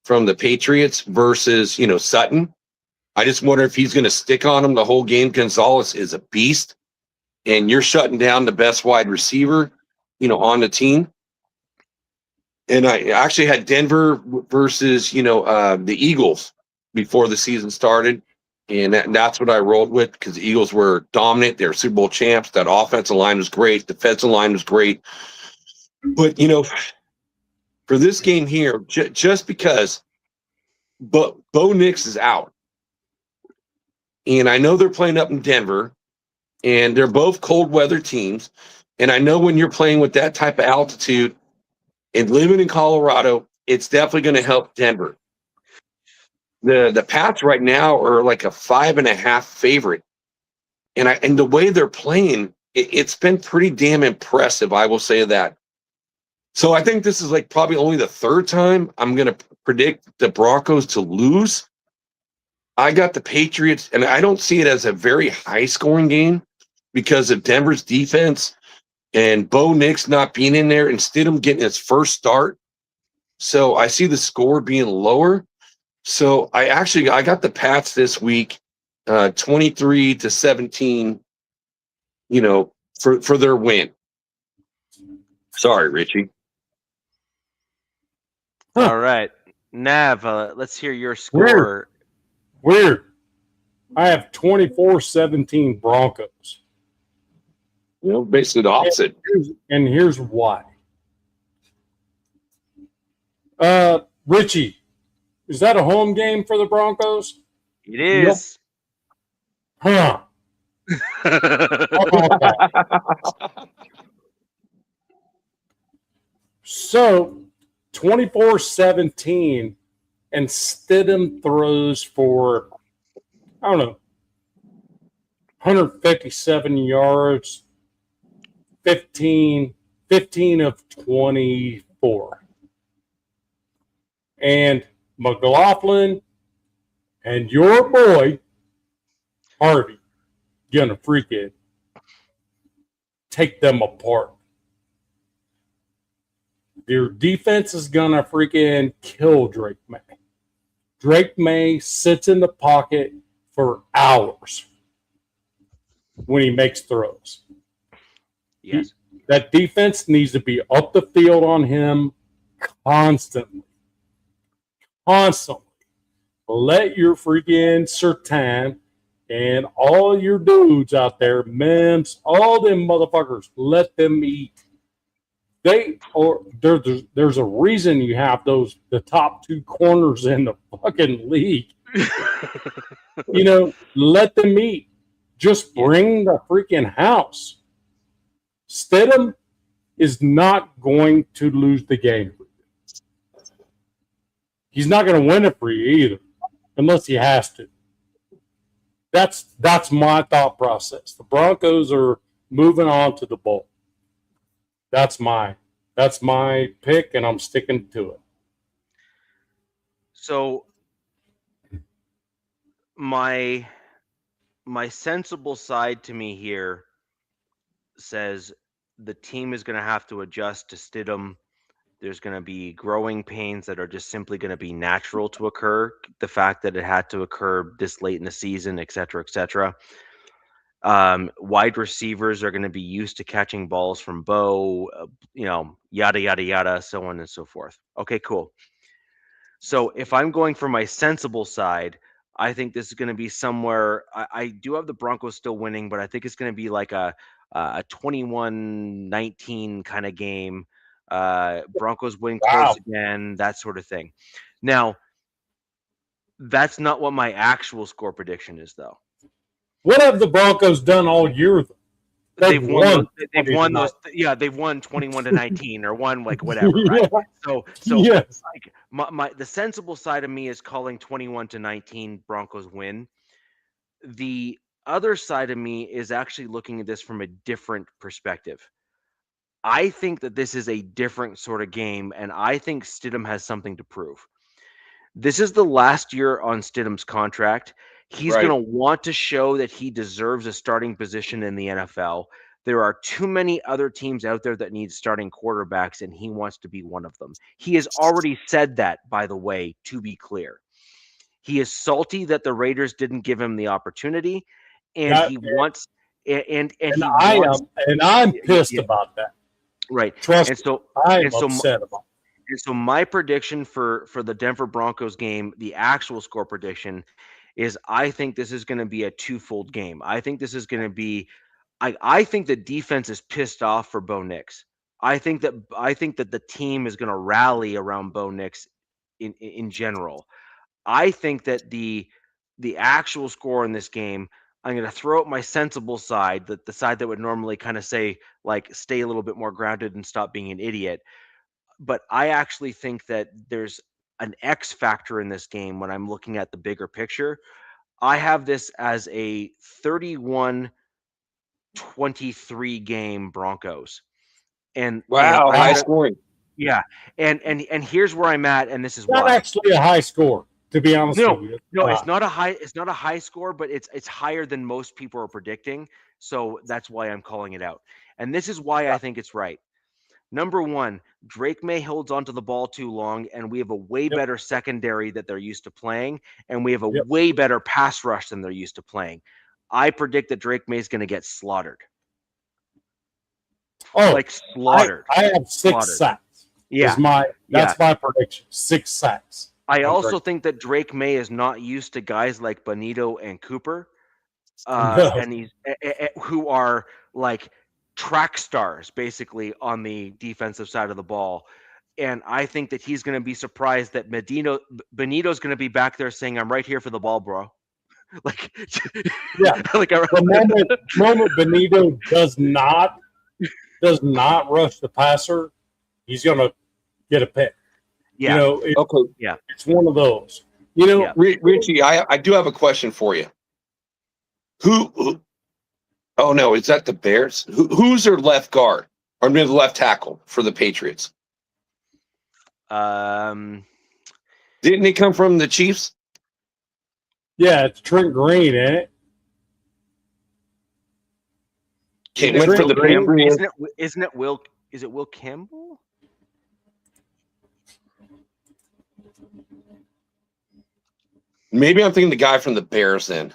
from the Patriots versus, Sutton. I just wonder if he's going to stick on him the whole game. Gonzalez is a beast, and you're shutting down the best wide receiver, on the team. And I actually had Denver versus, the Eagles before the season started. And that's what I rolled with because the Eagles were dominant. They're Super Bowl champs. That offensive line was great. Defensive line was great. But, for this game here, just because Bo Nix is out, and I know they're playing up in Denver, and they're both cold weather teams. And I know when you're playing with that type of altitude and living in Colorado, it's definitely going to help Denver. The Pats right now are like a 5.5 favorite. And the way they're playing, it's been pretty damn impressive. I will say that. So I think this is like probably only the third time I'm going to predict the Broncos to lose. I got the Patriots, and I don't see it as a very high-scoring game because of Denver's defense and Bo Nix not being in there and Stidham getting his first start. So I see the score being lower. So I got the Pats this week, 23-17, for their win. Sorry, Richie. All right. Nav, let's hear your score. Weird. I have 24-17 Broncos. Basically the opposite. And here's why. Richie, is that a home game for the Broncos? It is. Huh. So 24-17, and Stidham throws for, I don't know, 157 yards, 15 of 24. And McLaughlin and your boy, Harvey, gonna freaking take them apart. Their defense is gonna freaking kill Drake May. Drake May sits in the pocket for hours when he makes throws. Yes. That defense needs to be up the field on him constantly. Constantly. Let your freaking Surtain and all your dudes out there, Mims, all them motherfuckers, let them eat. There's a reason you have the top two corners in the fucking league. Let them eat. Just bring the freaking house. Stidham is not going to lose the game. He's not going to win it for you either, unless he has to. That's my thought process. The Broncos are moving on to the bowl. That's my pick, and I'm sticking to it. So my sensible side to me here says the team is going to have to adjust to Stidham. There's going to be growing pains that are just simply going to be natural to occur. The fact that it had to occur this late in the season, et cetera, et cetera. Wide receivers are going to be used to catching balls from Bo, yada, yada, yada, so on and so forth. Okay, cool. So if I'm going for my sensible side, I think this is going to be somewhere. I do have the Broncos still winning, but I think it's going to be like a 21-19 kind of game. Broncos win close again, that sort of thing. Now, that's not what my actual score prediction is, though. What have the Broncos done all year? They've won those. Yeah, they've won 21-19 or won like whatever. Right? So yes. Like the sensible side of me is calling 21-19 Broncos win. The other side of me is actually looking at this from a different perspective. I think that this is a different sort of game, and I think Stidham has something to prove. This is the last year on Stidham's contract. He's Right. going to want to show that he deserves a starting position in the NFL. There are too many other teams out there that need starting quarterbacks, and he wants to be one of them. He has already said that, by the way, to be clear. He is salty that the Raiders didn't give him the opportunity, and That- he wants and and he I wants am, and I'm pissed yeah, about that. right. Trust And me, so I'm and so upset about. and so my prediction for the Denver Broncos game, the actual score prediction, is I think this is going to be a twofold game. I think this is going to be I think the defense is pissed off for Bo Nix. I think that the team is going to rally around Bo Nix in general. I think that the actual score in this game, I'm going to throw out my sensible side, the side that would normally kind of say like stay a little bit more grounded and stop being an idiot. But I actually think that there's an X factor in this game when I'm looking at the bigger picture. I have this as a 31-23 game Broncos. And Wow, I'm high gonna, scoring. yeah. And here's where I'm at, and this is Not why. actually a high score, to be honest No, with you. no, it's not a high score, but it's higher than most people are predicting. So that's why I'm calling it out. And this is why I think it's right. Number one, Drake May holds onto the ball too long, and we have a way better secondary that they're used to playing, and we have a way better pass rush than they're used to playing. I predict that Drake May is going to get slaughtered. Oh, like slaughtered. I have 6 sacks. Yeah, That's my prediction. 6 sacks. I also think that Drake May is not used to guys like Bonito and Cooper, No. and he's who are like track stars basically on the defensive side of the ball. And I think that he's going to be surprised that Benito's going to be back there saying, "I'm right here for the ball, bro." Like, yeah, like the moment Benito does not rush the passer, he's going to get a pick. Yeah. You know, Okay. Yeah. It's one of those. You know, Yeah. Richie, I do have a question for you. Who oh no, is that the Bears? Who's their left guard? Or maybe the left tackle for the Patriots? Um, Didn't he come from the Chiefs? yeah, it's Trent Green, ain't it? Went for the Patriots. Isn't it Will? Is it Will Campbell? Maybe I'm thinking the guy from the Bears then.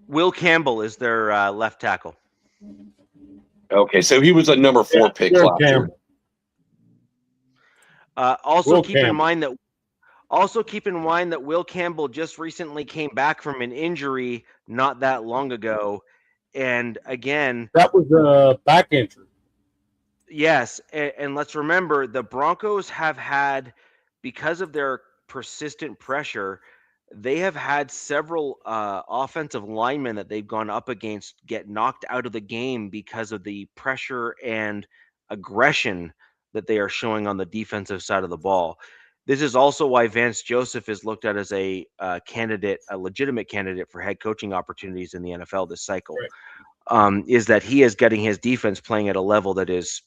Will Campbell is their left tackle. Okay, so he was a number 4 pick Will last year. Campbell. Also Will keep in Campbell. mind that Will Campbell just recently came back from an injury not that long ago, and again, That was a back injury. yes, and let's remember the Broncos have had, because of their persistent pressure, they have had several offensive linemen that they've gone up against get knocked out of the game because of the pressure and aggression that they are showing on the defensive side of the ball. This is also why Vance Joseph is looked at as a legitimate candidate for head coaching opportunities in the NFL this cycle. Right. Is that he is getting his defense playing at a level that is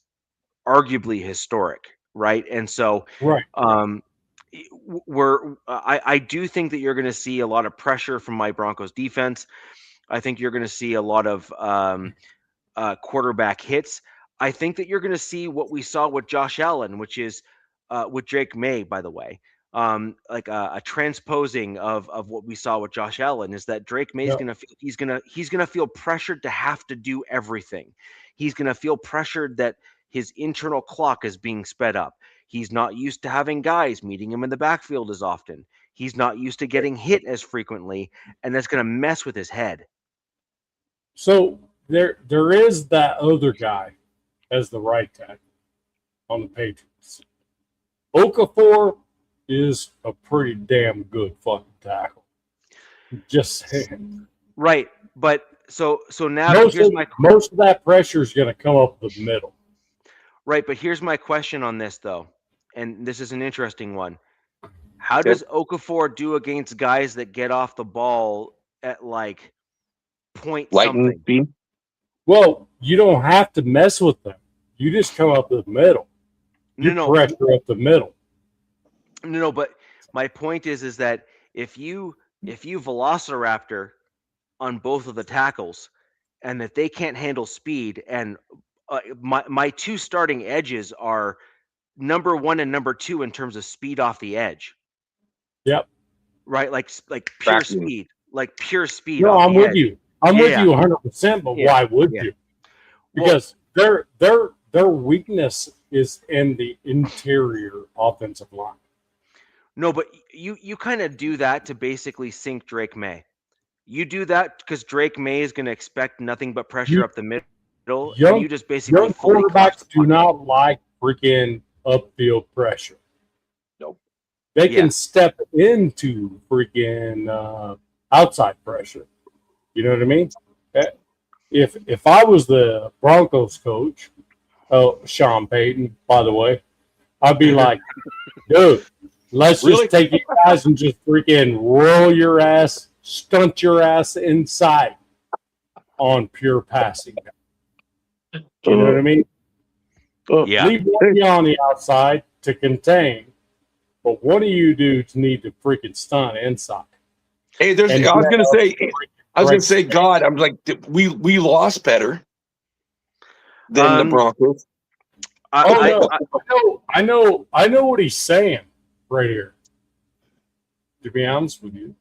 arguably historic, right? And so, Right. I do think that you're going to see a lot of pressure from my Broncos defense. I think you're going to see a lot of quarterback hits. I think that you're going to see what we saw with Josh Allen, which is with Drake May, by the way, like a transposing of what we saw with Josh Allen, is that Drake May is going to he's going to feel pressured to have to do everything. He's going to feel pressured that his internal clock is being sped up. He's not used to having guys meeting him in the backfield as often. He's not used to getting hit as frequently, and that's going to mess with his head. So there is that other guy as the right tackle on the Patriots. Okafor is a pretty damn good fucking tackle. Just saying. Right, but so now most of that pressure is going to come up the middle. Right, but here's my question on this, though, and this is an interesting one. How does Okafor do against guys that get off the ball at like point Lightning something? beam? Well, you don't have to mess with them. You just come up the middle. You pressure up the middle. No, but my point is that if you Velociraptor on both of the tackles, and that they can't handle speed, and my two starting edges are number 1 and number 2 in terms of speed off the edge. Yep. Right, like pure speed, No, off I'm the with edge. you. I'm with you 100%. But why would you? Because their weakness is in the interior offensive line. No, but you kind of do that to basically sink Drake May. You do that because Drake May is going to expect nothing but pressure up the middle, and you just basically young quarterbacks do not like freaking upfield pressure. Nope. They can step into freaking outside pressure. You know what I mean? If I was the Broncos coach, Sean Payton, by the way, I'd be like, dude, let's just take you guys and just freaking roll your ass, stunt your ass inside on pure passing. You know what I mean? Leave one on the outside to contain, but what do you do to need to freaking stunt inside? Hey, I was gonna say, God, I'm like, we lost better than the Broncos. I know what he's saying right here. To be honest with you,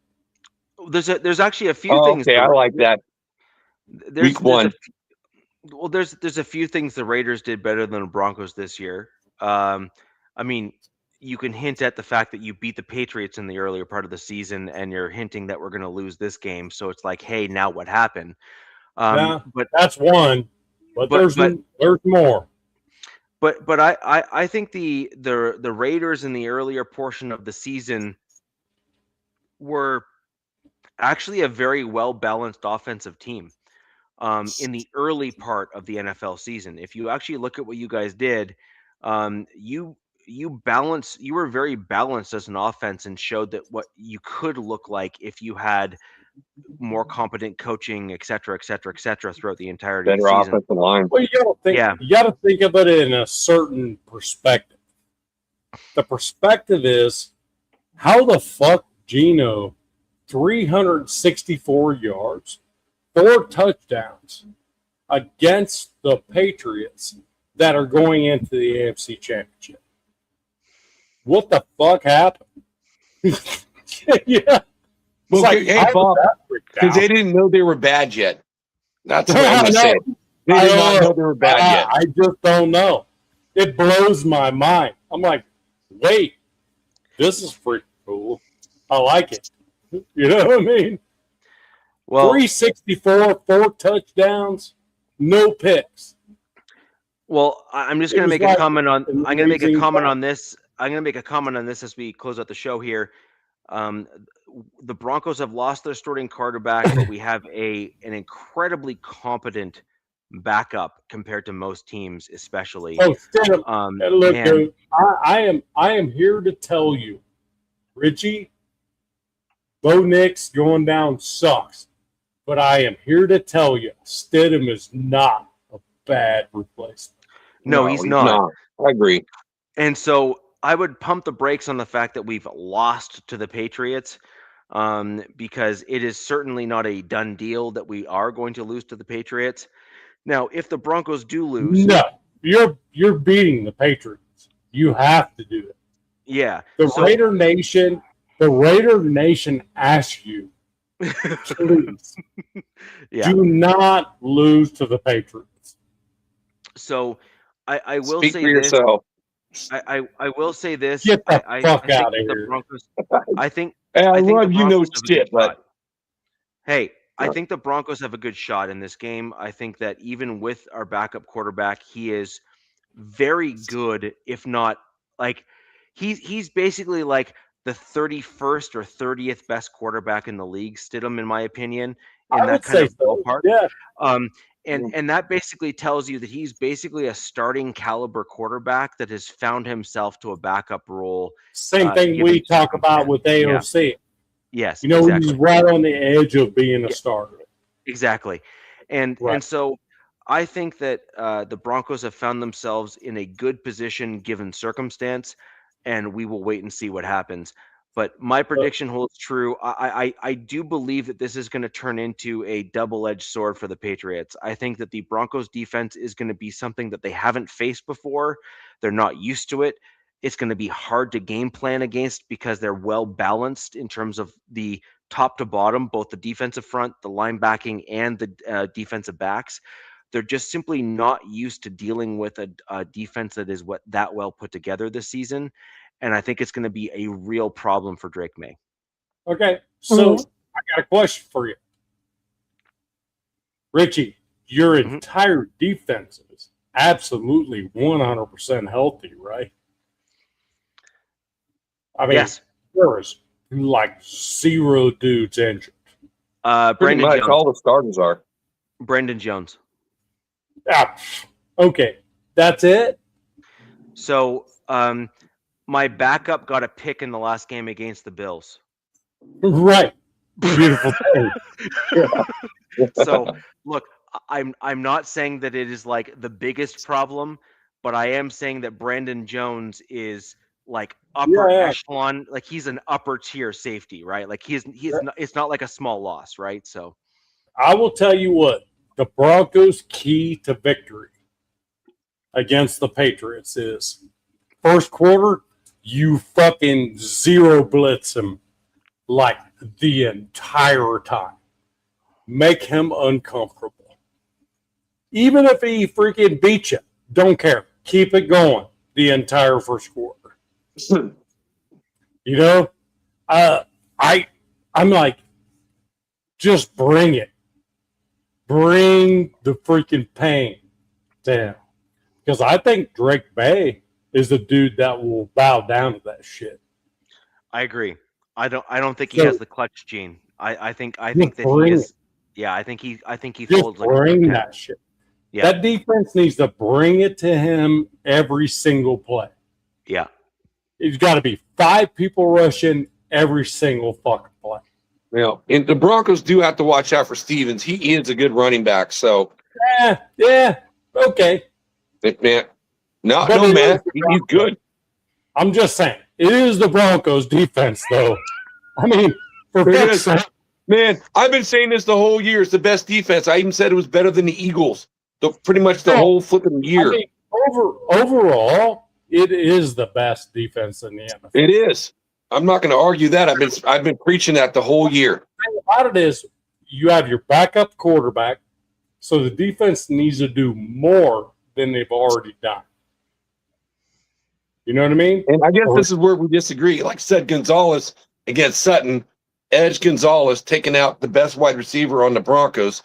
there's actually a few things. Okay, I like that. Week 1. There's a few things the Raiders did better than the Broncos this year. I mean, you can hint at the fact that you beat the Patriots in the earlier part of the season, and you're hinting that we're going to lose this game. So it's like, hey, now what happened? But that's one. But there's more. But I think the Raiders in the earlier portion of the season were actually a very well balanced offensive team. In the early part of the NFL season, if you actually look at what you guys did, you were very balanced as an offense and showed that what you could look like if you had more competent coaching, et cetera, throughout the entirety of the season. Offensive line. Well, you got to think of it in a certain perspective. The perspective is, how the fuck Geno 364 yards, 4 touchdowns against the Patriots that are going into the AFC Championship? What the fuck happened? Yeah. Well, hey, Bob, because they didn't know they were bad yet. That's what I'm saying. They did not know they were bad yet. I just don't know. It blows my mind. I'm like, wait, this is freaking cool. I like it. You know what I mean? Well, 364, 4 touchdowns, no picks. Well, I'm just going to make a comment on. I'm going to make a comment on this. I'm going to make a comment on this as we close out the show here. The Broncos have lost their starting quarterback, but we have an incredibly competent backup compared to most teams, especially. Look, dude, I am here to tell you, Richie, Bo Nix going down sucks, but I am here to tell you, Stidham is not a bad replacement. No, he's not. I agree. And so I would pump the brakes on the fact that we've lost to the Patriots, because it is certainly not a done deal that we are going to lose to the Patriots. Now, if the Broncos do lose, no, you're beating the Patriots. You have to do it. Yeah. Raider Nation asks you, please, do not lose to the Patriots. So I will Speak say for this. Yourself. I will say this. Get the fuck out of here. Broncos, I think. Hey, I think love the you know Broncos have a shit, good but shot. Hey, I think the Broncos have a good shot in this game. I think that even with our backup quarterback, he is very good, if not like he's basically like the 31st or 30th best quarterback in the league, Stidham, in my opinion, in that kind of ballpark. Yeah. And that basically tells you that he's basically a starting caliber quarterback that has found himself to a backup role. Same thing we talk about with AOC. Yes. You know, exactly. he's right on the edge of being a starter. Exactly. And so I think that the Broncos have found themselves in a good position given circumstance, and we will wait and see what happens. But my prediction holds true. I do believe that this is going to turn into a double-edged sword for the Patriots. I think that the Broncos defense is going to be something that they haven't faced before. They're not used to it. It's going to be hard to game plan against because they're well balanced in terms of the top to bottom, both the defensive front, the linebacking, and the defensive backs. They're just simply not used to dealing with a defense that is that well put together this season. And I think it's going to be a real problem for Drake May. Okay, so I got a question for you. Richie, your entire defense is absolutely 100% healthy, right? I mean, yes. There is like 0 dudes injured. Pretty much Jones. all the starters are. Brendan Jones. Okay, that's it? So, my backup got a pick in the last game against the Bills. Right. Beautiful thing. So, look, I'm not saying that it is like the biggest problem, but I am saying that Brandon Jones is like upper echelon, like he's an upper tier safety, right? Like he's not, it's not like a small loss, right? So I will tell you what, the Broncos' key to victory against the Patriots is first quarter, you fucking zero blitz him like the entire time. Make him uncomfortable. Even if he freaking beat you, don't care. Keep it going the entire first quarter. You know, I'm like, just bring it. Bring the freaking pain to him. Because I think Drake May is the dude that will bow down to that shit. I agree. I don't think he has the clutch gene. I think that he is. Yeah, I think he folds like bring that shit. Yeah. That defense needs to bring it to him every single play. Yeah. It's got to be 5 people rushing every single fucking play. Yeah, and the Broncos do have to watch out for Stevens. He is a good running back, so. Yeah, okay. Man, man, he's good. I'm just saying, it is the Broncos defense, though. I mean, man, I've been saying this the whole year. It's the best defense. I even said it was better than the Eagles. Pretty much the whole flipping year. I mean, overall, it is the best defense in the NFL. It is. I'm not going to argue that. I've been preaching that the whole year. The thing about it is, you have your backup quarterback, so the defense needs to do more than they've already done. You know what I mean? And I guess this is where we disagree. Like I said, Gonzalez against Sutton, Edge Gonzalez taking out the best wide receiver on the Broncos.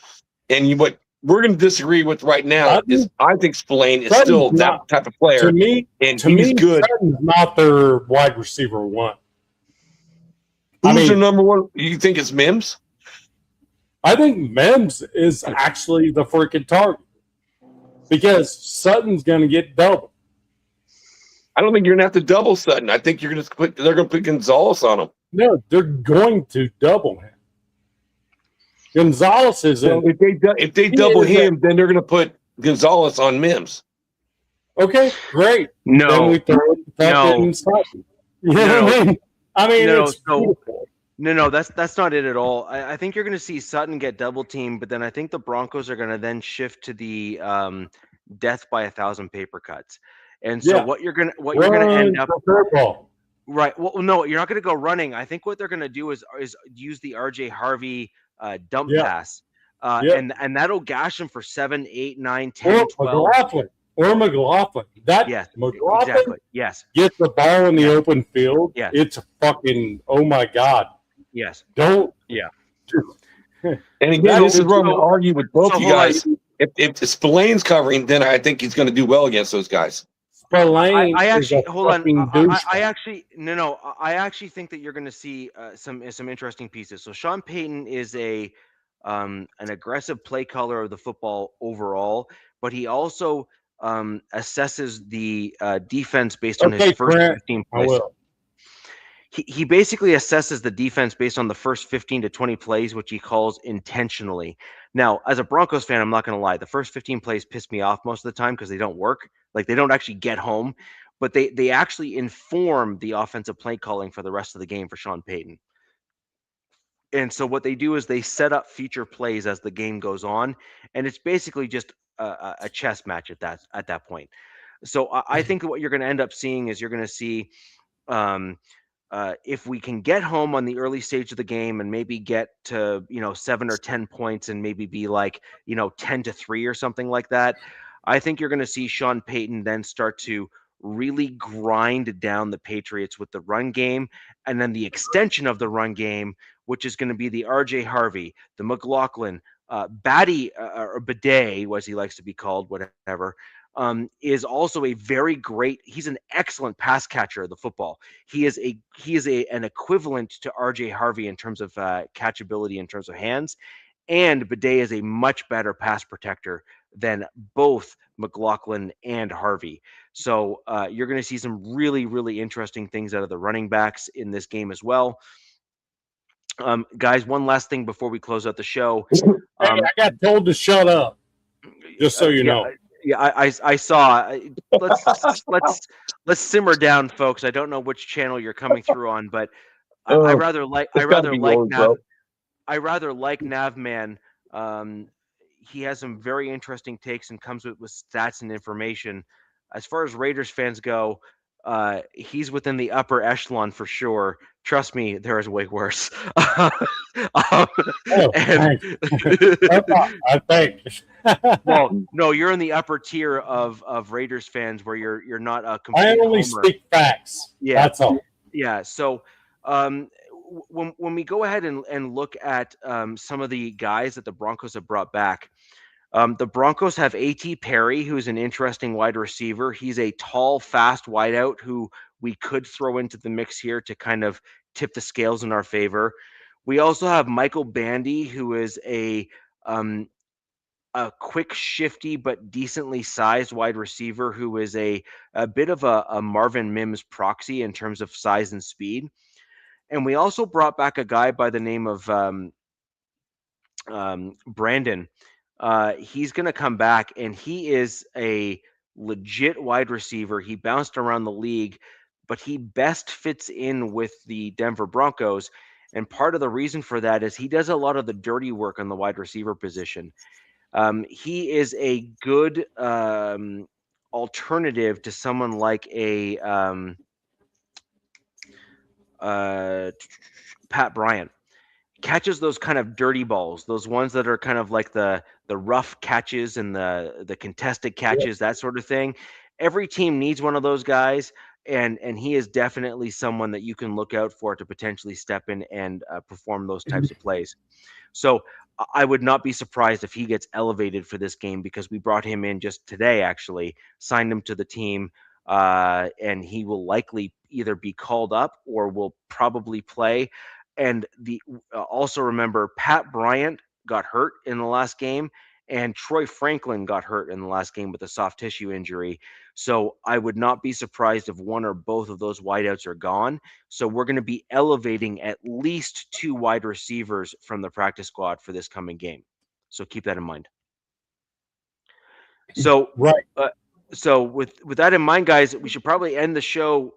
And what we're going to disagree with right now is I think Spillane is still that type of player. To me, he's good. Sutton's not their wide receiver one. Who's their number one? You think it's Mims? I think Mims is actually the freaking target because Sutton's going to get doubled. I don't think you're going to have to double Sutton. I think they're going to put Gonzalez on him. No, they're going to double him. Gonzalez is in. If they double him, then they're going to put Gonzalez on Mims. Okay, great. No, then we throw no. Sutton. You know what I mean? I mean, it's beautiful. No, that's not it at all. I think you're going to see Sutton get double teamed, but then I think the Broncos are going to then shift to the death by 1,000 paper cuts. And so what you're going to end up right. Well, no, you're not going to go running. I think what they're going to do is use the RJ Harvey dump pass, and that'll gash him for 7, 8, 9, 10, 12. McLaughlin. McLaughlin exactly. Yes. Get the ball in the open field. Yes. It's fucking, oh my God. Yes. Don't. Yeah. And again, this is where I'm going to argue with both you guys. If Spillane's covering, then I think he's going to do well against those guys. Spillane I actually hold on. I actually think that you're going to see some interesting pieces. So Sean Payton is an aggressive play caller of the football overall, but he also assesses the defense based on his first 15 plays. he basically assesses the defense based on the first 15 to 20 plays, which he calls intentionally. Now, as a Broncos fan, I'm not going to lie. The first 15 plays piss me off most of the time because they don't work. Like, they don't actually get home, but they actually inform the offensive play calling for the rest of the game for Sean Payton. And so what they do is they set up future plays as the game goes on, and it's basically just a chess match at that point. So I think what you're going to end up seeing is you're going to see if we can get home on the early stage of the game and maybe get to 7 or 10 points and maybe be like 10-3 or something like that. I think you're going to see Sean Payton then start to really grind down the Patriots with the run game, and then the extension of the run game, which is going to be the RJ Harvey, the McLaughlin, Batty or Bidet, as he likes to be called, whatever. Is also a very great. He's an excellent pass catcher of the football. He is an equivalent to RJ Harvey in terms of catchability in terms of hands, and Bidet is a much better pass protector than both McLaughlin and Harvey. So you're going to see some really, really interesting things out of the running backs in this game as well. Guys, one last thing before we close out the show. Hey, I got told to shut up. Just so you know. Yeah, I saw. Let's simmer down, folks. I don't know which channel you're coming through on, but I rather like Navman. He has some very interesting takes and comes with stats and information. As far as Raiders fans go, he's within the upper echelon for sure. Trust me, there is way worse. I think. Well, no, you're in the upper tier of Raiders fans where you're not a complete I only homer. speak facts. Yeah, that's all. Yeah. So when we go ahead and look at some of the guys that the Broncos have brought back, the Broncos have A.T. Perry, who's an interesting wide receiver. He's a tall, fast wideout who we could throw into the mix here to kind of tip the scales in our favor. We also have Michael Bandy, who is a quick, shifty, but decently sized wide receiver who is a bit of a Marvin Mims proxy in terms of size and speed. And we also brought back a guy by the name of Brandon. He's going to come back, and he is a legit wide receiver. He bounced around the league, but he best fits in with the Denver Broncos. And part of the reason for that is he does a lot of the dirty work on the wide receiver position. He is a good alternative to someone like a Pat Bryant. Catches those kind of dirty balls, those ones that are kind of like the rough catches and the contested catches, that sort of thing. Every team needs one of those guys, and he is definitely someone that you can look out for to potentially step in and perform those types of plays. So I would not be surprised if he gets elevated for this game because we brought him in just today, actually, signed him to the team, and he will likely either be called up or will probably play. And also remember, Pat Bryant got hurt in the last game, and Troy Franklin got hurt in the last game with a soft tissue injury. So I would not be surprised if one or both of those wideouts are gone. So we're going to be elevating at least 2 wide receivers from the practice squad for this coming game. So keep that in mind. So right. So with that in mind, guys, we should probably end the show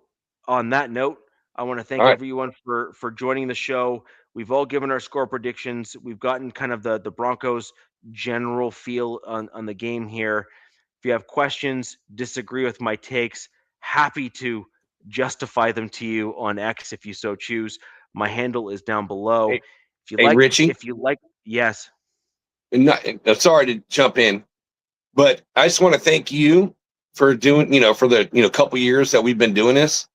on that note. I want to thank everyone for joining the show. We've all given our score predictions. We've gotten kind of the Broncos general feel on the game here. If you have questions, disagree with my takes, happy to justify them to you on X if you so choose. My handle is down below. Richie? Yes. Sorry to jump in, but I just want to thank you for doing, for the, couple years that we've been doing this.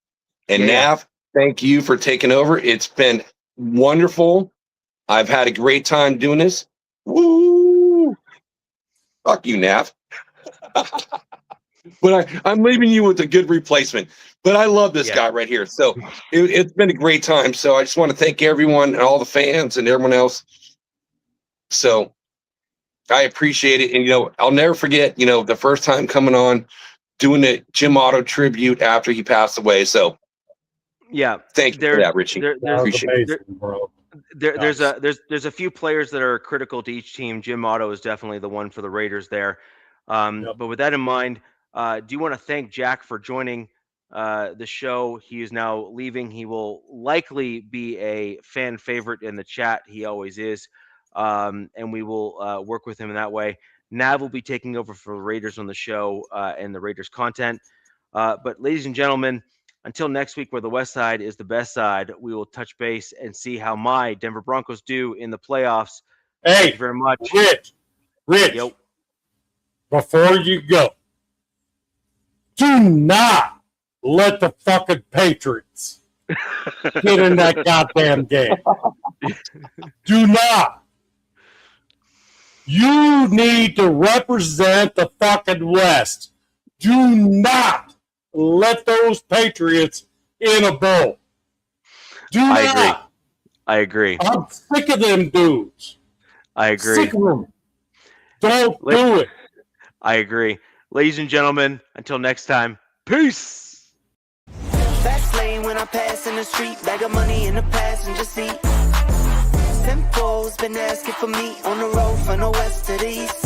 And Nav, thank you for taking over. It's been wonderful. I've had a great time doing this. Woo! Fuck you, Nav. But I'm leaving you with a good replacement. But I love this guy right here. So it's been a great time. So I just want to thank everyone and all the fans and everyone else. So I appreciate it. And, I'll never forget, the first time coming on, doing the Jim Otto tribute after he passed away. So Yeah. Thank you for that, Richie. There, That was Appreciate amazing, bro. there's a few players that are critical to each team. Jim Otto is definitely the one for the Raiders there. Yep. But with that in mind, do you want to thank Jack for joining the show? He is now leaving. He will likely be a fan favorite in the chat. He always is. And we will work with him in that way. Nav will be taking over for the Raiders on the show and the Raiders content. But ladies and gentlemen, until next week, where the West Side is the best side, we will touch base and see how my Denver Broncos do in the playoffs. Hey, Thank you very much. Rich, Yep. before you go, do not let the fucking Patriots get in that goddamn game. Do not. You need to represent the fucking West. Do not let those Patriots in a bowl. Do not. I agree. I'm sick of them dudes. I agree. Sick of them. Don't do it. I agree. Ladies and gentlemen, until next time, peace. Fast lane when I pass in the street, bag of money in the passenger seat. Simcoe's been asking for me on the road from the west to the east.